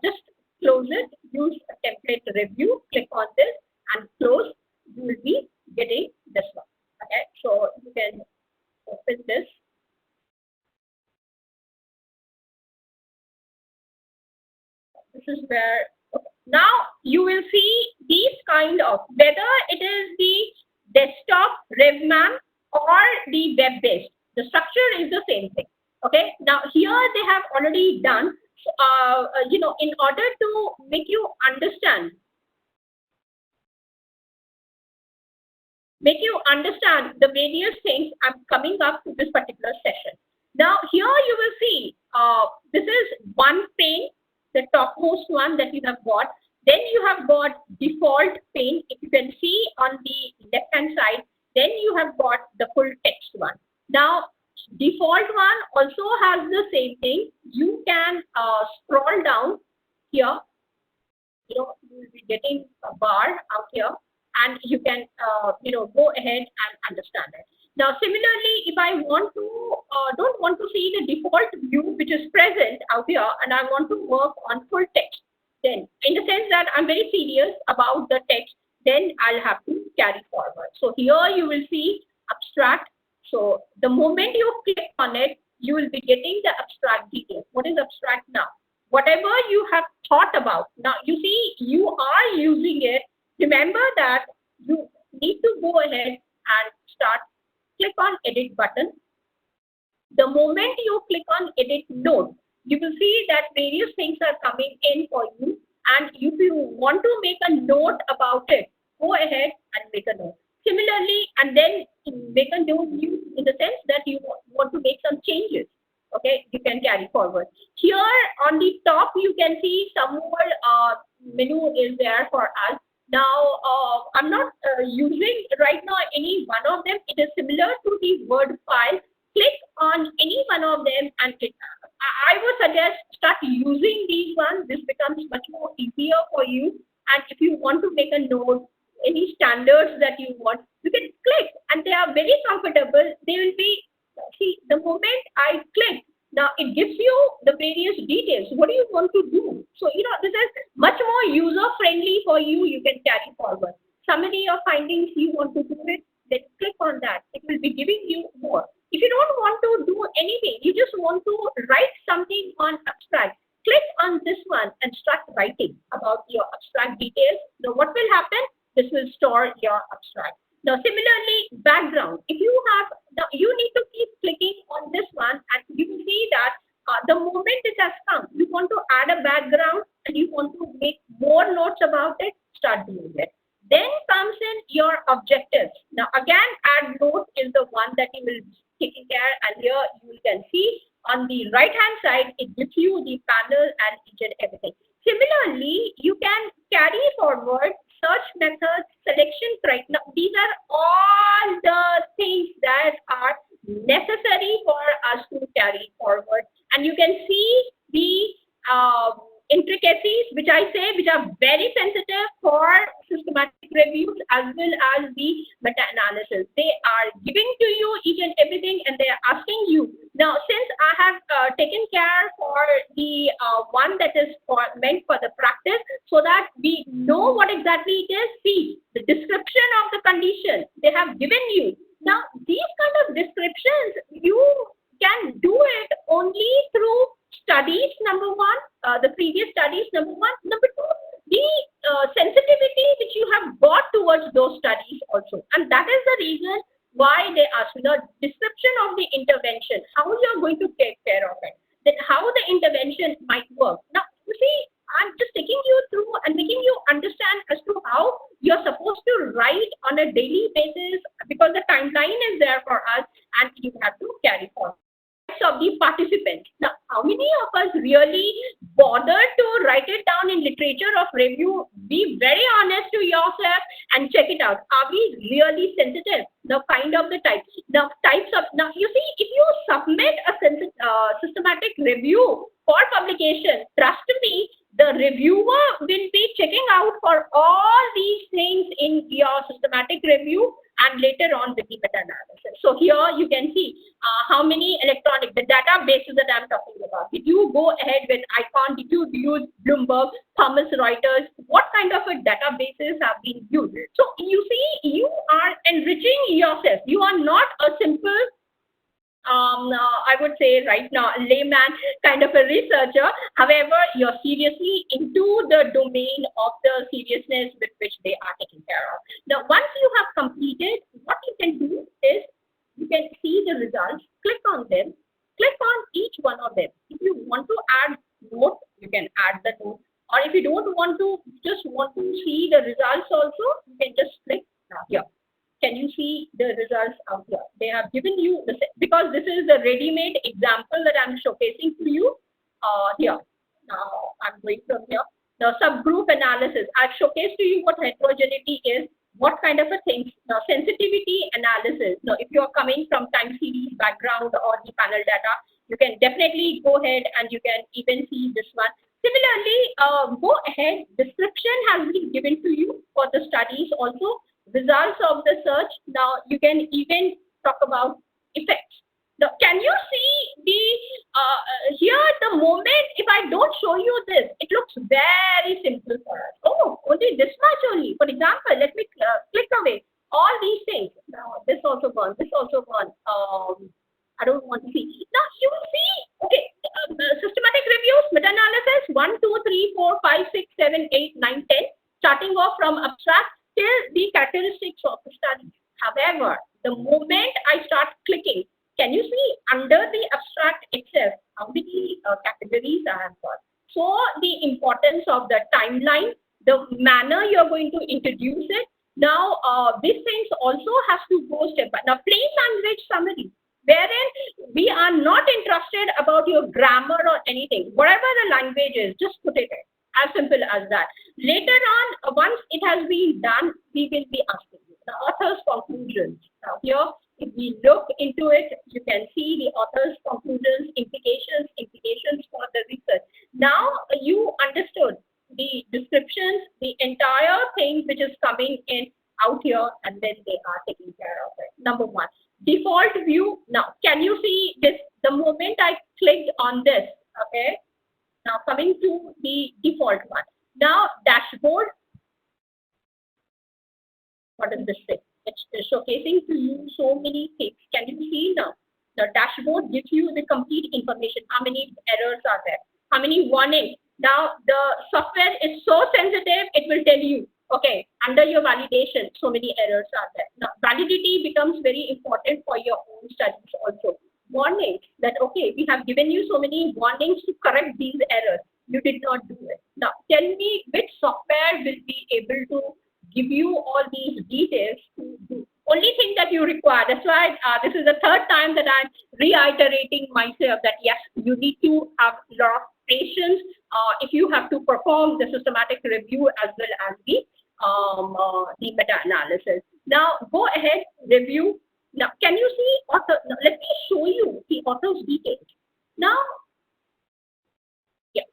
just close it, use a template review, click on this and close. You will be getting this one. Okay, so you can open this. This is where, okay. Now you will see these kind of, whether it is the desktop REVMAN or the web-based, the structure is the same thing. Okay. Now here they have already done, in order to make you understand the various things, I'm coming up to this particular session. Now here you will see, this is one pane, the topmost one that you have got. Then you have got default pane. If you can see on the left hand side, then you have got the full text one. Now default one also has the same thing. You can scroll down here. You will be getting a bar out here, and you can go ahead and understand it. Now similarly, if I want to don't want to see the default view which is present out here, and I want to work on full text, then in the sense that I'm very serious about the text, then I'll have to carry forward. So here you will see abstract. So the moment you click on it, you will be getting the abstract details. What is abstract now? Whatever you have thought about. Now you see, you are using it. Remember that you need to go ahead and start. Click on edit button. The moment you click on edit note, you will see that various things are coming in for you. And if you want to make a note about it, go ahead and make a note. Similarly, and then make a note in the sense that you want to make some changes. Okay, you can carry forward. Here on the top, you can see some more menu is there for us. Now, I'm not using right now any one of them. It is similar to the Word file. Click on any one of them and I would suggest start using these ones. This becomes much more easier for you. And if you want to make a note, any standards that you want, you can click and they are very comfortable. They will be, see, the moment I click, now it gives you the various details. What do you want to do? So, this is much more user friendly for you. You can carry forward. Summary of findings, you want to do it, then click on that. It will be giving you more. If you don't want to do anything, you just want to write something on abstract, click on this one and start writing about your abstract details. Now, what will happen? This will store your abstract. Now, similarly, background. If you have, you need to keep clicking on this one, and you will see that the moment it has come, you want to add a background and you want to make more notes about it, start doing it. Then comes in your objectives. Now, again, add note is the one that you will be taking care, and here you can see on the right hand side, it gives you the panel and each and everything. Similarly, you can carry forward search methods, selection criteria. These are all the things that are necessary for us to carry forward. And you can see the intricacies, which I say, which are very sensitive for systematic reviews as well as the meta-analysis. They are giving to you each and everything, and they are asking you. Now, since I have taken care for the one that is meant for the practice, so that we know what exactly it is, see the description of the condition they have given you. Now, these kind of descriptions, you can do it only through studies, number one, the previous studies, number one. Number two, the sensitivity which you have got towards those studies also. And that is the reason why they ask you the description of the intervention, how you are going to take care of it, then how the intervention might work. Now, you see, I'm just taking you through and making you understand as to how you're supposed to write on a daily basis, because the timeline is there for us and you have to carry forward. Of the participants. Now, how many of us really bother to write it down in literature of review? Be very honest to yourself and check it out. Are we really sensitive? The kind of the types. The types of, now you see, if you submit a systematic review for publication, trust me, the reviewer will be checking out for all these things in your systematic review and later on with the meta-analysis. So here you can see how many electronic, the databases that I'm talking about. Did you go ahead with ICON? Did you use Bloomberg, Thomson Reuters? What kind of a databases have been used? So you see, you are enriching yourself. You are not a simple I would say right now, layman kind of a researcher. However, you're seriously into the domain of the seriousness with which they are taken care of. Now, once you have completed, what you can do is you can see the results, click on them, click on each one of them. If you want to add note, you can add the note. Or if you don't want to, just want to see the results also, you can just click here. Can you see the results out here? They have given you, because this is the ready-made example that I'm showcasing to you here. Now, I'm going from here. The subgroup analysis. I've showcased to you what heterogeneity is, what kind of a thing. Now, sensitivity analysis. Now, if you're coming from time series background or the panel data, you can definitely go ahead and you can even see this one. Similarly, go ahead. Description has been given to you for the studies also. Results of the search. Now you can even talk about effects. Now, can you see the here the moment if I don't show you this, it looks very simple for us. Oh, only this much only. For example, let me click away all these things. Now this also gone. This also gone. I don't want to see. Now you will see. Okay, systematic reviews, meta-analysis 1, 2, 3, 4, 5, 6, 7, 8, 9, 10. Starting off from abstract till the characteristics of the study. However, the moment I start clicking, can you see under the abstract itself how many categories I have got? So the importance of the timeline, the manner you're going to introduce it. Now, these things also has to go step by. Now, plain language summary, wherein we are not interested about your grammar or anything. Whatever the language is, just put it in. As simple as that. Later on, once it has been done, we will be asking you the author's conclusions. Now, here, if we look into it, you can see the author's conclusions, implications for the research. Now, you understood the descriptions, the entire thing which is coming in out here, and then they are taking care of it. Number one, default view. Now, can you see this? The moment I clicked on this, okay. Now, coming to the default one. Now, dashboard. What is this thing? It's showcasing to you so many things. Can you see now? The dashboard gives you the complete information. How many errors are there? How many warnings? Now, the software is so sensitive, it will tell you, okay, under your validation, so many errors are there. Now, validity becomes very important for your own studies also. Warnings that, okay, we have given you so many warnings to correct these errors. You did not do it. Now, tell me which software will be able to give you all these details to do. Only thing that you require, that's why this is the third time that I'm reiterating myself that yes, you need to have a lot of patience if you have to perform the systematic review as well as the meta-analysis. Now, go ahead, review. Now, can you see author? Now, let me show you the author's details. Now, yeah,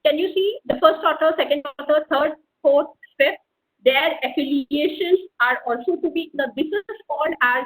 can you see the first author, second author, third, fourth, fifth? Their affiliations are also to be. Now, this is called as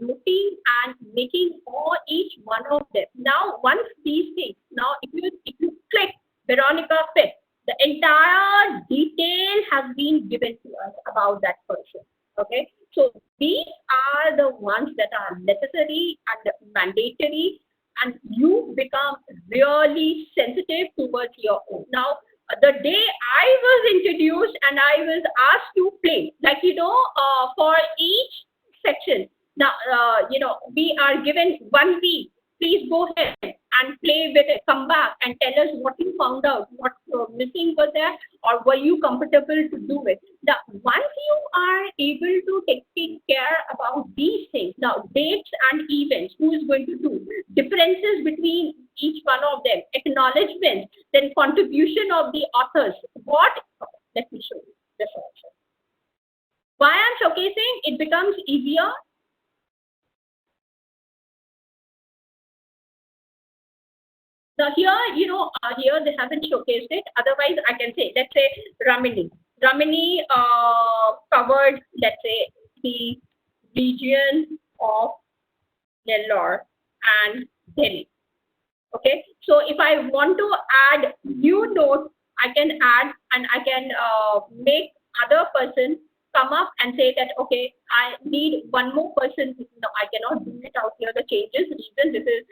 noting and making all each one of them. Now, once these things. Now, if you click Veronica Fifth, the entire detail has been given to us about that person. Okay, so these are the ones that are necessary and mandatory, and you become really sensitive towards your own. Now, the day I was introduced and I was asked to play, like, for each section. Now, we are given 1 week. Please go ahead and play with it. Come back and tell us what you found out, what missing was there, or were you comfortable to do it. Now, once you are able to take care about these things, now dates and events, who is going to do, differences between each one of them, acknowledgement, then contribution of the authors. Let me show you this also. Why I'm showcasing, it becomes easier. Now here, here they haven't showcased it. Otherwise, I can say, let's say Ramani. Ramani covered, let's say, the region of Nellore and Delhi. Okay, so if I want to add new notes, I can add and I can make other person come up and say that, okay, I need one more person. No, I cannot do it out here, the changes. Reason this is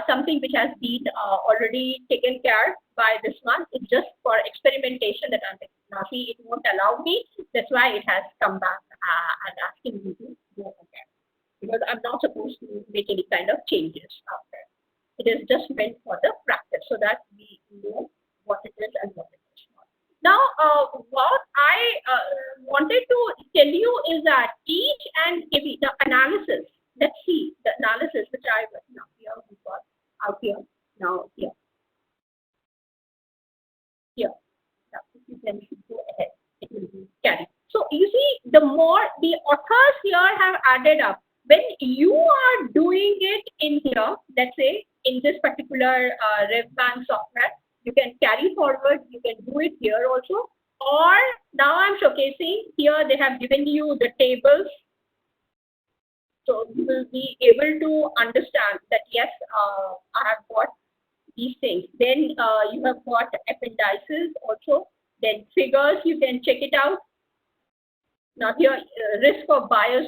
something which has been already taken care by this one. It's just for experimentation that I'm taking. Now, see, it won't allow me. That's why it has come back and asking me to go again. Because I'm not supposed to make any kind of changes out there. It is just meant for the practice so that we know what it is and what it is not. Now, what I wanted to tell you is that each and every, the analysis, let's see the analysis which I was now here, we got out here, now here. Here. Now, if you can go ahead, it will be carried. So, you see, the more the authors here have added up, when you are doing it in here, let's say, in this particular REVMAN software, you can carry forward, you can do it here also, or now I'm showcasing here, they have given you the tables. So you will be able to understand that, yes, I have got these things. Then you have got appendices also, then figures, you can check it out. Now here, risk of bias,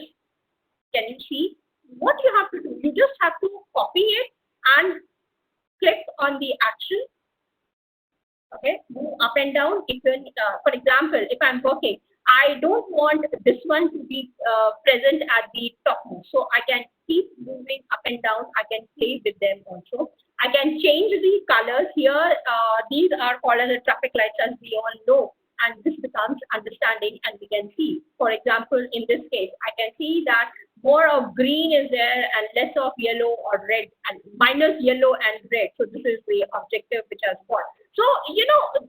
can you see? What you have to do, you just have to copy it and click on the action. Okay, move up and down. If for example, if I'm working, I don't want this one to be present at the top. So I can keep moving up and down. I can play with them also. I can change the colors here. These are called as the traffic lights, as we all know. And this becomes understanding, and we can see. For example, in this case, I can see that more of green is there and less of yellow or red, and minus yellow and red. So this is the objective which has got. So,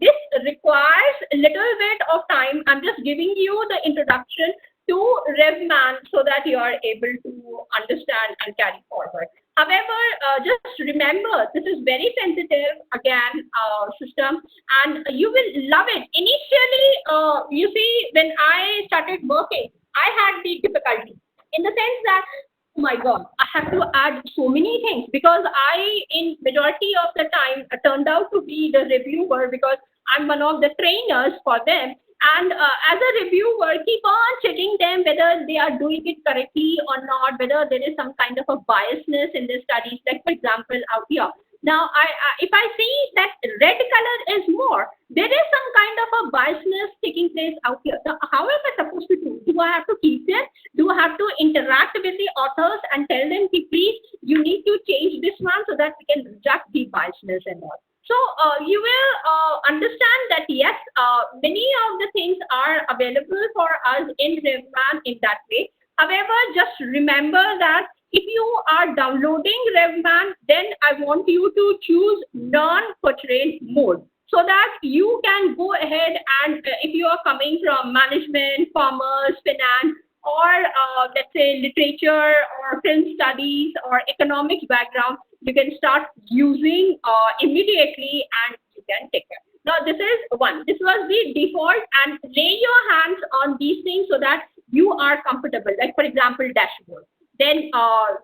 this requires a little bit of time. I'm just giving you the introduction to REVMAN so that you are able to understand and carry forward. However, just remember, this is very sensitive, again, system, and you will love it. Initially, you see, when I started working, I had the difficulty in the sense that, oh my God, I have to add so many things, because I, in majority of the time, turned out to be the reviewer, because I'm one of the trainers for them. And as a reviewer, keep on checking them whether they are doing it correctly or not, whether there is some kind of a biasness in the studies. Like, for example, out here. Now, if I see that red color is more, there is some kind of a biasness taking place out here. Now, how am I supposed to do? Do I have to keep them? Do I have to interact with the authors and tell them, please, you need to change this one so that we can reject the biasness and all? So you will understand that yes, many of the things are available for us in REVMAN in that way. However, just remember that if you are downloading REVMAN, then I want you to choose non-portrait mode, so that you can go ahead and if you are coming from management, commerce, finance, or let's say literature or film studies or economics background, you can start using immediately, and you can take care. Now, this is one. This was the default, and lay your hands on these things so that you are comfortable. Like, for example, dashboard. Then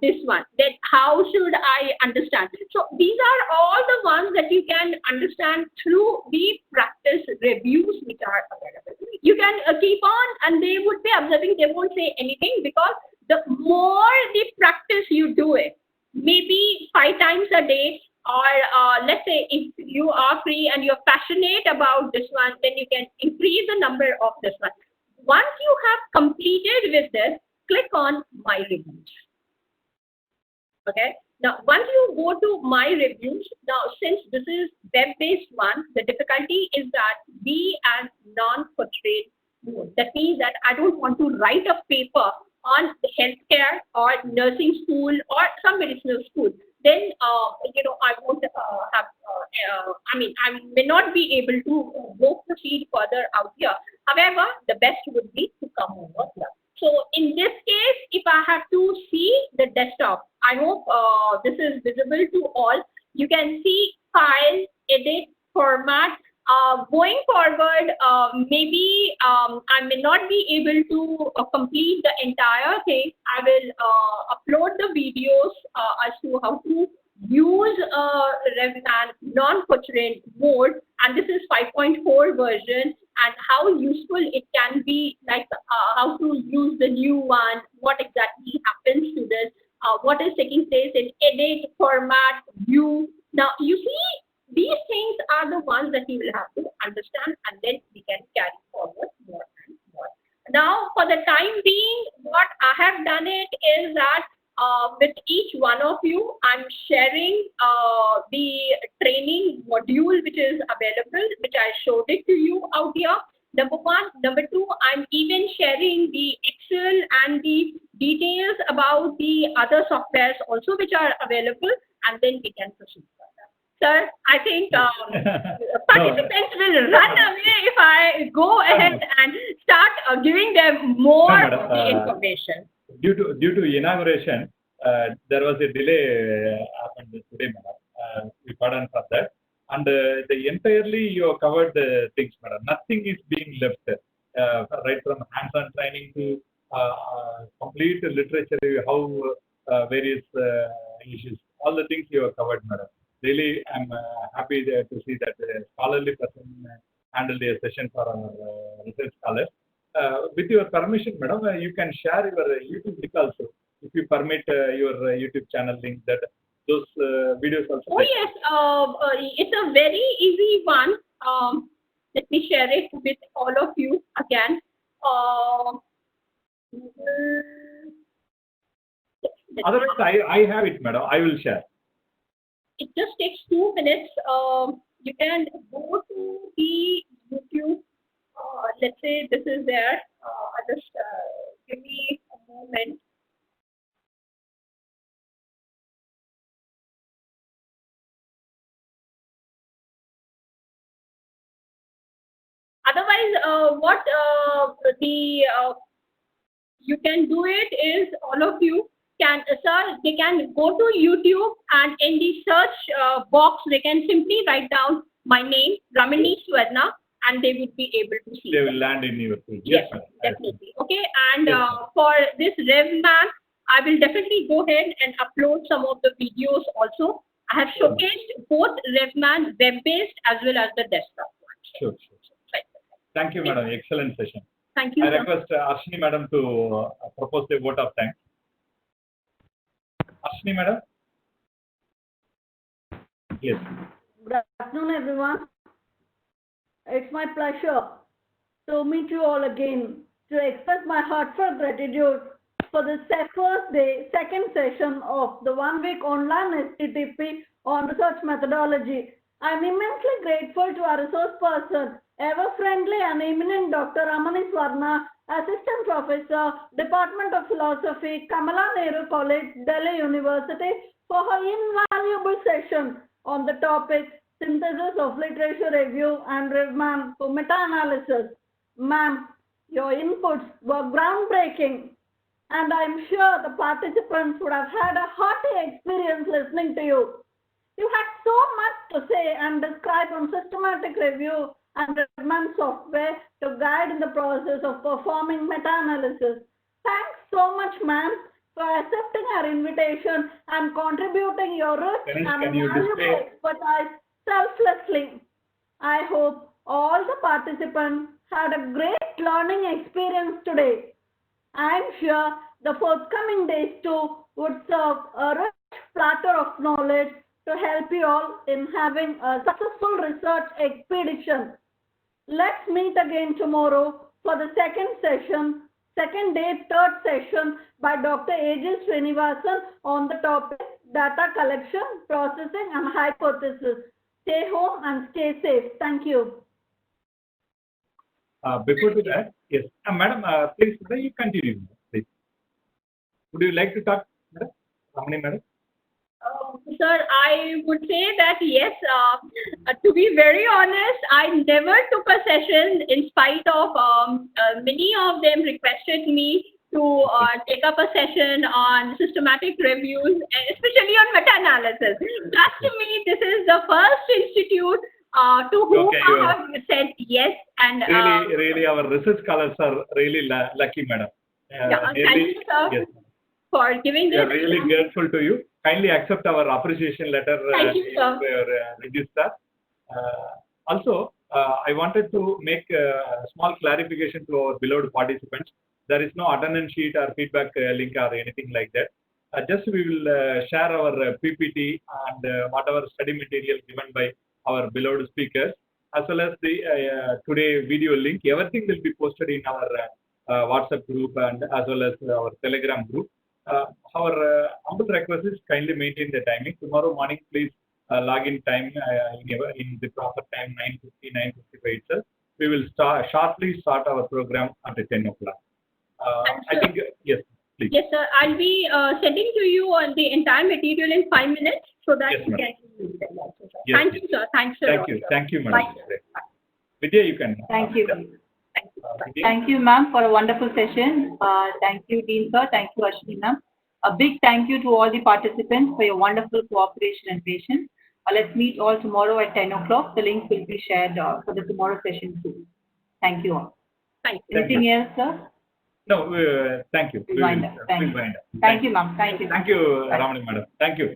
this one. Then how should I understand? So these are all the ones that you can understand through the practice reviews which are available. You can keep on, and they would be observing. They won't say anything, because the more the practice you do it, maybe 5 times a day, or let's say if you are free and you're passionate about this one, then you can increase the number of this one. Once you have completed with this, click on My Reviews. Okay. Now, once you go to My Reviews, now since this is web-based one, the difficulty is that we as non-portrait mode. That means that I don't want to write a paper on healthcare or nursing school or some medicinal school. Then, I won't have, I may not be able to go proceed further out here. However, the best would be to come over here. So in this case, if I have to see the desktop, I hope this is visible to all. You can see file, edit, format. Going forward, maybe I may not be able to complete the entire thing. I will upload the videos as to how to use REVMAN non-portrait mode, and this is 5.4 version, and how useful it can be, like how to use the new one, what exactly happens to this, what is taking place in edit, format, view. Now, you see, these things are the ones that you will have to understand, and then we can carry forward more and more. Now, for the time being, what I have done it is that with each one of you, I'm sharing the training module which is available, which I showed it to you out here. Number one. Number two, I'm even sharing the Excel and the details about the other softwares also which are available, and then we can proceed further. Sir, I think participants will run away if I go ahead and start giving them more of the information. Due to inauguration, there was a delay happened today, madam. We pardon for that. And the entirely you have covered the things, madam. Nothing is being left. Right from hands-on training to complete literature review, how various issues, all the things you have covered, madam. Really, I'm happy to see that a scholarly person handled a session for our research scholars. With your permission, madam, you can share your YouTube link also. If you permit your YouTube channel link, that those videos also. Oh yes, it's a very easy one. Let me share it with all of you again. Otherwise, I have it, madam. I will share. It just takes 2 minutes. You can go to the YouTube. Let's say this is there. Just give me a moment. Otherwise, what you can do it is all of you can, sir, they can go to YouTube and in the search box, they can simply write down my name, Ramani Swarna, and they would be able to see. They will land in your page. Yes, definitely. Okay, and for this REVMAN, I will definitely go ahead and upload some of the videos also. I have showcased both REVMAN web-based as well as the desktop one. Sure. Right. Thank you, madam. Excellent session. Thank you. I request Arshini madam to propose the vote of thanks. Arshini madam. Yes. Good afternoon, everyone. It's my pleasure to meet you all again to express my heartfelt gratitude for the second session of the one-week online STTP on research methodology. I'm immensely grateful to our resource person, ever-friendly and eminent Dr. Ramani Swarna, Assistant Professor, Department of Philosophy, Kamala, Nehru College, Delhi University, for her invaluable session on the topic Synthesis of Literature Review and REVMAN for Meta-Analysis. Ma'am, your inputs were groundbreaking, and I'm sure the participants would have had a hearty experience listening to you. You had so much to say and describe on systematic review and REVMAN software to guide in the process of performing meta-analysis. Thanks so much, ma'am, for accepting our invitation and contributing your rich and valuable expertise selflessly. I hope all the participants had a great learning experience today. I'm sure the forthcoming days too would serve a rich platter of knowledge to help you all in having a successful research expedition. Let's meet again tomorrow for the second day, third session by Dr. A.J. Srinivasan on the topic data collection, processing and hypothesis. Stay home and stay safe. Thank you. Before to that, yes, madam, please, you continue, please. Would you like to talk, madam? Ramani madam? Sir, I would say that yes, to be very honest, I never took a session in spite of many of them requested me to take up a session on systematic reviews, especially on meta-analysis. Trust me, this is the first institute to whom I have said yes. And really, our research scholars are really lucky, madam. Thank you, sir, yes, for giving this. We are really grateful to you. Kindly accept our appreciation letter in your register. Also, I wanted to make a small clarification to our beloved participants. There is no attendance sheet or feedback link or anything like that. Just we will share our PPT and whatever study material given by our beloved speakers, as well as the today video link. Everything will be posted in our WhatsApp group and as well as our Telegram group. Our humble request is kindly maintain the timing. Tomorrow morning, please log in time in the proper time, 9:50, 9:55 itself. We will shortly start our program at 10 o'clock. I think, yes, please. Yes, sir. I'll be sending to you on the entire material in 5 minutes so that yes, you can use them also, sir. Yes, thank you, sir. Thanks, sir. Thank you, madam. Bye. Vidya, you can. Thank you. Vidya? Thank you, ma'am, for a wonderful session. Thank you, Dean sir. Thank you, Ashwini ma'am. A big thank you to all the participants for your wonderful cooperation and patience. Let's meet all tomorrow at 10 o'clock. The link will be shared for the tomorrow session too. Thank you all. Thank you. Anything else, sir? No, thank you. Thank you, ma'am. Thank you. Thank you, Ramani madam. Thank you.